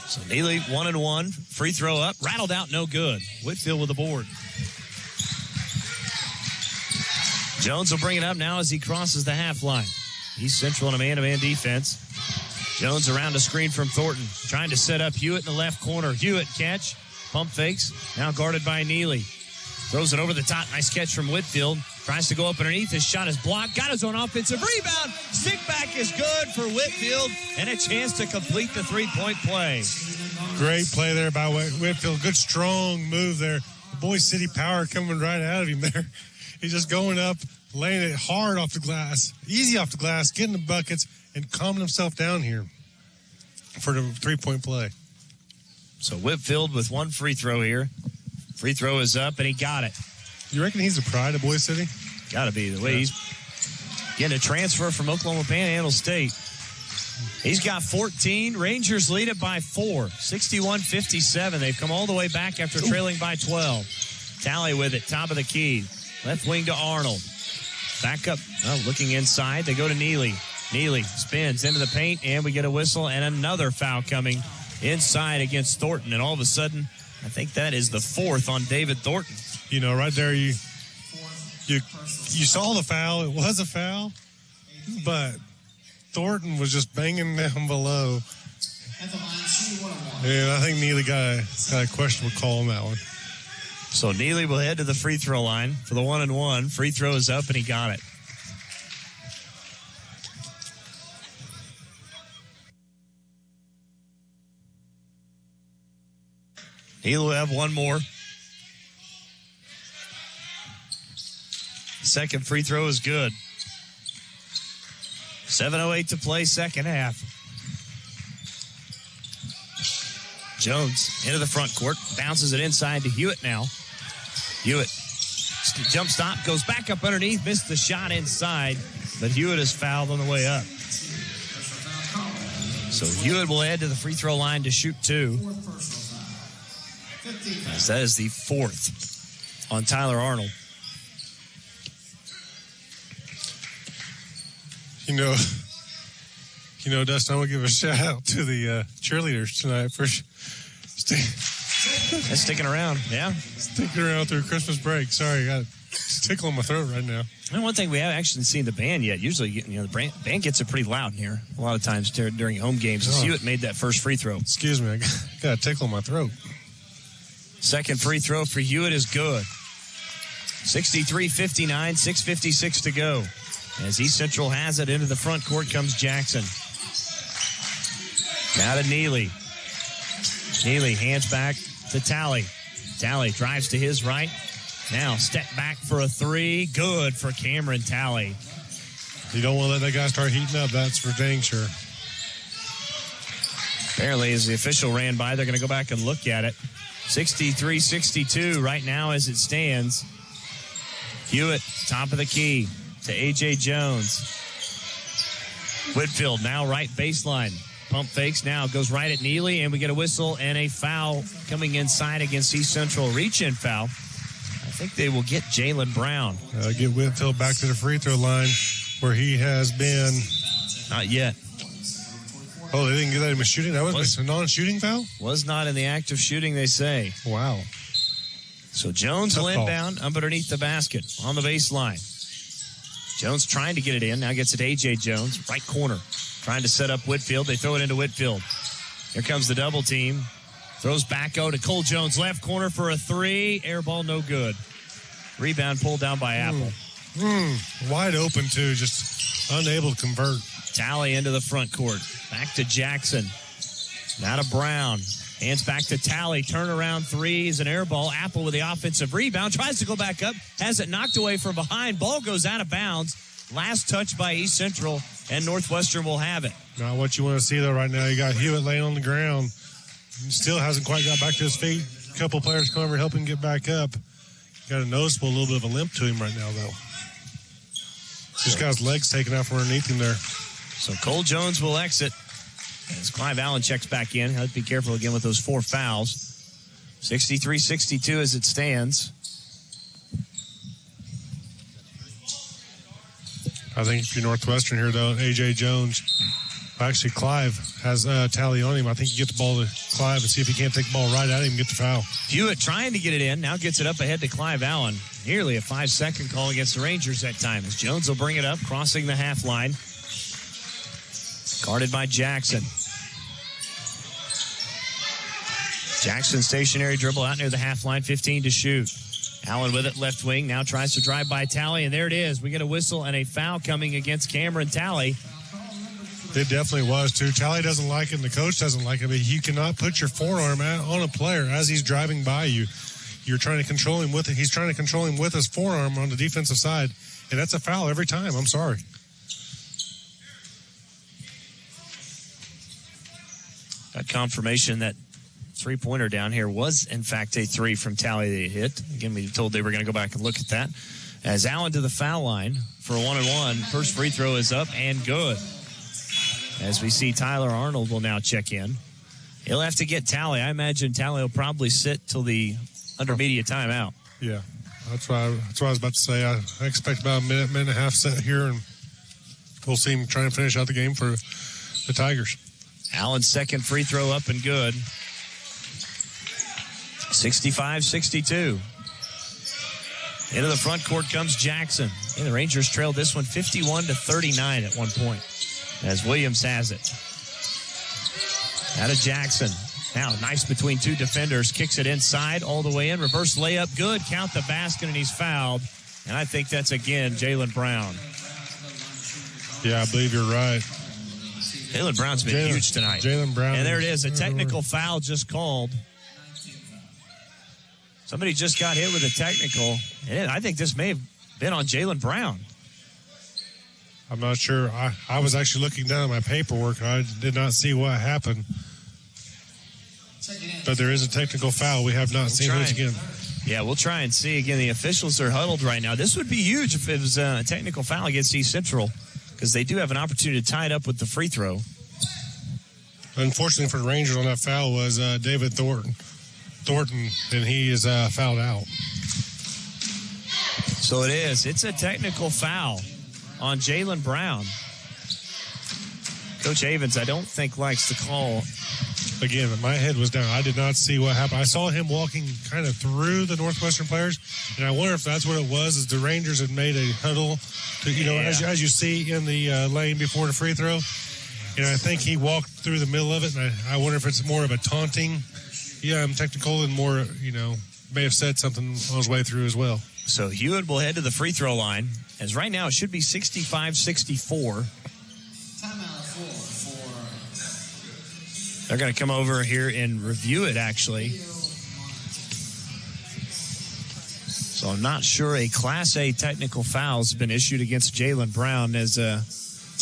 So Neely 1-1. Free throw up. Rattled out, no good. Whitfield with the board. Jones will bring it up now as he crosses the half line. He's Central in a man-to-man defense. Jones around a screen from Thornton. Trying to set up Hewitt in the left corner. Hewitt catch. Pump fakes. Now guarded by Neely. Throws it over the top. Nice catch from Whitfield. Tries to go up underneath. His shot is blocked. Got his own offensive rebound. Stick back is good for Whitfield. And a chance to complete the three-point play. Great play there by Whitfield. Good, strong move there. The Boise City power coming right out of him there. He's just going up, laying it hard off the glass. Easy off the glass, getting the buckets, and calming himself down here for the three-point play. So Whitfield with one free throw here. Free throw is up, and he got it. You reckon he's the pride of Boise City? Got to be. The way he's getting a transfer from Oklahoma Panhandle State. He's got 14. Rangers lead it by 4. 61-57. They've come all the way back after trailing by 12. Tally with it. Top of the key. Left wing to Arnold. Back up. Oh, looking inside. They go to Neely. Neely spins into the paint, and we get a whistle and another foul coming inside against Thornton. And all of a sudden, I think that is the 4th on David Thornton. You know, right there, you saw the foul. It was a foul, but Thornton was just banging down below. And I think Neely got a questionable call on that one. So Neely will head to the free throw line for the 1-1. Free throw is up, and he got it. Neely will have one more. Second free throw is good. 7:08 to play, second half. Jones into the front court, bounces it inside to Hewitt now. Hewitt, jump stop, goes back up underneath, missed the shot inside, but Hewitt is fouled on the way up. So Hewitt will head to the free throw line to shoot 2. As that is the 4th on Tyler Arnold. You know, Dustin, I want to give a shout out to the cheerleaders tonight for sticking around. Yeah, sticking around through Christmas break. Sorry, I got a tickle in my throat right now. And one thing we haven't actually seen the band yet. Usually, the band gets it pretty loud in here a lot of times during home games. Oh. Hewitt made that first free throw. Excuse me, I got a tickle in my throat. Second free throw for Hewitt is good. 63-59, 6:56 to go. As East Central has it, into the front court comes Jackson. Now to Neely. Neely hands back to Tally. Tally drives to his right. Now step back for a 3. Good for Cameron Tally. You don't want to let that guy start heating up. That's for dang sure. Apparently, as the official ran by, they're going to go back and look at it. 63-62 right now as it stands. Hewitt, top of the key to A.J. Jones. Whitfield now right baseline. Pump fakes now, goes right at Neely, and we get a whistle and a foul coming inside against East Central. Reach-in foul. I think they will get Jalen Brown. Get Whitfield back to the free throw line where he has been. Not yet. Oh, they didn't get that in shooting? That was a non-shooting foul? Was not in the act of shooting, they say. Wow. So Jones will inbound underneath the basket on the baseline. Jones trying to get it in. Now gets it to A.J. Jones, right corner. Trying to set up Whitfield. They throw it into Whitfield. Here comes the double team. Throws back out to Cole Jones. Left corner for a three. Air ball, no good. Rebound pulled down by Apple. Wide open, too. Just unable to convert. Talley into the front court. Back to Jackson. Now to Brown. Hands back to Talley. Turnaround threes. An air ball. Apple with the offensive rebound. Tries to go back up. Has it knocked away from behind. Ball goes out of bounds. Last touch by East Central. And Northwestern will have it. Not what you want to see, though, right now. You got Hewitt laying on the ground. Still hasn't quite got back to his feet. A couple players come over helping get back up. Got a noticeable little bit of a limp to him right now, though. Just got his legs taken out from underneath him there. So Cole Jones will exit as Clive Allen checks back in. Have to be careful again with those 4 fouls. 63-62 as it stands. I think if you're Northwestern here, though, A.J. Jones, actually Clive has Talley on him. I think you get the ball to Clive and see if he can't take the ball right at him and get the foul. Hewitt trying to get it in. Now gets it up ahead to Clive Allen. Nearly a 5-second call against the Rangers that time as Jones will bring it up, crossing the half line. Guarded by Jackson. Jackson stationary dribble out near the half line, 15 to shoot. Allen with it, left wing, now tries to drive by Talley, and there it is. We get a whistle and a foul coming against Cameron Talley. It definitely was, too. Talley doesn't like it, and the coach doesn't like it, but you cannot put your forearm on a player as he's driving by you. You're trying to control him with it. He's trying to control him with his forearm on the defensive side, and that's a foul every time. I'm sorry. Got confirmation that three-pointer down here was, in fact, a three from Talley they hit. Again, we told they were going to go back and look at that. As Allen to the foul line for a 1-and-1. First free throw is up and good. As we see Tyler Arnold will now check in. He'll have to get Talley. I imagine Talley will probably sit till the intermediate timeout. Yeah, that's what I was about to say. I expect about a minute and a half set here, and we'll see him trying to finish out the game for the Tigers. Allen's second free throw up and good. 65-62. Into the front court comes Jackson. And the Rangers trailed this one 51-39 at one point as Williams has it. Out of Jackson. Now nice between two defenders. Kicks it inside all the way in. Reverse layup. Good. Count the basket, and he's fouled. And I think that's, again, Jalen Brown. Yeah, I believe you're right. Jalen Brown's been huge tonight. Jalen Brown. And there it is. A technical foul just called. Somebody just got hit with a technical. And I think this may have been on Jalen Brown. I'm not sure. I was actually looking down at my paperwork. I did not see what happened. But there is a technical foul. We have not seen it again. Yeah, we'll try and see. Again, the officials are huddled right now. This would be huge if it was a technical foul against East Central, because they do have an opportunity to tie it up with the free throw. Unfortunately for the Rangers on that foul was David Thornton, and he is fouled out. So it is. It's a technical foul on Jalen Brown. Coach Avens, I don't think, likes the call. Again, my head was down. I did not see what happened. I saw him walking kind of through the Northwestern players, and I wonder if that's what it was, is the Rangers had made a huddle, as you see in the lane before the free throw. And I think he walked through the middle of it, and I wonder if it's more of a taunting technical and more, may have said something on his way through as well. So Hewitt will head to the free throw line, as right now it should be 65-64. They're going to come over here and review it, actually. So I'm not sure a Class A technical foul has been issued against Jalen Brown, as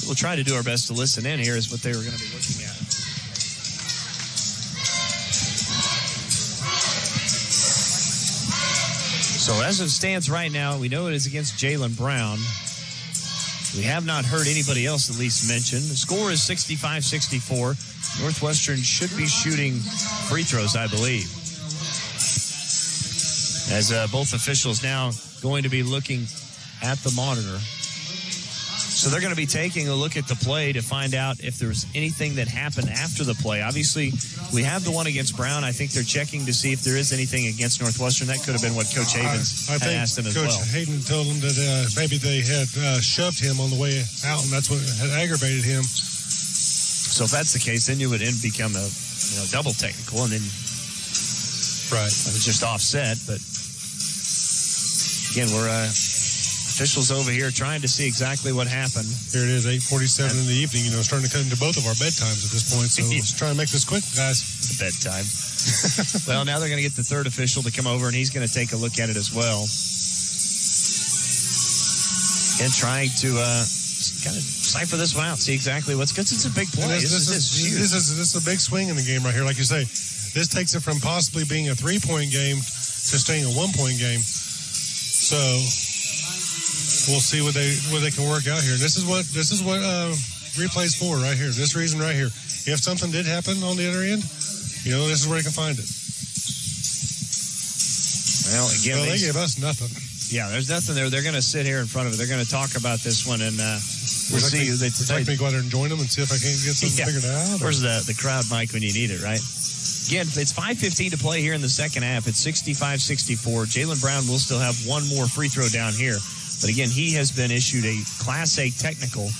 we'll try to do our best to listen in here is what they were going to be looking at. So as it stands right now, we know it is against Jalen Brown. We have not heard anybody else at least mention. The score is 65-64. Northwestern should be shooting free throws, I believe. As both officials now going to be looking at the monitor. So they're going to be taking a look at the play to find out if there's anything that happened after the play. Obviously, we have the one against Brown. I think they're checking to see if there is anything against Northwestern. That could have been what Coach Havens had asked him as well. Coach Hayden told him that maybe they had shoved him on the way out, and that's what had aggravated him. So if that's the case, then it would become a double technical, and then it was just offset. But again, we're officials over here trying to see exactly what happened. Here it is, 8:47 in the evening. Starting to cut into both of our bedtimes at this point. So let's try and make this quick, guys. It's bedtime. Well, now they're going to get the third official to come over, and he's going to take a look at it as well. And trying to kind of cipher this one out, see exactly what's good. It's a big play. This is a big swing in the game right here. Like you say, this takes it from possibly being a 3-point game to staying a 1-point game. So we'll see what they can work out here. This is what replay's for right here. This reason right here. If something did happen on the other end, this is where you can find it. Well, again, they gave us nothing. Yeah, there's nothing there. They're going to sit here in front of it. They're going to talk about this one, and we'll see. Let me go out there and join them and see if I can't get something figured out. Where's the crowd, Mike, when you need it, right? Again, it's 5:15 to play here in the second half. It's 65-64. Jalen Brown will still have one more free throw down here. But again, he has been issued a Class A technical.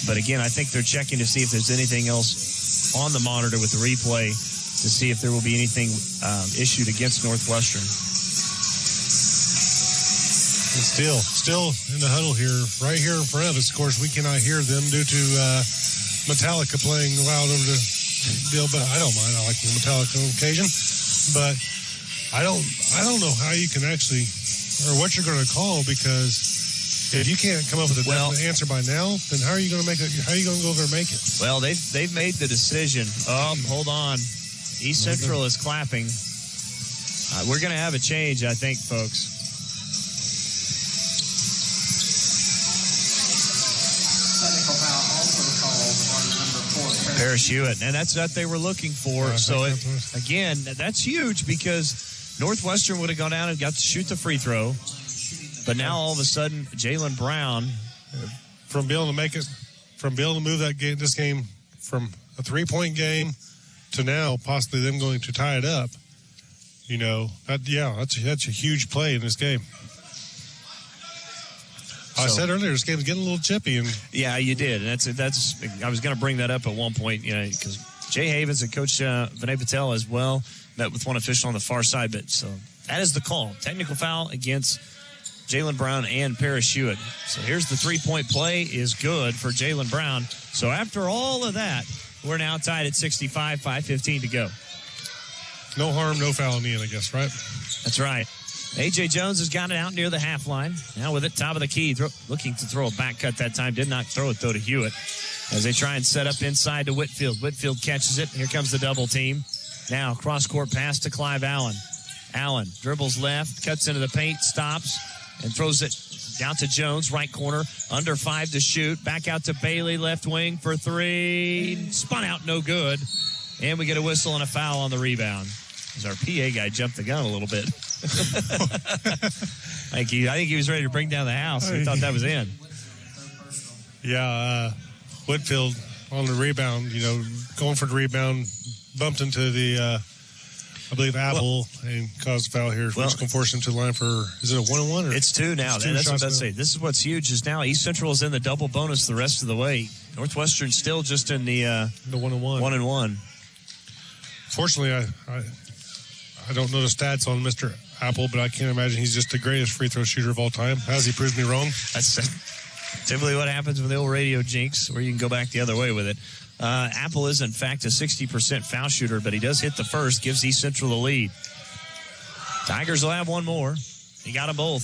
But again, I think they're checking to see if there's anything else on the monitor with the replay to see if there will be anything issued against Northwestern. And still in the huddle here, right here in front of us. Of course, we cannot hear them due to Metallica playing loud over the deal. But I don't mind. I like the Metallica on occasion. But I don't know how you can actually, or what you're going to call, because if you can't come up with a definite answer by now, then how are you going to make it? How are you going to go over and make it? Well, they've made the decision. Hold on. East Central is clapping. We're going to have a change, I think, folks. Paris Hewitt, and that's what they were looking for. So, again, that's huge because Northwestern would have gone down and got to shoot the free throw. But now, all of a sudden, Jalen Brown, from being able to move this game from a 3-point game to now possibly them going to tie it up, that's a huge play in this game. I said earlier, this game's getting a little chippy. Yeah, you did. And that's. I was going to bring that up at one point, because Jay Havens and Coach Vinay Patel as well met with one official on the far side. But so that is the call. Technical foul against Jalen Brown and Paris Hewitt. So here's the 3-point play is good for Jalen Brown. So after all of that, we're now tied at 65, 5:15 to go. No harm, no foul in the end, I guess, right? That's right. A.J. Jones has got it out near the half line. Now with it, top of the key, looking to throw a back cut that time. Did not throw it, though, to Hewitt. As they try and set up inside to Whitfield. Whitfield catches it. Here comes the double team. Now cross-court pass to Clive Allen. Allen dribbles left, cuts into the paint, stops, and throws it down to Jones, right corner. Under 5 to shoot. Back out to Bailey, left wing for 3. Spun out, no good. And we get a whistle and a foul on the rebound. As our PA guy jumped the gun a little bit. I think he was ready to bring down the house. He thought that was in. Yeah, Whitfield on the rebound, going for the rebound, bumped into the, I believe, Apple and caused a foul here, which can force him to the line for, is it a 1-on-1? It's 2 now. That's what I'd say. This is what's huge is now East Central is in the double bonus the rest of the way. Northwestern still just in the 1-on-1. 1-and-1. Fortunately, I don't know the stats on Mr. Apple, but I can't imagine he's just the greatest free throw shooter of all time. Has he proved me wrong? That's typically what happens with the old radio jinx, where you can go back the other way with it. Apple is, in fact, a 60% foul shooter, but he does hit the first, gives East Central the lead. Tigers will have one more. He got them both.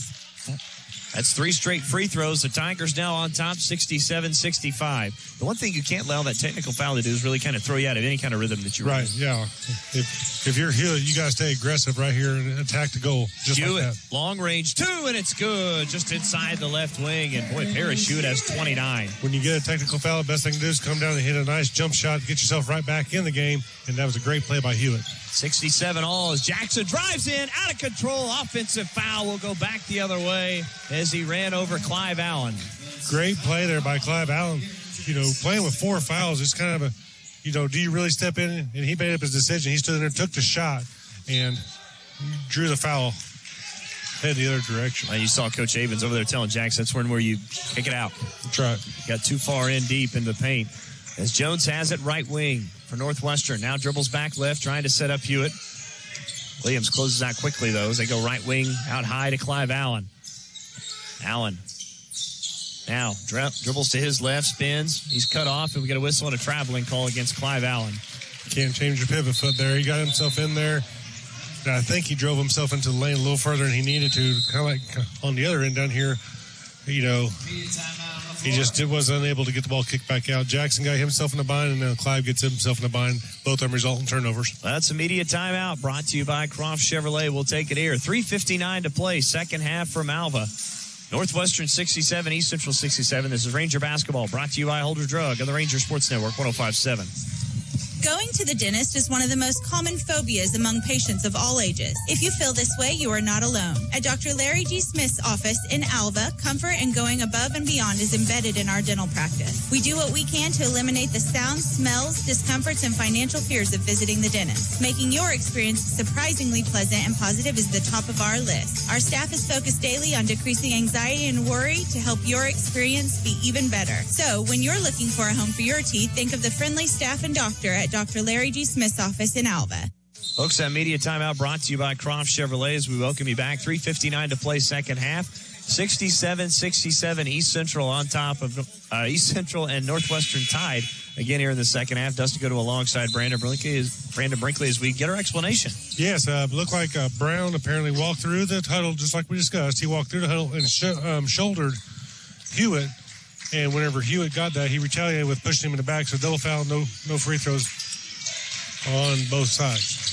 That's 3 straight free throws. The Tigers now on top, 67-65. The one thing you can't allow that technical foul to do is really kind of throw you out of any kind of rhythm that you're right. in. Yeah. If you're Hewitt, you got to stay aggressive right here and attack the goal. Just Hewitt, like that. long range 2, and it's good. Just inside the left wing. And boy, Parrish Hewitt has 29. When you get a technical foul, the best thing to do is come down and hit a nice jump shot, get yourself right back in the game. And that was a great play by Hewitt. 67 all as Jackson drives in, out of control. Offensive foul will go back the other way as he ran over Clive Allen. Great play there by Clive Allen. You know, playing with 4 fouls, it's kind of a, you know, do you really step in? And he made up his decision. He stood in there, took the shot, and drew the foul, head the other direction. You saw Coach Avens over there telling Jackson that's where you kick it out. That's right. Got too far in deep in the paint. As Jones has it right wing for Northwestern. Now dribbles back left, trying to set up Hewitt. Williams closes out quickly, though, as they go right wing out high to Clive Allen. Allen now dribbles to his left, spins. He's cut off, and we get a whistle and a traveling call against Clive Allen. Can't change your pivot foot there. He got himself in there. And I think he drove himself into the lane a little further than he needed to. Kind of like on the other end down here, you know, he just wasn't able to get the ball kicked back out. Jackson got himself in a bind, and then Clive gets himself in a bind. Both of them result in turnovers. That's immediate timeout brought to you by Croft Chevrolet. We'll take it here. 3:59 to play, second half from Alva. Northwestern 67, East Central 67. This is Ranger basketball brought to you by Holder Drug on the Ranger Sports Network 105.7. Going to the dentist is one of the most common phobias among patients of all ages. If you feel this way, you are not alone. At Dr. Larry G. Smith's office in Alva, comfort and going above and beyond is embedded in our dental practice. We do what we can to eliminate the sounds, smells, discomforts, and financial fears of visiting the dentist. Making your experience surprisingly pleasant and positive is the top of our list. Our staff is focused daily on decreasing anxiety and worry to help your experience be even better. So, when you're looking for a home for your teeth, think of the friendly staff and doctor at Dr. Larry G. Smith's office in Alva. Folks, that media timeout brought to you by Croft Chevrolet as we welcome you back. 3:59 to play, second half. 67-67 East Central on top of East Central and Northwestern tied again here in the second half. Dustin, go to alongside Brandon Brinkley as we get our explanation. Yes, looked like Brown apparently walked through the huddle just like we discussed. He walked through the huddle and shouldered Hewitt. And whenever Hewitt got that, he retaliated with pushing him in the back. So double foul, no free throws on both sides.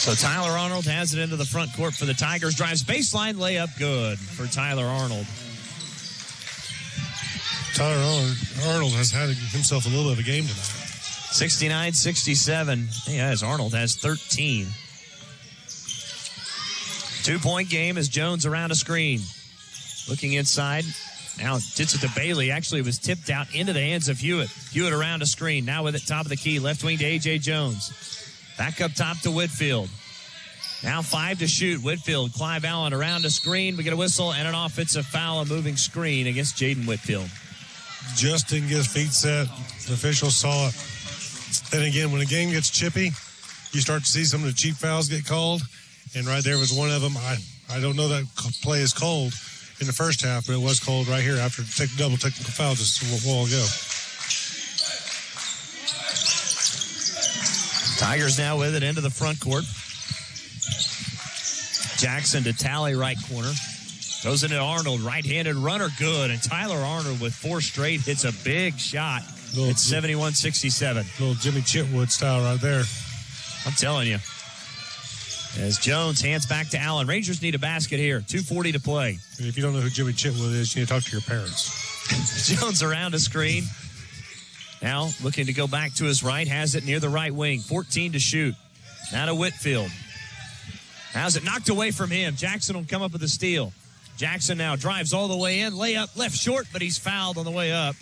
So Tyler Arnold has it into the front court for the Tigers. Drives baseline, layup good for Tyler Arnold. Tyler Arnold has had himself a little bit of a game tonight. 69-67. Arnold has 13. 2-point game as Jones around a screen. Looking inside. Now gets it to Bailey. Actually, it was tipped out into the hands of Hewitt. Hewitt around a screen. Now with it top of the key. Left wing to A.J. Jones. Back up top to Whitfield. Now 5 to shoot. Whitfield, Clive Allen around a screen. We get a whistle and an offensive foul, a moving screen against Jaden Whitfield. Just didn't get his feet set. The officials saw it. Then again, when a game gets chippy, you start to see some of the cheap fouls get called. And right there was one of them. I don't know that play is called in the first half, but it was called right here after double technical foul just a while ago. Tigers now with it into the front court. Jackson to Talley, right corner. Goes into Arnold, right-handed runner, good. And Tyler Arnold with 4 straight hits a big shot. It's 71-67. Little Jimmy Chitwood style right there. I'm telling you. As Jones hands back to Allen. Rangers need a basket here. 2:40 to play. And if you don't know who Jimmy Chitwood is, you need to talk to your parents. Jones around a screen. Now looking to go back to his right. Has it near the right wing. 14 to shoot. Now to Whitfield. How's it knocked away from him? Jackson will come up with a steal. Jackson now drives all the way in. Layup left short, but he's fouled on the way up.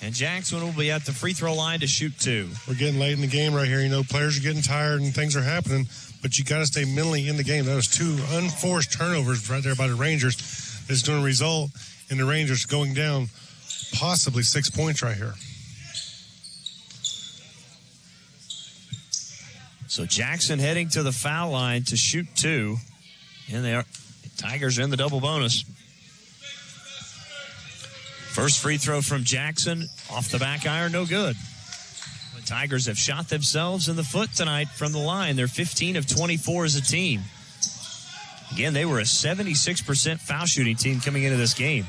And Jackson will be at the free throw line to shoot 2. We're getting late in the game right here. You know, players are getting tired and things are happening, but you got to stay mentally in the game. That was 2 unforced turnovers right there by the Rangers. It's going to result in the Rangers going down possibly 6 points right here. So Jackson heading to the foul line to shoot 2. And the Tigers are in the double bonus. First free throw from Jackson off the back iron, no good. The Tigers have shot themselves in the foot tonight from the line. They're 15 of 24 as a team. Again, they were a 76% foul shooting team coming into this game.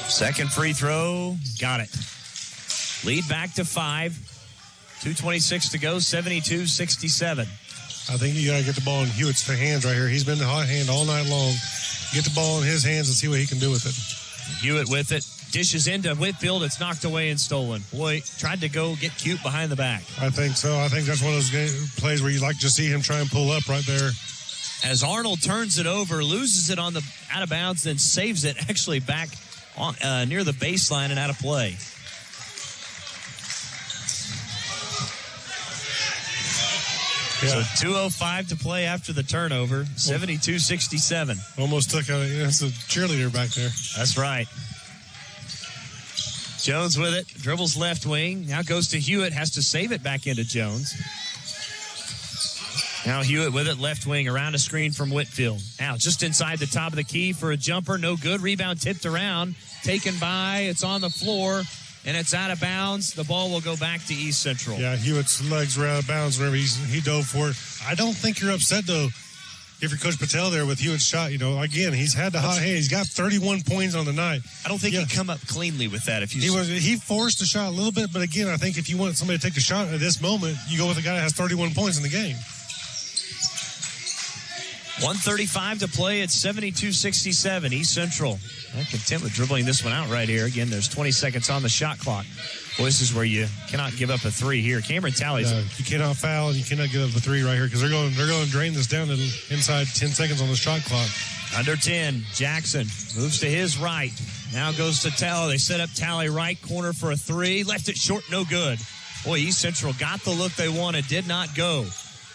Second free throw, got it. Lead back to 5. 2:26 to go, 72-67. I think you got to get the ball in Hewitt's hands right here. He's been the hot hand all night long. Get the ball in his hands and see what he can do with it. Hewitt with it. Dishes into Whitfield. It's knocked away and stolen. Boy, tried to go get cute behind the back. I think so. I think that's one of those plays where you like to see him try and pull up right there. As Arnold turns it over, loses it on the out of bounds, then saves it actually back on, near the baseline and out of play. Yeah. So 2:05 to play after the turnover, 72-67. Almost took that's a cheerleader back there. That's right. Jones with it, dribbles left wing, now goes to Hewitt, has to save it back into Jones. Now Hewitt with it, left wing, around a screen from Whitfield. Now just inside the top of the key for a jumper, no good. Rebound tipped around, taken by, it's on the floor, and it's out of bounds. The ball will go back to East Central. Yeah, Hewitt's legs were out of bounds whenever he dove for it. I don't think you're upset, though, if you're Coach Patel there with Hewitt's shot. You know, again, he's had the hot hand. He's got 31 points on the night. I don't think he'd come up cleanly with that. He forced the shot a little bit, but again, I think if you want somebody to take the shot at this moment, you go with a guy that has 31 points in the game. 1:35 to play. It's 72-67. East Central not content with dribbling this one out right here. Again, there's 20 seconds on the shot clock. Boy, this is where you cannot give up a three here. Cameron tallies. You cannot foul and you cannot give up a three right here because they're going to drain this down to inside 10 seconds on the shot clock. Under 10, Jackson moves to his right. Now goes to Tally. They set up Tally right corner for a three. Left it short, no good. Boy, East Central got the look they wanted, did not go.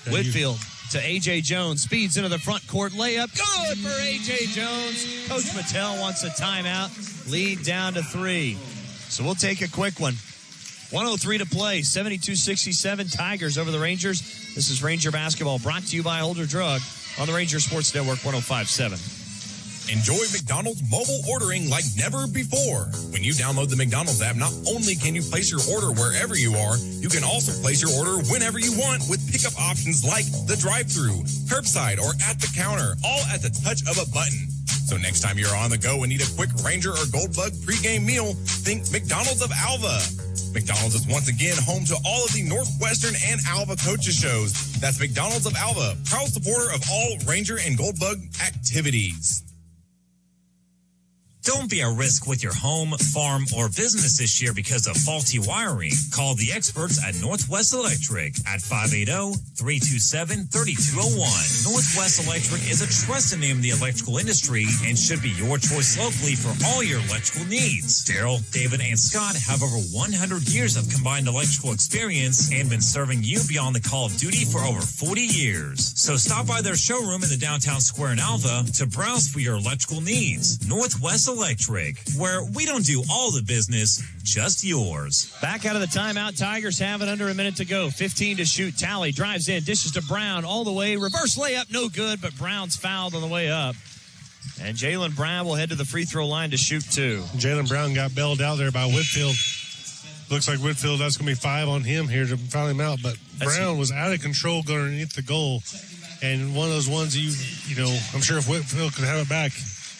Whitfield to A.J. Jones. Speeds into the front court. Layup. Good for A.J. Jones. Coach Patel wants a timeout. Lead down to 3. So we'll take a quick one. 1:03 to play. 72-67. Tigers over the Rangers. This is Ranger basketball brought to you by Older Drug on the Ranger Sports Network 105.7. Enjoy McDonald's mobile ordering like never before. When you download the McDonald's app, not only can you place your order wherever you are, you can also place your order whenever you want with pickup options like the drive-thru, curbside, or at the counter, all at the touch of a button. So next time you're on the go and need a quick Ranger or Goldbug pregame meal, think McDonald's of Alva. McDonald's is once again home to all of the Northwestern and Alva coaches shows. That's McDonald's of Alva, proud supporter of all Ranger and Goldbug activities. Don't be a risk with your home, farm, or business this year because of faulty wiring. Call the experts at Northwest Electric at 580-327-3201. Northwest Electric is a trusted name in the electrical industry and should be your choice locally for all your electrical needs. Daryl, David, and Scott have over 100 years of combined electrical experience and been serving you beyond the call of duty for over 40 years. So stop by their showroom in the downtown square in Alva to browse for your electrical needs. Northwest Electric, where we don't do all the business, just yours. Back out of the timeout. Tigers have it under a minute to go. 15 to shoot. Tally drives in, dishes to Brown all the way. Reverse layup, no good, but Brown's fouled on the way up. And Jalen Brown will head to the free throw line to shoot 2. Jalen Brown got bailed out there by Whitfield. Looks like Whitfield, that's going to be 5 on him here to foul him out. But Brown was out of control going underneath the goal. And one of those ones that you know, I'm sure if Whitfield could have it back,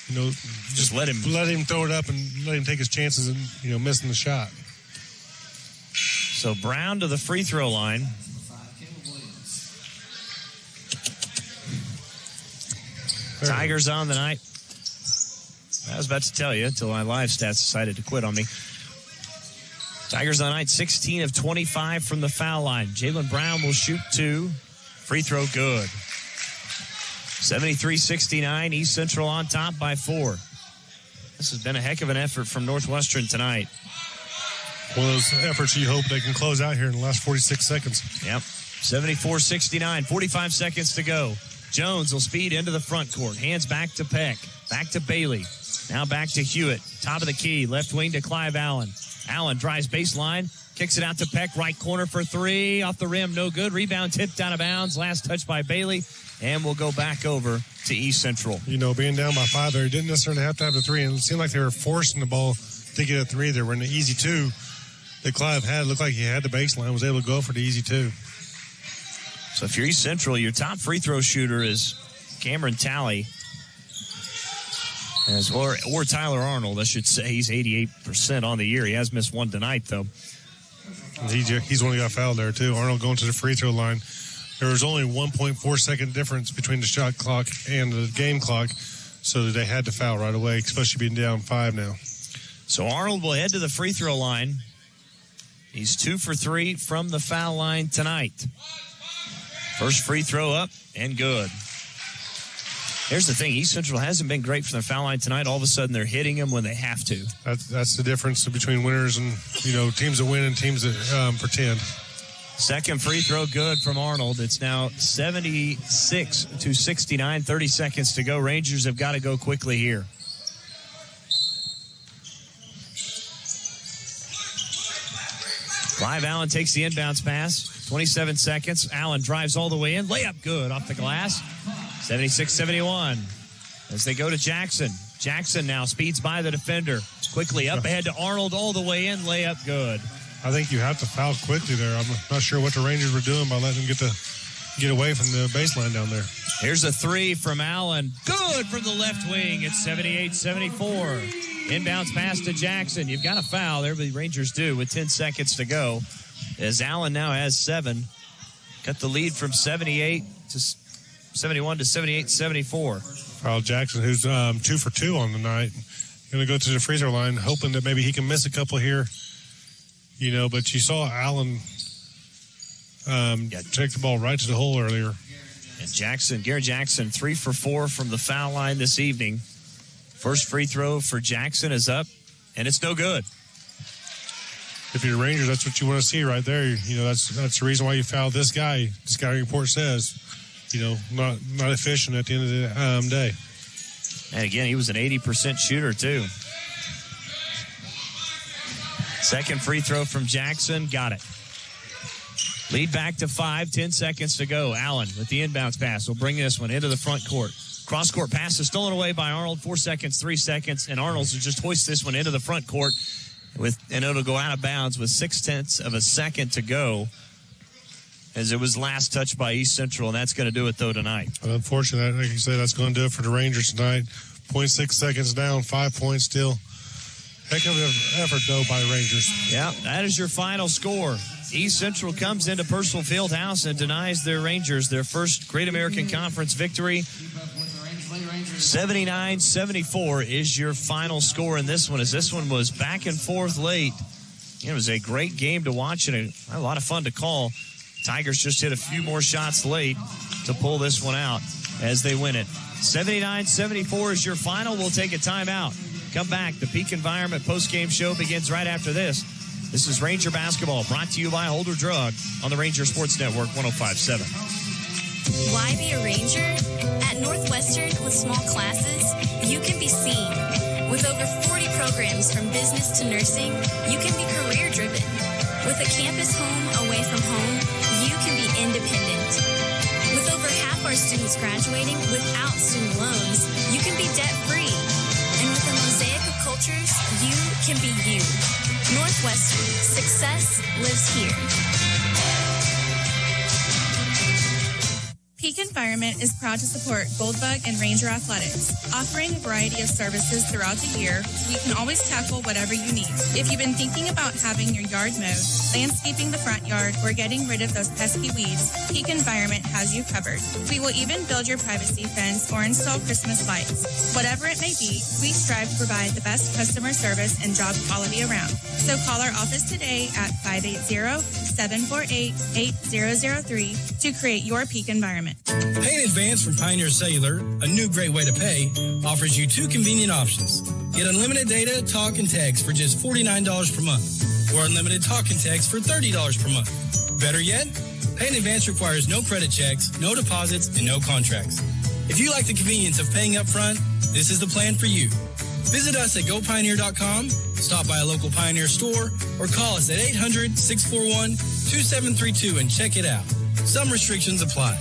you know, just let him throw it up and let him take his chances and, you know, missing the shot. So Brown to the free throw line. Tigers on the night. I was about to tell you until my live stats decided to quit on me. Tigers on the night, 16 of 25 from the foul line. Jalen Brown will shoot 2. Free throw good. 73-69, East Central on top by 4. This has been a heck of an effort from Northwestern tonight. One of those efforts you hope they can close out here in the last 46 seconds. Yep, 74-69, 45 seconds to go. Jones will speed into the front court. Hands back to Peck, back to Bailey. Now back to Hewitt, top of the key, left wing to Clive Allen. Allen drives baseline, kicks it out to Peck, right corner for 3. Off the rim, no good. Rebound tipped out of bounds. Last touch by Bailey. And we'll go back over to East Central. You know, being down by 5 there, didn't necessarily have to have the 3. And it seemed like they were forcing the ball to get a 3 there. We're in the easy 2 that Clive had. Looked like he had the baseline, was able to go for the easy 2. So if you're East Central, your top free throw shooter is Cameron Talley. Or Tyler Arnold, I should say. He's 88% on the year. He has missed one tonight, though. He's one who got fouled there, too. Arnold going to the free throw line. There was only 1.4 second difference between the shot clock and the game clock, so they had to foul right away, especially being down 5 now. So Arnold will head to the free throw line. He's 2 for 3 from the foul line tonight. First free throw up and good. Here's the thing. East Central hasn't been great from the foul line tonight. All of a sudden, they're hitting him when they have to. That's the difference between winners and, teams that win and teams that pretend. Second free throw good from Arnold. It's now 76-69, 30 seconds to go. Rangers have got to go quickly here. Clive Allen takes the inbounds pass. 27 seconds. Allen drives all the way in. Layup good off the glass. 76-71 as they go to Jackson. Jackson now speeds by the defender. Quickly up ahead to Arnold all the way in. Layup good. I think you have to foul quickly there. I'm not sure what the Rangers were doing by letting them get away from the baseline down there. Here's a three from Allen. Good from the left wing. It's 78-74. Inbounds pass to Jackson. You've got a foul there, but the Rangers do with 10 seconds to go. As Allen now has 7. Got the lead from 71 to 78-74. Foul Jackson, who's 2 for 2 on the night. Going to go to the free throw line, hoping that maybe he can miss a couple here. But you saw Allen take the ball right to the hole earlier. And Garrett Jackson, 3 for 4 from the foul line this evening. First free throw for Jackson is up, and it's no good. If you're Rangers, that's what you want to see right there. That's the reason why you fouled this guy. The scouting report says, not efficient at the end of the day. And again, he was an 80% shooter too. Second free throw from Jackson, got it. Lead back to 5, 10 seconds to go. Allen with the inbounds pass will bring this one into the front court. Cross-court pass is stolen away by Arnold. 4 seconds, 3 seconds, and Arnold will just hoist this one into the front court, and it'll go out of bounds with 0.6 of a second to go, as it was last touched by East Central, and that's going to do it, though, tonight. Unfortunately, like you said, that's going to do it for the Rangers tonight. 0.6 seconds down, 5 points still. Heck of an effort, though, by the Rangers. Yeah, that is your final score. East Central comes into Purcell Fieldhouse and denies their Rangers their first Great American Conference victory. 79-74 is your final score in this one, as this one was back and forth late. It was a great game to watch and a lot of fun to call. Tigers just hit a few more shots late to pull this one out as they win it. 79-74 is your final. We'll take a timeout. Come back. The Peak Environment postgame show begins right after this. This is Ranger Basketball, brought to you by Holder Drug on the Ranger Sports Network 105.7. Why be a Ranger? At Northwestern, with small classes, you can be seen. With over 40 programs from business to nursing, you can be career-driven. With a campus home away from home, you can be independent. With over half our students graduating without student loans, you can be debt-free. And with a mosaic of cultures, you can be you. Northwestern, success lives here. Peak Environment is proud to support Goldbug and Ranger Athletics. Offering a variety of services throughout the year, we can always tackle whatever you need. If you've been thinking about having your yard mowed, landscaping the front yard, or getting rid of those pesky weeds, Peak Environment has you covered. We will even build your privacy fence or install Christmas lights. Whatever it may be, we strive to provide the best customer service and job quality around. So call our office today at 580-748-8003 to create your Peak Environment. Pay in advance from Pioneer Cellular, a new great way to pay, offers you 2 convenient options. Get unlimited data, talk, and text for just $49 per month, or unlimited talk and text for $30 per month. Better yet, pay in advance requires no credit checks, no deposits, and no contracts. If you like the convenience of paying up front, this is the plan for you. Visit us at gopioneer.com, stop by a local Pioneer store, or call us at 800-641-2732 and check it out. Some restrictions apply.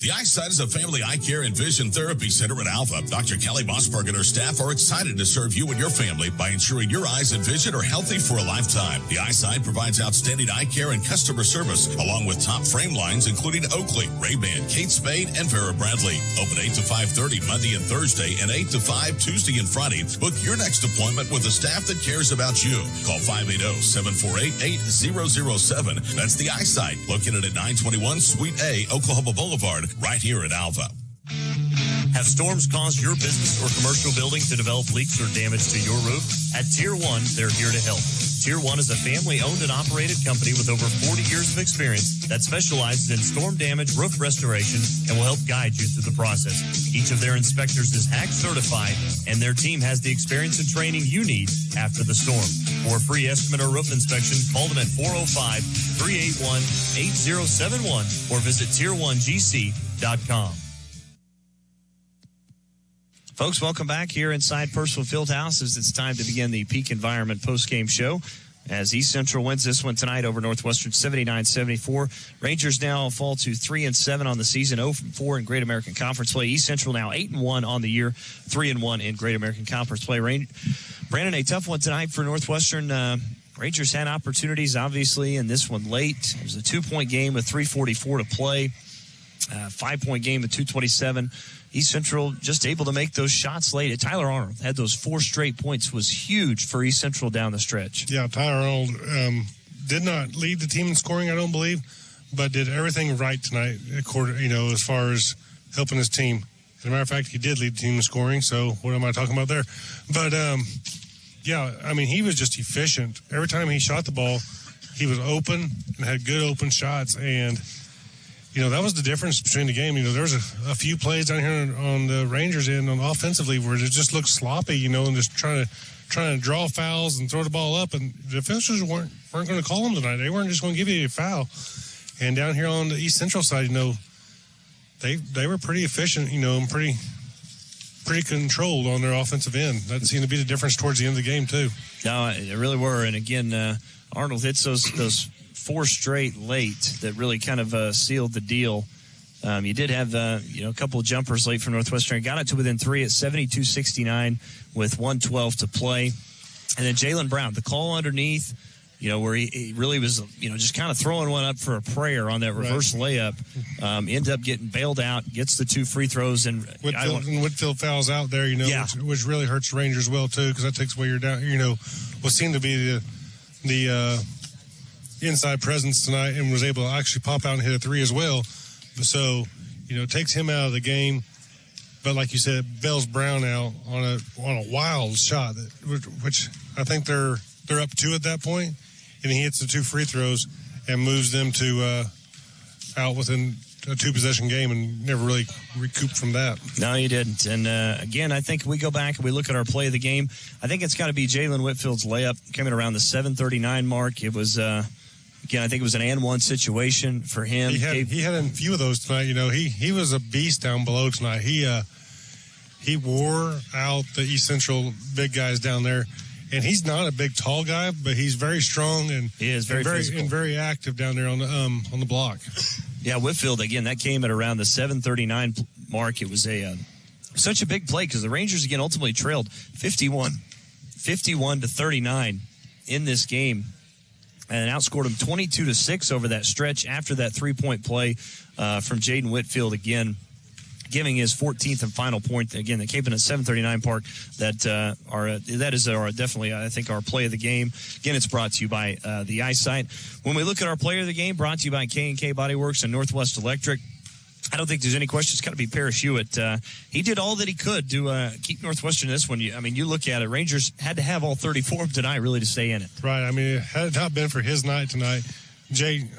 The Eyesight is a family eye care and vision therapy center in Alpha. Dr. Kelly Mossberg and her staff are excited to serve you and your family by ensuring your eyes and vision are healthy for a lifetime. The Eyesight provides outstanding eye care and customer service, along with top frame lines including Oakley, Ray-Ban, Kate Spade, and Vera Bradley. Open 8 to 5:30 Monday and Thursday, and 8 to 5 Tuesday and Friday. Book your next appointment with a staff that cares about you. Call 580-748-8007. That's The Eyesight, located at 921 Suite A, Oklahoma Boulevard, right here in Alva. Have storms caused your business or commercial building to develop leaks or damage to your roof? At Tier 1, they're here to help. Tier 1 is a family-owned and operated company with over 40 years of experience that specializes in storm damage, roof restoration, and will help guide you through the process. Each of their inspectors is HAG certified, and their team has the experience and training you need after the storm. For a free estimate or roof inspection, call them at 405-381-8071 or visit tier1gc.com. Folks, welcome back here inside Purcell Fieldhouse as it's time to begin the Peak Environment postgame show. As East Central wins this one tonight over Northwestern 79-74. Rangers now fall to 3-7 on the season, 0-4 in Great American Conference play. East Central now 8-1 on the year, 3-1 in Great American Conference play. Brandon, a tough one tonight for Northwestern. Rangers had opportunities, obviously, in this one late. It was a 2-point game with 3:44 to play. 5-point game with 2:27. East Central just able to make those shots late. Tyler Arnold had those 4 straight points, was huge for East Central down the stretch. Yeah, Tyler Arnold did not lead the team in scoring, I don't believe, but did everything right tonight, as far as helping his team. As a matter of fact, he did lead the team in scoring, so what am I talking about there? But, he was just efficient. Every time he shot the ball, he was open and had good open shots, and that was the difference between the game. There was a few plays down here on the Rangers end on offensively where it just looked sloppy, and just trying to draw fouls and throw the ball up. And the officials weren't going to call them tonight. They weren't just going to give you a foul. And down here on the East Central side, they were pretty efficient, and pretty controlled on their offensive end. That seemed to be the difference towards the end of the game too. No, it really were. And again, Arnold hits those 4 straight late that really kind of sealed the deal. You did have a couple of jumpers late from Northwestern. Got it to within 3 at 72-69 with 1:12 to play. And then Jalen Brown, the call underneath, where he really was, just kind of throwing one up for a prayer on that reverse layup. Ends up getting bailed out, gets the 2 free throws. And Whitfield fouls out there, which really hurts the Rangers well, too, because that takes away your down, what seemed to be the inside presence tonight, and was able to actually pop out and hit a 3 as well. So, it takes him out of the game. But like you said, bails Brown out on a wild shot, which I think they're up 2 at that point, and he hits the 2 free throws and moves them to out within a 2-possession game, and never really recouped from that. No, he didn't. And again, I think we go back and we look at our play of the game. I think it's got to be Jalen Whitfield's layup coming around the 7:39 mark. It was. Again, I think it was an and one situation for him. He had a few of those tonight. He was a beast down below tonight. He wore out the East Central big guys down there, and he's not a big tall guy, but he's very strong and he is very physical and very active down there on the block. Yeah, Whitfield again. That came at around the 7:39 mark. It was such a big play because the Rangers again ultimately trailed 51-39 in this game. And outscored him 22-6 over that stretch after that 3-point play from Jaden Whitfield again, giving his 14th and final point. Again, they came in at 7:39 Park. That is definitely, I think, our play of the game. Again, it's brought to you by the Eyesight. When we look at our player of the game, brought to you by K&K Body Works and Northwest Electric. I don't think there's any question. It's got to be Parrish Hewitt. He did all that he could to keep Northwestern in this one. You look at it, Rangers had to have all 34 tonight really to stay in it. Right. Had it not been for his night tonight, Jay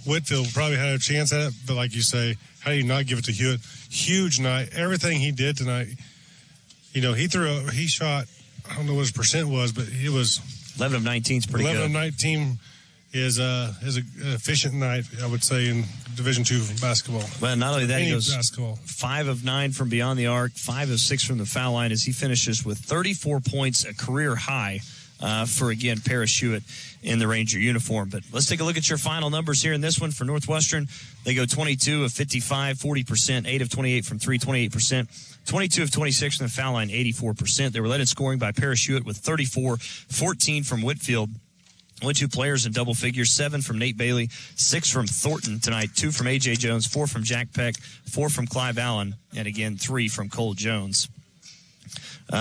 Whitfield probably had a chance at it. But like you say, how do you not give it to Hewitt? Huge night. Everything he did tonight, he shot, I don't know what his percent was, but it was 11 of 19 is pretty good. 11 of 19 is an efficient night, I would say, in Division II basketball. Well, not only that, he goes basketball. 5 of 9 from beyond the arc, 5 of 6 from the foul line as he finishes with 34 points, a career high. for, again, Paris Hewitt in the Ranger uniform. But let's take a look at your final numbers here in this one for Northwestern. They go 22 of 55, 40%, 8 of 28 from 3, 28%, 22 of 26 from the foul line, 84%. They were led in scoring by Paris Hewitt with 34, 14 from Whitfield. Only 2 players in double figures, 7 from Nate Bailey, 6 from Thornton tonight, 2 from A.J. Jones, 4 from Jack Peck, 4 from Clive Allen, and again, 3 from Cole Jones.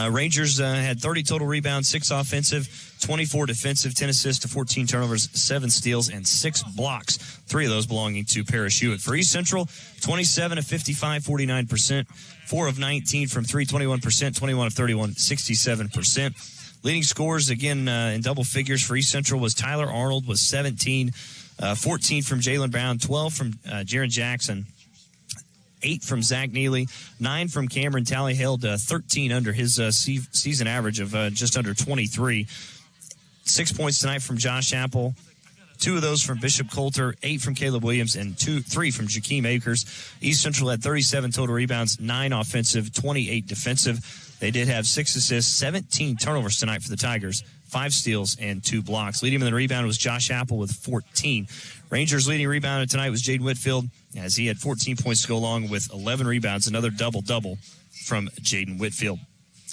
Rangers had 30 total rebounds, 6 offensive, 24 defensive, 10 assists to 14 turnovers, 7 steals, and 6 blocks, 3 of those belonging to Paris Hewitt. For East Central, 27 of 55, 49%, 4 of 19 from 3, 21%, 21 of 31, 67%. Leading scorers, again, in double figures for East Central was Tyler Arnold with 17, 14 from Jalen Brown, 12 from Jaron Jackson, 8 from Zach Neely, 9 from Cameron Talley, held 13 under his season average of just under 23. 6 points tonight from Josh Apple, 2 of those from Bishop Coulter, 8 from Caleb Williams, and 3 from Jakeem Akers. East Central had 37 total rebounds, 9 offensive, 28 defensive. They did have 6 assists, 17 turnovers tonight for the Tigers, 5 steals, and 2 blocks. Leading in the rebound was Josh Apple with 14. Rangers' leading rebounder tonight was Jaden Whitfield, as he had 14 points to go along with 11 rebounds, another double-double from Jaden Whitfield.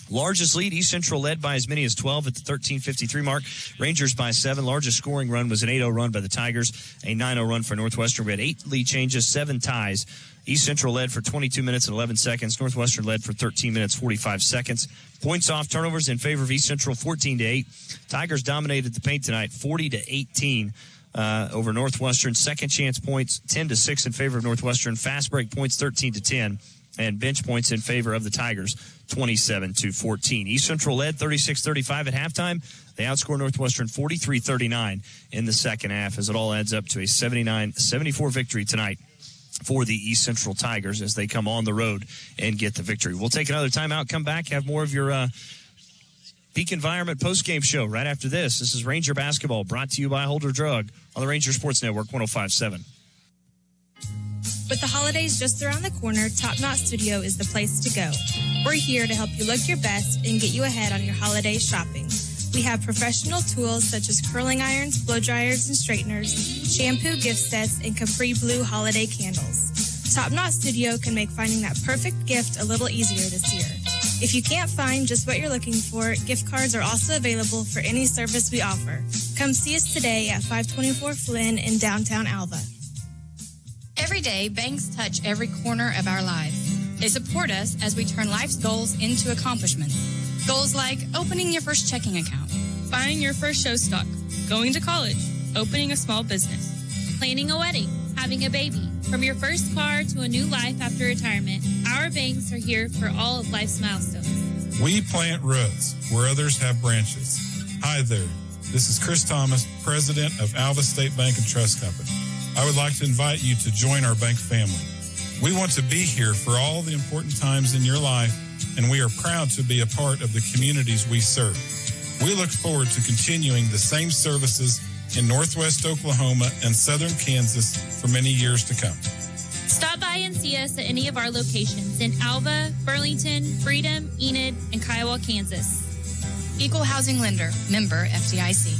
Largest lead, East Central led by as many as 12 at the 13:53 mark. Rangers by 7. Largest scoring run was an 8-0 run by the Tigers, a 9-0 run for Northwestern. We had 8 lead changes, 7 ties. East Central led for 22 minutes and 11 seconds. Northwestern led for 13 minutes, 45 seconds. Points off turnovers in favor of East Central, 14-8. Tigers dominated the paint tonight, 40-18 over Northwestern. Second chance points, 10-6 in favor of Northwestern. Fast break points, 13-10. And bench points in favor of the Tigers, 27-14. East Central led 36-35 at halftime. They outscored Northwestern 43-39 in the second half, as it all adds up to a 79-74 victory tonight for the East Central Tigers as they come on the road and get the victory. We'll take another timeout, come back, have more of your Peak Environment postgame show right after this. This is Ranger Basketball, brought to you by Holder Drug on the Ranger Sports Network 105.7. With the holidays just around the corner, Top Knot Studio is the place to go. We're here to help you look your best and get you ahead on your holiday shopping. We have professional tools such as curling irons, blow dryers and straighteners, shampoo gift sets, and Capri Blue holiday candles. Top Knot Studio can make finding that perfect gift a little easier this year. If you can't find just what you're looking for, gift cards are also available for any service we offer. Come see us today at 524 Flynn in downtown Alva. Every day, banks touch every corner of our lives. They support us as we turn life's goals into accomplishments. Goals like opening your first checking account, Buying your first show stock, going to college, opening a small business, planning a wedding, having a baby. From your first car to a new life after retirement, our banks are here for all of life's milestones. We plant roots where others have branches. Hi there. This is Chris Thomas, president of Alva State Bank and Trust Company. I would like to invite you to join our bank family. We want to be here for all the important times in your life, and we are proud to be a part of the communities we serve. We look forward to continuing the same services in Northwest Oklahoma and Southern Kansas for many years to come. Stop by and see us at any of our locations in Alva, Burlington, Freedom, Enid, and Kiowa, Kansas. Equal Housing Lender, member FDIC.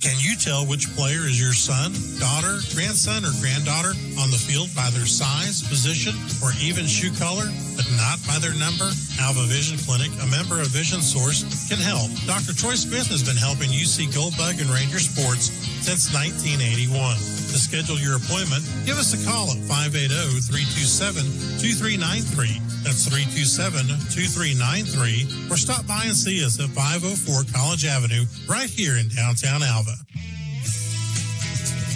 Can you tell which player is your son, daughter, grandson, or granddaughter on the field by their size, position, or even shoe color, but not by their number? Alva Vision Clinic, a member of Vision Source, can help. Dr. Troy Smith has been helping UC Goldbug and Ranger Sports since 1981. To schedule your appointment, give us a call at 580-327-2393. That's 327-2393. Or stop by and see us at 504 College Avenue, right here in downtown Alva.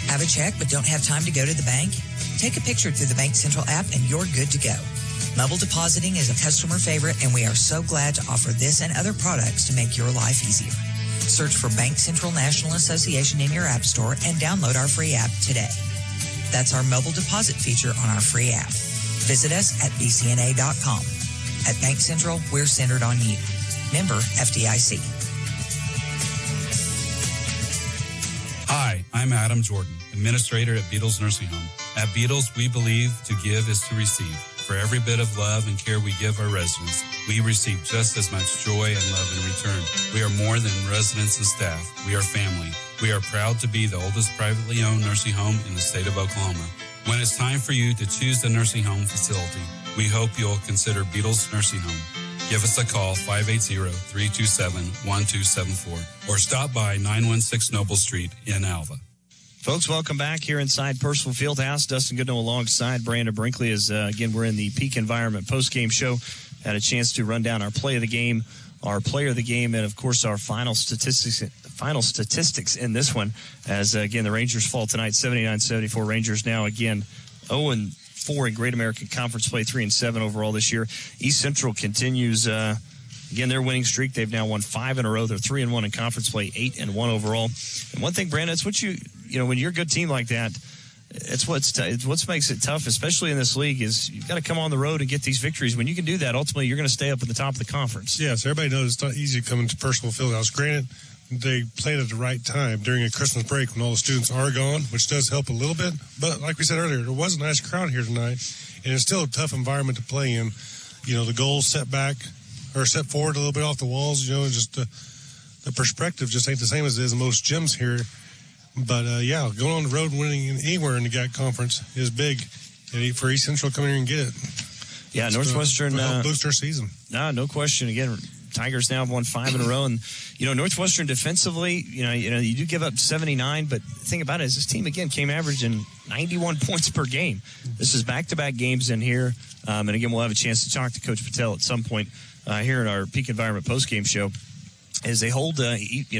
Have a check but don't have time to go to the bank? Take a picture through the Bank Central app and you're good to go. Mobile depositing is a customer favorite, and we are so glad to offer this and other products to make your life easier. Search for Bank Central National Association in your app store and download our free app today. That's our mobile deposit feature on our free app. Visit us at bcna.com. At Bank Central, we're centered on you. Member FDIC. Hi, I'm Adam Jordan, administrator at Beatles Nursing Home. At Beatles, we believe to give is to receive. For every bit of love and care we give our residents, we receive just as much joy and love in return. We are more than residents and staff. We are family. We are proud to be the oldest privately owned nursing home in the state of Oklahoma. When it's time for you to choose the nursing home facility, we hope you'll consider Beatles Nursing Home. Give us a call, 580-327-1274, or stop by 916 Noble Street in Alva. Folks, welcome back here inside Percival Fieldhouse. Dustin Goodnow alongside Brandon Brinkley as, again, we're in the Peak Environment postgame show. Had a chance to run down our play of the game, our player of the game, and, of course, our final statistics in this one as, again, the Rangers fall tonight, 79-74. Rangers now, again, 0-4 in Great American Conference play, 3-7 overall this year. East Central continues, again, their winning streak. They've now won 5 in a row. They're 3-1 in conference play, 8-1 overall. And one thing, Brandon, it's what you know, when you're a good team like that, it's what makes it tough, especially in this league, is you've got to come on the road and get these victories. When you can do that, ultimately, you're going to stay up at the top of the conference. Yes, everybody knows it's not easy coming to Percival Fieldhouse. Granted, they played at the right time during a Christmas break when all the students are gone, which does help a little bit. But like we said earlier, there was a nice crowd here tonight, and it's still a tough environment to play in. You know, the goals set forward a little bit off the walls, you know, and just the perspective just ain't the same as it is in most gyms here. But, yeah, going on the road and winning anywhere in the GAC conference is big. And for East Central, come here and get it. Yeah, Northwestern. Help boost our season. No question. Again, Tigers now have won 5 in a row. And, you know, Northwestern defensively, you know, you do give up 79. But the thing about it is this team, again, came averaging 91 points per game. This is back-to-back games in here. And, again, we'll have a chance to talk to Coach Patel at some point here in our Peak Environment postgame show. As they hold,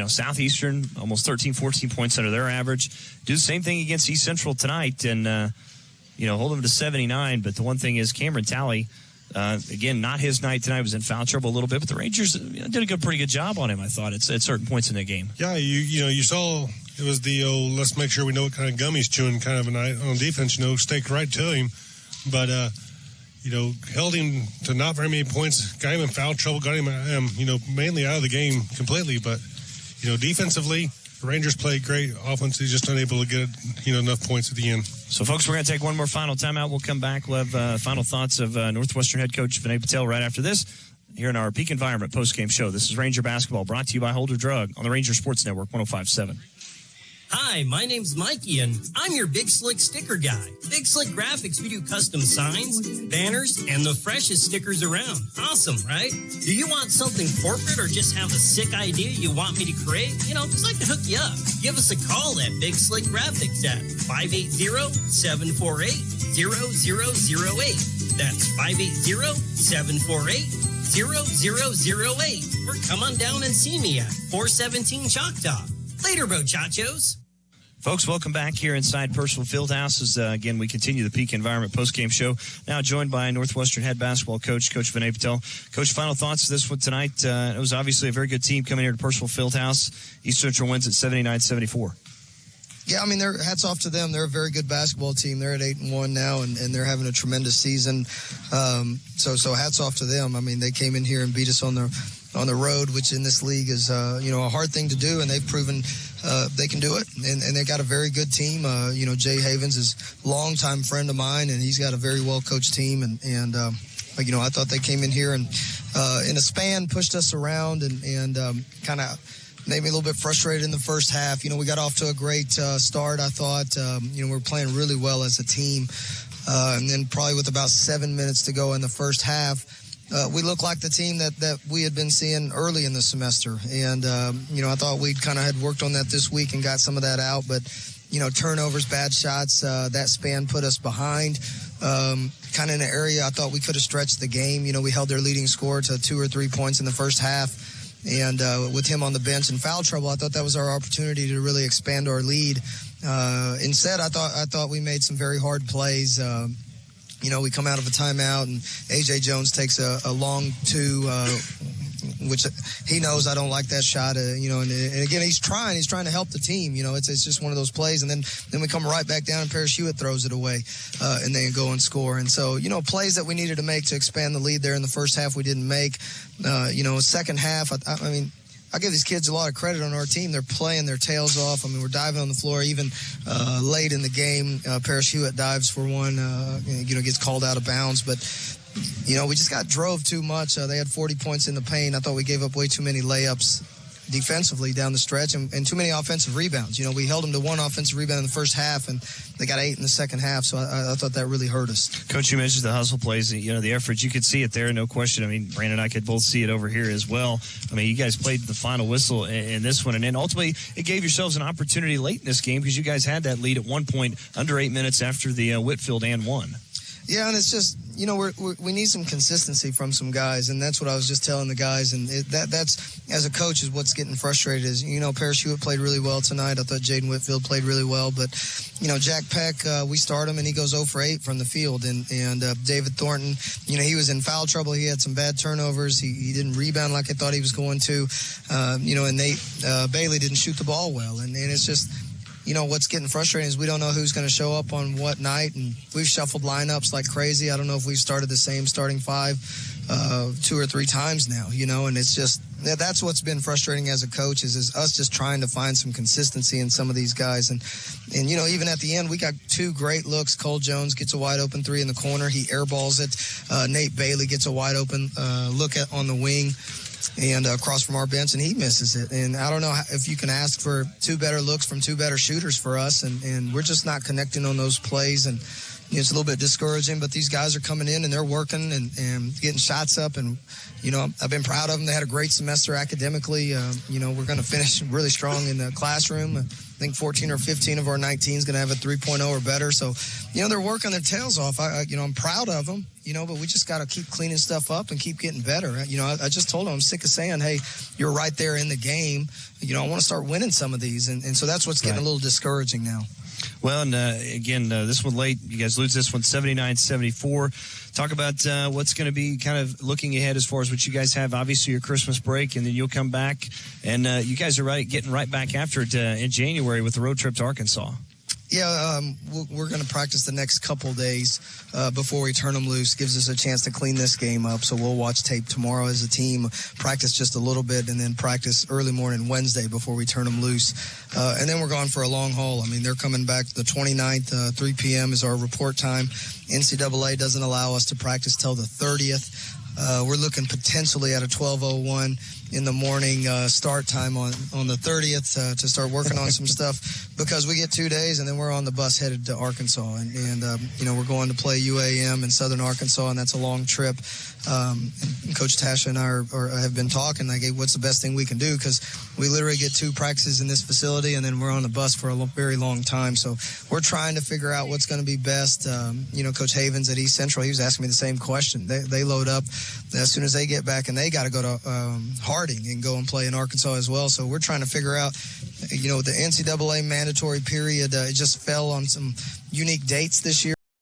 Southeastern almost 13, 14 points under their average. Do the same thing against East Central tonight and, hold them to 79. But the one thing is Cameron Talley, again, not his night tonight, was in foul trouble a little bit. But the Rangers did a pretty good job on him, I thought, at certain points in that game. Yeah, you saw it was the let's make sure we know what kind of gum he's chewing kind of a night on defense, staked right to him. But, held him to not very many points, got him in foul trouble, got him, mainly out of the game completely. But, defensively, the Rangers played great. Offensively, just unable to get, enough points at the end. So, folks, we're going to take one more final timeout. We'll come back. We'll have final thoughts of Northwestern head coach Vinay Patel right after this here in our Peak Environment postgame show. This is Ranger Basketball brought to you by Holder Drug on the Ranger Sports Network 105.7. Hi, my name's Mikey, and I'm your Big Slick sticker guy. Big Slick Graphics, we do custom signs, banners, and the freshest stickers around. Awesome, right? Do you want something corporate or just have a sick idea you want me to create? Because I can hook you up. Give us a call at Big Slick Graphics at 580-748-0008. That's 580-748-0008. Or come on down and see me at 417 Choctaw. Later, muchachos. Folks, welcome back here inside Percival Fieldhouse. As, again, we continue the Peak Environment postgame show. Now joined by Northwestern head basketball coach, Coach Vinay Patel. Coach, final thoughts of this one tonight. It was obviously a very good team coming here to Percival Fieldhouse. East Central wins at 79-74. Yeah, hats off to them. They're a very good basketball team. They're at 8-1 now, and they're having a tremendous season. So hats off to them. They came in here and beat us on the road, which in this league is, a hard thing to do, and they've proven they can do it. And they got a very good team. Jay Havens is a longtime friend of mine, and he's got a very well-coached team. And I thought they came in here and in a span pushed us around and kind of made me a little bit frustrated in the first half. We got off to a great start, I thought. We were playing really well as a team. And then probably with about 7 minutes to go in the first half, we looked like the team that we had been seeing early in the semester. And, I thought we'd kind of had worked on that this week and got some of that out. But, turnovers, bad shots, that span put us behind. Kind of in an area I thought we could have stretched the game. We held their leading scorer to 2 or 3 points in the first half. And with him on the bench in foul trouble, I thought that was our opportunity to really expand our lead. Instead, I thought we made some very hard plays. We come out of a timeout, and A.J. Jones takes a long two, which he knows I don't like that shot. And again, he's trying to help the team. It's just one of those plays. And then we come right back down, and Parrish Hewitt throws it away, and they go and score. And so, plays that we needed to make to expand the lead there in the first half, we didn't make. Second half, I give these kids a lot of credit on our team. They're playing their tails off. I mean, we're diving on the floor even late in the game. Parrish Hewitt dives for one, gets called out of bounds. But, we just got drove too much. They had 40 points in the paint. I thought we gave up way too many layups defensively down the stretch and too many offensive rebounds. We held them to one offensive rebound in the first half, and they got 8 in the second half, so I thought that really hurt us. Coach, you mentioned the hustle plays, the effort. You could see it there, no question. I mean, Brandon and I could both see it over here as well. I mean, you guys played the final whistle in this one, and then ultimately it gave yourselves an opportunity late in this game because you guys had that lead at one point under 8 minutes after the Whitfield and one. Yeah, and it's just, we need some consistency from some guys, and that's what I was just telling the guys. And that's, as a coach, is what's getting frustrated is, Parrish Hewitt played really well tonight. I thought Jaden Whitfield played really well. But, Jack Peck, we start him, and he goes 0 for 8 from the field. And David Thornton, he was in foul trouble. He had some bad turnovers. He didn't rebound like I thought he was going to. And Nate Bailey didn't shoot the ball well. And it's just... what's getting frustrating is we don't know who's going to show up on what night, and we've shuffled lineups like crazy. I don't know if we've started the same starting 5 2 or 3 times now, and it's just that's what's been frustrating as a coach is us just trying to find some consistency in some of these guys. And even at the end, we got 2 great looks. Cole Jones gets a wide open 3 in the corner. He airballs it. Nate Bailey gets a wide open look on the wing and across from our bench, and he misses it. And I don't know if you can ask for 2 better looks from 2 better shooters for us, and we're just not connecting on those plays, and it's a little bit discouraging, but these guys are coming in and they're working and getting shots up, and I've been proud of them. They had a great semester academically. We're going to finish really strong in the classroom. I think 14 or 15 of our 19 is going to have a 3.0 or better. So, they're working their tails off. I'm proud of them, but we just got to keep cleaning stuff up and keep getting better. I just told them I'm sick of saying, hey, you're right there in the game. I want to start winning some of these. And so that's what's getting a little discouraging now. Well, and again, this one late. You guys lose this one 79-74. Talk about what's going to be kind of looking ahead as far as what you guys have. Obviously, your Christmas break, and then you'll come back. And you guys are getting right back after it in January with the road trip to Arkansas. Yeah, we're going to practice the next couple days before we turn them loose. Gives us a chance to clean this game up. So we'll watch tape tomorrow as a team, practice just a little bit, and then practice early morning Wednesday before we turn them loose. And then we're going for a long haul. I mean, they're coming back the 29th, 3 p.m. is our report time. NCAA doesn't allow us to practice till the 30th. We're looking potentially at a 12:01 in the morning start time on the 30th to start working on some stuff because we get 2 days and then we're on the bus headed to Arkansas and we're going to play UAM in Southern Arkansas, and that's a long trip. And Coach Tasha and I have been talking like, hey, what's the best thing we can do, because we literally get 2 practices in this facility and then we're on the bus for a very long time. So we're trying to figure out what's going to be best. Coach Havens at East Central, he was asking me the same question. They load up as soon as they get back, and they got to go to Harding and go and play in Arkansas as well. So we're trying to figure out, the NCAA mandatory period, it just fell on some unique dates this year.